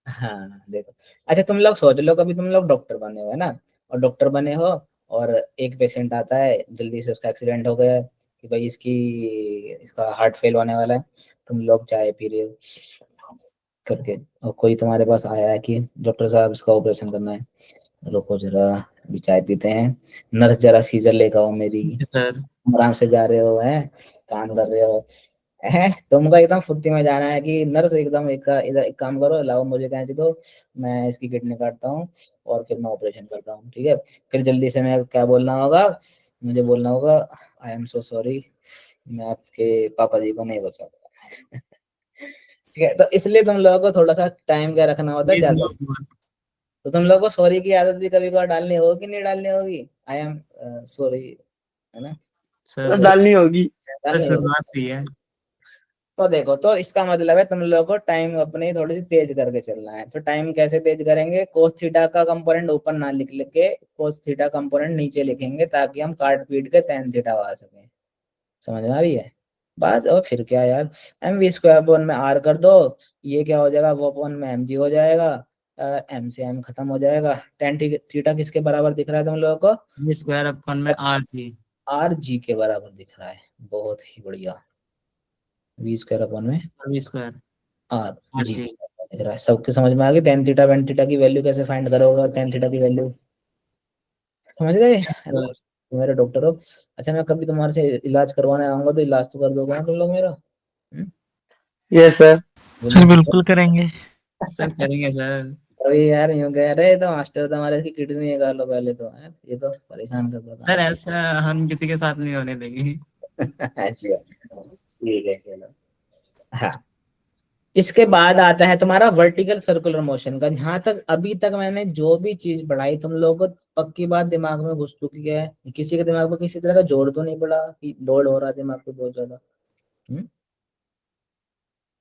हाँ देखो, अच्छा तुम लोग सोच लो, कभी तुम लोग डॉक्टर बने हो, है ना, और डॉक्टर बने हो और एक पेशेंट आता है, जल्दी से उसका एक्सीडेंट हो गया है कि भाई इसका हार्ट फेल होने वाला है, तुम लोग चाय पी रहे हो करके, और कोई तुम्हारे पास आया है कि डॉक्टर साहब इसका ऑपरेशन करना है, रुको जरा अभी चाय पीते हैं, नर्स जरा सीजर लेकर आओ मेरी, सर आराम से जा रहे हो, हैं काम कर रहे हो, है तुमको एकदम फुर्ती में जाना है कि नर्स एकदम इधर एक काम करो, लाओ मुझे कैंची दो, मैं इसकी किडनी काटता हूँ और फिर मैं ऑपरेशन करता हूँ, ठीक है। फिर जल्दी से मैं क्या बोलना होगा, मुझे बोलना होगा आई एम सो सॉरी, मैं आपके पापा जी को नहीं बचा पाया। ठीक है, तो इसलिए तुम लोगों को थोड़ा सा टाइम क्या रखना होता है प्लीज ज्यादा। नो मोर। तो तुम लोगों को सॉरी की आदत भी कभी कभार डालनी होगी कि नहीं डालनी होगी, आई एम सॉरी, है ना, सर डालनी होगी। डालनी होगी। शुरुआत से ही है। तो देखो, तो इसका मतलब है तुम लोगों को टाइम अपनी थोड़ी सी तेज करके चलना है, तो टाइम कैसे तेज करेंगे, कोस थीटा का कंपोनेंट ऊपर ना लिख लिख के कोस थीटा कंपोनेंट नीचे लिखेंगे, ताकि हम काट पीट के tan थीटा पा सकें। समझ में आ रही है बस, और फिर क्या यार, mv² अपॉन में r कर दो, ये क्या हो जाएगा, वो अपॉन में mg हो जाएगा, m से m खत्म हो जाएगा, tan थीटा किसके बराबर दिख रहा है तुम लोगों को, v स्क्वायर अपन में r थी। rg के बराबर दिख रहा है, बहुत ही बढ़िया, v² अपॉन में v स्क्वायर आर r जी जी। दिख रहा है, सबके समझ में आ गई, tan थीटा वेन थीटा की वैल्यू कैसे फाइंड करोगे, tan थीटा की वैल्यू समझ गए, यस है ना, सर। तुम मेरे डॉक्टर हो। अच्छा, मैं कभी तुम्हारे से इलाज करवाने आऊंगा तो इलाज तो कर दोगे ना तुम लोग मेरा? Yes sir. सर बिल्कुल करेंगे। सर करेंगे सर। अभी यार यूं कह रहे तो मास्टर तुम्हारे की किडनी निकाल लो पहले तो, है ये तो परेशान करता था। सर ऐसा हम किसी के साथ नहीं होने देंगे। अच्छा ठीक है, चलो। हाँ, इसके बाद आता है तुम्हारा वर्टिकल सर्कुलर मोशन का। जहां तक अभी तक मैंने जो भी चीज पढ़ाई तुम लोगों को पक्की बात दिमाग में घुस चुकी है, किसी के दिमाग में किसी तरह का जोर तो नहीं पड़ा कि लोड हो रहा है दिमाग पे बहुत ज्यादा?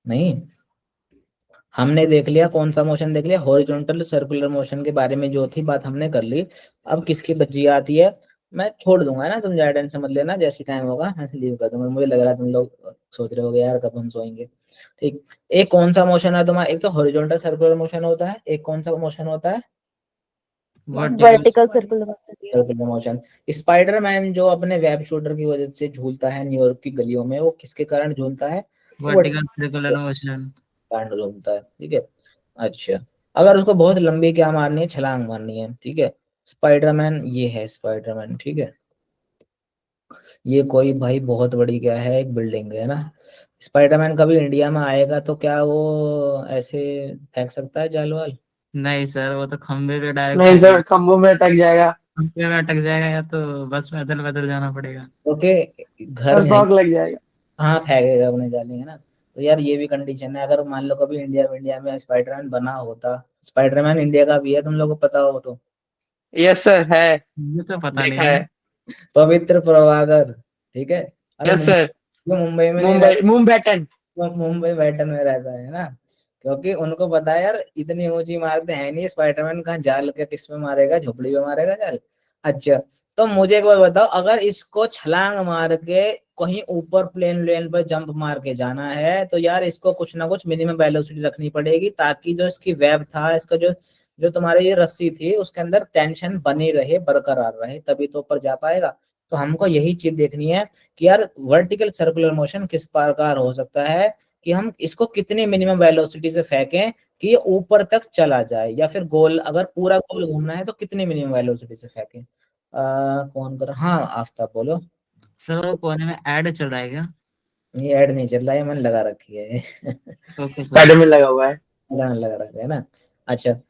नहीं, हमने देख लिया कौन सा मोशन, देख लिया हॉरिजॉन्टल सर्कुलर मोशन के बारे में जो थी बात हमने कर ली। अब किसकी बच्ची आती है, मैं छोड़ दूंगा ना, तुम ज्यादा टेंशन मत लेना, जैसी टाइम होगा मैं लीव कर दूंगा, मुझे लग रहा है तुम लोग सोच रहे होगे यार कब हम सोएंगे। ठीक, एक कौन सा मोशन है तुम्हारा, एक तो हॉरिजॉन्टल सर्कुलर मोशन होता है, एक कौन सा मोशन होता है, vertical. Vertical circular circular motion. Spiderman जो अपने वेब शूटर की वजह से झूलता है न्यूयॉर्क की गलियों में, वो किसके कारण झूलता है, वर्टिकल सर्कुलर मोशन। कांड झूलता है, ठीक है। अच्छा, अगर उसको बहुत लंबी क्या मारनी है, छलांग मारनी है, ठीक है, स्पाइडरमैन ये है स्पाइडरमैन, ठीक है, ये कोई भाई बहुत बड़ी क्या है, एक बिल्डिंग है ना। स्पाइडरमैन कभी इंडिया में आएगा तो क्या वो ऐसे फेंक सकता है जाल वाल? नहीं सर, वो तो खंबे पे डायरेक्ट नहीं फेंकेगा। सर, खंभों में अटक जाएगा। खंबे में अटक जाएगा या तो बस पैदल पैदल जाना पड़ेगा। ओके, घर और है, शौक लग जाएगा। कहाँ फेंकेगा अपने जाली, है ना। तो यार ये भी कंडीशन है, अगर मान लो कभी इंडिया में स्पाइडरमैन बना होता, स्पाइडरमैन इंडिया का भी है, तुम लोग को पता हो तो, यस सर है। मुझे तो पता देखा नहीं है। है। पवित्र प्रभाकर, ठीक है, अरे यस सर। वो मुंबई में नहीं मुंबई रहता, मुंबैटन। वो मुंबई बैटन में रहता है ना, क्योंकि उनको पता है यार इतनी ऊंची इमारतें है नहीं, स्पाइडरमैन कहाँ जाल के किस में मारेगा, झोपड़ी में मारेगा जाल। अच्छा, तो मुझे एक बात बताओ, अगर इसको छलांग मार के कहीं ऊपर प्लेन लेन पर जंप मार के जाना है, तो यार इसको कुछ ना कुछ मिनिमम वेलोसिटी रखनी पड़ेगी, ताकि जो इसकी वेब था, इसका जो जो तुम्हारी ये रस्सी थी उसके अंदर टेंशन बनी रहे, बरकरार रहे, तभी तो ऊपर जा पाएगा। तो हमको यही चीज देखनी है कि यार वर्टिकल सर्कुलर मोशन किस प्रकार हो सकता है, कि हम इसको कितनी मिनिमम वेलोसिटी से फेंकें कि ये ऊपर तक चला जाए, या फिर गोल अगर पूरा गोल घूमना है तो कितनी मिनिमम वेलोसिटी से फेंकें। कौन कर, हाँ आफ्ताब बोलो। सर वो कोने में ऐड चल रहा है क्या? ये ऐड नहीं चल रहा है, मैंने लगा रखी है। Okay sir. साइड में लगा हुआ है। लगा रखा है ना। अच्छा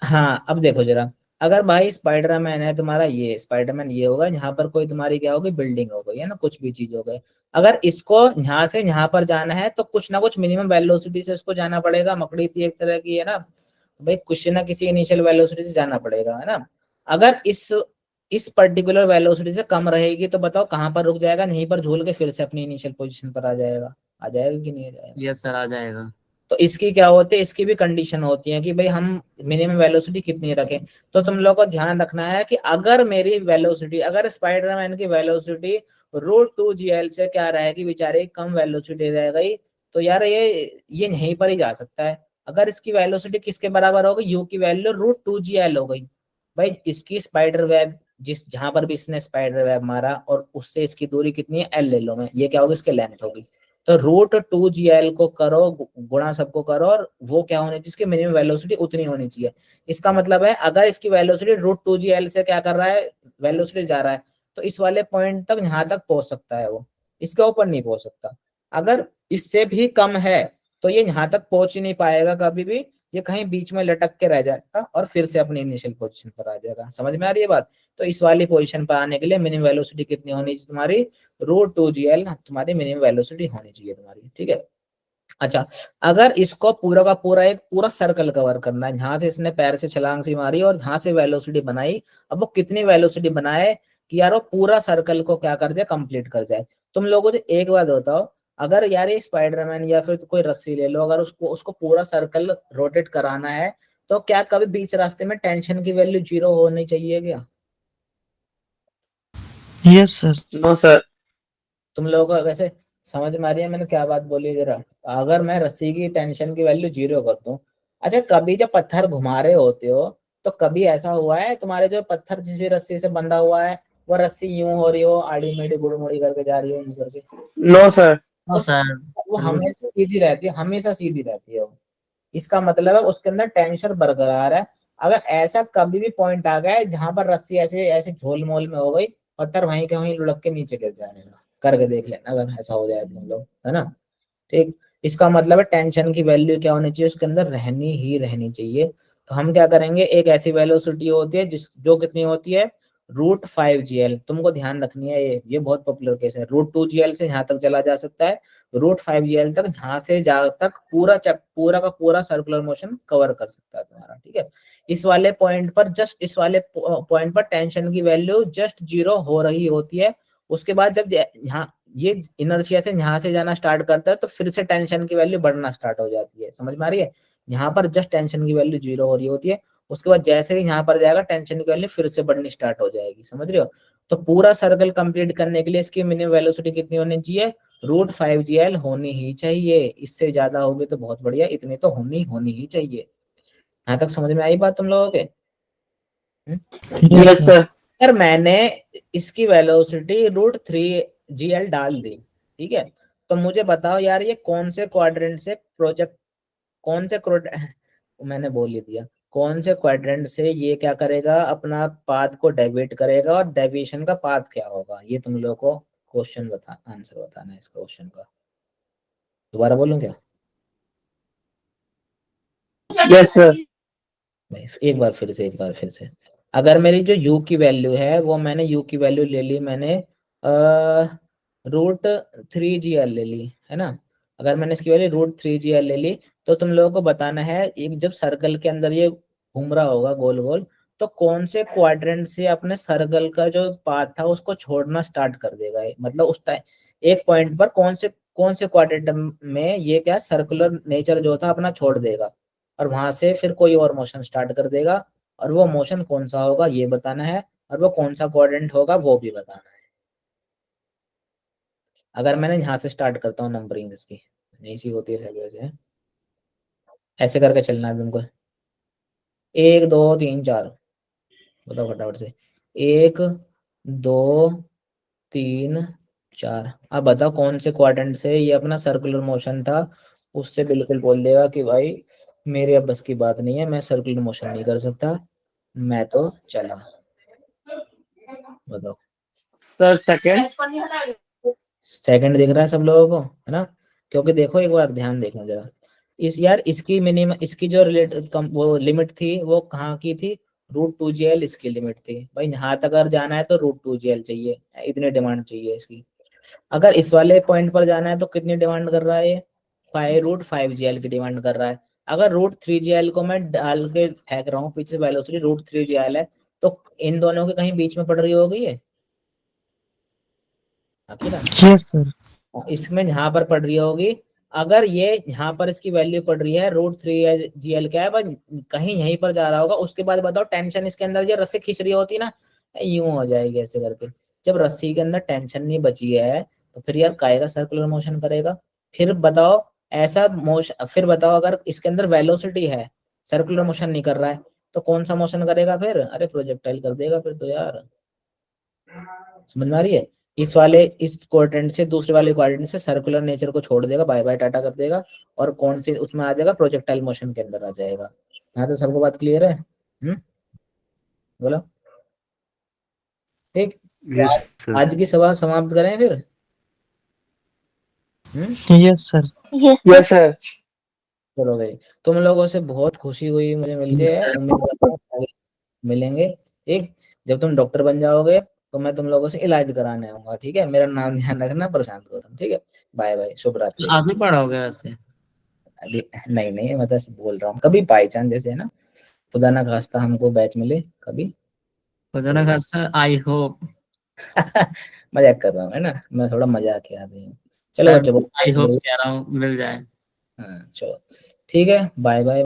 हाँ अब देखो जरा, अगर भाई स्पाइडरमैन है तुम्हारा, ये स्पाइडरमैन ये होगा, यहाँ पर कोई तुम्हारी क्या होगी, बिल्डिंग हो गई है ना, कुछ भी चीज हो गई। अगर इसको यहाँ से यहाँ पर जाना है तो कुछ ना कुछ मिनिमम वेलोसिटी से उसको जाना पड़ेगा। मकड़ी थी एक तरह की है ना भाई, कुछ ना किसी इनिशियल वेलोसिटी से जाना पड़ेगा है ना। अगर इस पर्टिकुलर वेलोसिटी से कम रहेगी तो बताओ कहाँ पर रुक जाएगा, यहीं पर झूल के फिर से अपनी इनिशियल पोजीशन पर आ जाएगा। आ जाएगा कि नहीं आ जाएगा? यस सर, आ जाएगा। तो इसकी क्या होती है, इसकी भी कंडीशन होती है कि भाई हम मिनिमम वेलोसिटी कितनी रखें। तो तुम लोग को ध्यान रखना है कि अगर मेरी वेलोसिटी, अगर स्पाइडरमैन की वेलोसिटी √2gl से क्या रहेगी, बेचारे कम वेलोसिटी रह गई, तो यार ये यहीं पर ही जा सकता है। अगर इसकी वेलोसिटी किसके बराबर हो गई, यू की वैल्यू √2gl हो गई, भाई इसकी स्पाइडर वेब जिस जहां पर भी इसने स्पाइडर वेब मारा और उससे इसकी दूरी कितनी है, एल ले लो मैं, ये क्या होगी, इसकी लेंथ होगी। तो √2gl को करो, गुणा सबको करो, और वो क्या होनी चाहिए, इसकी मिनिमम वेलोसिटी उतनी होनी चाहिए। इसका मतलब है अगर इसकी वेलोसिटी √2gl से क्या कर रहा है, वेलोसिटी जा रहा है, तो इस वाले पॉइंट तक यहाँ तक पहुंच सकता है वो, इसके ऊपर नहीं पहुंच सकता। अगर इससे भी कम है तो ये यहाँ तक पहुंच ही नहीं पाएगा कभी भी, ये कहीं बीच में लटक के रह जाएगा और फिर से अपनी इनिशियल पोजीशन पर आ जाएगा। समझ में आ रही है बात? तो इस वाली पोजीशन पर आने के लिए मिनिमम वेलोसिटी कितनी होनी चाहिए तुम्हारी, √2gl तुम्हारी मिनिमम वेलोसिटी होनी चाहिए तुम्हारी, ठीक है। अच्छा, अगर इसको पूरा का पूरा एक पूरा सर्कल कवर करना है, यहाँ से इसने पैर से छलांग सी मारी और यहाँ से वेलोसिटी बनाई, अब वो कितनी वेलोसिटी बनाए कि यार वो पूरा सर्कल को क्या कर जाए, कंप्लीट कर जाए। तुम लोगों को एक बात बताओ, अगर यार ये स्पाइडरमैन या फिर कोई रस्सी ले लो, अगर उसको उसको पूरा सर्कल रोटेट कराना है, तो क्या कभी बीच रास्ते में टेंशन की वैल्यू 0 होनी चाहिए क्या? Yes sir. No sir. तुम लोगों को वैसे समझ में आ रही है मैंने क्या बात बोली जरा? अगर मैं रस्सी की टेंशन की वैल्यू 0 कर दूं, अच्छा कभी जब पत्थर घुमा रहे होते हो तो कभी ऐसा हुआ है तुम्हारे जो पत्थर जिस भी रस्सी से बंधा हुआ है वो रस्सी यूं हो रही हो, आड़ी मेढ़ी गुड़मुड़ी करके जा रही हो, यूं करके? No sir. No sir. वो हमेशा सीधी रहती है, हमेशा सीधी रहती है वो। इसका मतलब है उसके अंदर टेंशन बरकरार है। अगर ऐसा कभी भी पॉइंट आ गया है जहां पर रस्सी ऐसे ऐसे झोल मोल में हो गई, पत्थर वहीं के वहीं लुढ़क के नीचे गिर जाएगा। करके देख लेना अगर ऐसा हो जाए तुम लोग, है ना। ठीक, इसका मतलब है टेंशन की वैल्यू क्या होनी चाहिए, उसके अंदर रहनी ही रहनी चाहिए। तो हम क्या करेंगे, एक ऐसी वेलोसिटी होती है जिस जो कितनी होती है, √5gl। तुमको ध्यान रखनी है, ये बहुत पॉपुलर केस है। √2gl से यहाँ तक चला जा सकता है, √5gl तक जहां से जहां तक पूरा का पूरा सर्कुलर मोशन कवर कर सकता है तुम्हारा, ठीक है। इस वाले पॉइंट पर, जस्ट इस वाले पॉइंट पर टेंशन की वैल्यू जस्ट 0 हो रही होती है। उसके बाद जब यहाँ ये इनर्शिया से यहाँ से जाना स्टार्ट करता है तो फिर से टेंशन की वैल्यू बढ़ना स्टार्ट हो जाती है। समझ में आ रही है? यहाँ पर जस्ट टेंशन की वैल्यू 0 हो रही होती है, उसके बाद जैसे ही यहाँ पर जाएगा टेंशन की वैल्यू फिर से बढ़नी स्टार्ट हो जाएगी। समझ रहे हो? तो पूरा सर्कल कंप्लीट करने के लिए इसकी मिनिमम वेलोसिटी कितनी होनी चाहिए, √5gl होनी ही चाहिए। इससे ज्यादा होगी तो बहुत बढ़िया, इतनी तो होनी ही चाहिए। यहाँ तक समझ में आई बात तुम लोगों के? Yes yes sir. सर। अगर मैंने इसकी वेलोसिटी √3gl डाल दी, ठीक है, तो मुझे बताओ यार ये कौन से क्वाड्रेंट से प्रोजेक्ट, कौन से मैंने बोल ही दिया, कौन से क्वाड्रेंट से ये क्या करेगा, अपना पाथ को डेविएट करेगा, और डेविएशन का पाथ क्या होगा, ये तुम लोग को क्वेश्चन आंसर बताना है इस क्वेश्चन का। दोबारा बोलूं क्या? Yes sir. एक बार फिर से, अगर मेरी जो u की वैल्यू है वो मैंने u की वैल्यू ले ली मैंने √3gl ले ली, है ना। अगर मैंने इसकी वैल्यू √3gl ले ली, तो तुम लोगों को बताना है एक जब सर्कल के अंदर ये घूम रहा होगा गोल गोल, तो कौन से क्वाड्रेंट से अपने सर्कल का जो पाथ था उसको छोड़ना स्टार्ट कर देगा ये। मतलब उस टाइम एक पॉइंट पर कौन से क्वाड्रेंट में ये क्या सर्कुलर नेचर जो था अपना छोड़ देगा, और वहां से फिर कोई और मोशन स्टार्ट कर देगा, और वो मोशन कौन सा होगा ये बताना है, और वो कौन सा क्वाड्रेंट होगा वो भी बताना है। अगर मैंने यहाँ से स्टार्ट करता हूँ नंबरिंग इसकी, नहीं सी होती है शायद वैसे, ऐसे करके चलना है तुमको, 1 2 3 4, बताओ फटाफट से, 1 2 3 4। अब बताओ कौन से क्वाड्रेंट से ये अपना सर्कुलर मोशन था, उससे बिल्कुल बोल देगा कि भाई मेरे अब बस की बात नहीं है, मैं सर्कुलर मोशन नहीं कर सकता, मैं तो चला। बताओ। Sir second. सेकंड दिख रहा है सब लोगों को, है ना? क्योंकि देखो एक बार ध्यान देखना जरा, इसकी मिनिमम, इसकी जो वो लिमिट थी वो कहाँ की थी, √2gl इसकी लिमिट थी। भाई यहाँ तक अगर जाना है तो √2gl चाहिए, इतनी डिमांड चाहिए इसकी। अगर इस वाले पॉइंट पर जाना है तो कितनी डिमांड कर रहा है ये, 5√5gl की डिमांड कर रहा है। अगर √3gl को मैं डाल के फेंक रहा हूँ पीछे, वेलोसिटी √3gl है, तो इन दोनों के कहीं बीच में पड़ रही होगी ये अकेला। Yes sir. इसमें यहाँ पर पड़ रही होगी, अगर ये यहाँ पर इसकी वैल्यू पड़ रही है √3gl क्या है, बस कहीं यहीं पर जा रहा होगा। उसके बाद बताओ टेंशन इसके अंदर, ये रस्सी खींच रही होती ना, यूं हो जाएगी ऐसे करके। जब रस्सी के अंदर टेंशन नहीं बची है तो फिर यार काहे का सर्कुलर मोशन करेगा। फिर बताओ ऐसा मोशन, फिर बताओ अगर इसके अंदर वेलोसिटी है, सर्कुलर मोशन नहीं कर रहा है, तो कौन सा मोशन करेगा फिर, अरे प्रोजेक्टाइल कर देगा फिर तो यार। समझ में आ रही है? इस क्वाड्रेंट से दूसरे वाले क्वाड्रेंट से सर्कुलर नेचर को छोड़ देगा, बाय बाय टाटा कर देगा, और कौन से उसमें आ जाएगा, प्रोजेक्टाइल मोशन के अंदर आ जाएगा। यहाँ तो सबको बात क्लियर है? बोलो। ठीक। आज की सभा समाप्त करें फिर। Yes sir. Yes sir. चलो भाई, तुम लोगों से बहुत खुशी हुई मुझे मिलके, Yes, sir. उम्मीद करता हूँ आगे मिलेंगे। ठीक, जब तुम डॉक्टर बन जाओगे तो मैं तुम लोगों से इलाज कराने आऊंगा, ठीक है? मेरा नाम ध्यान रखना, प्रशांत गौतम, ठीक है? बाय बाय, शुभ रात्रि। आप ही पढ़ाओगे वैसे? अभी नहीं नहीं, मैं तो ऐसे बोल रहा हूँ, कभी बाई चांस जैसे है ना, खुदा ना खास्ता हमको बैच मिले कभी। खुदा ना खास्ता, आई होप। मजाक कर रहा हूँ, है ना, मैं थोड़ा मजाक किया था। चलो सर बच्चों, आई होप कह रहा हूँ मिल जाए। हाँ चलो ठीक है, बाय बाय।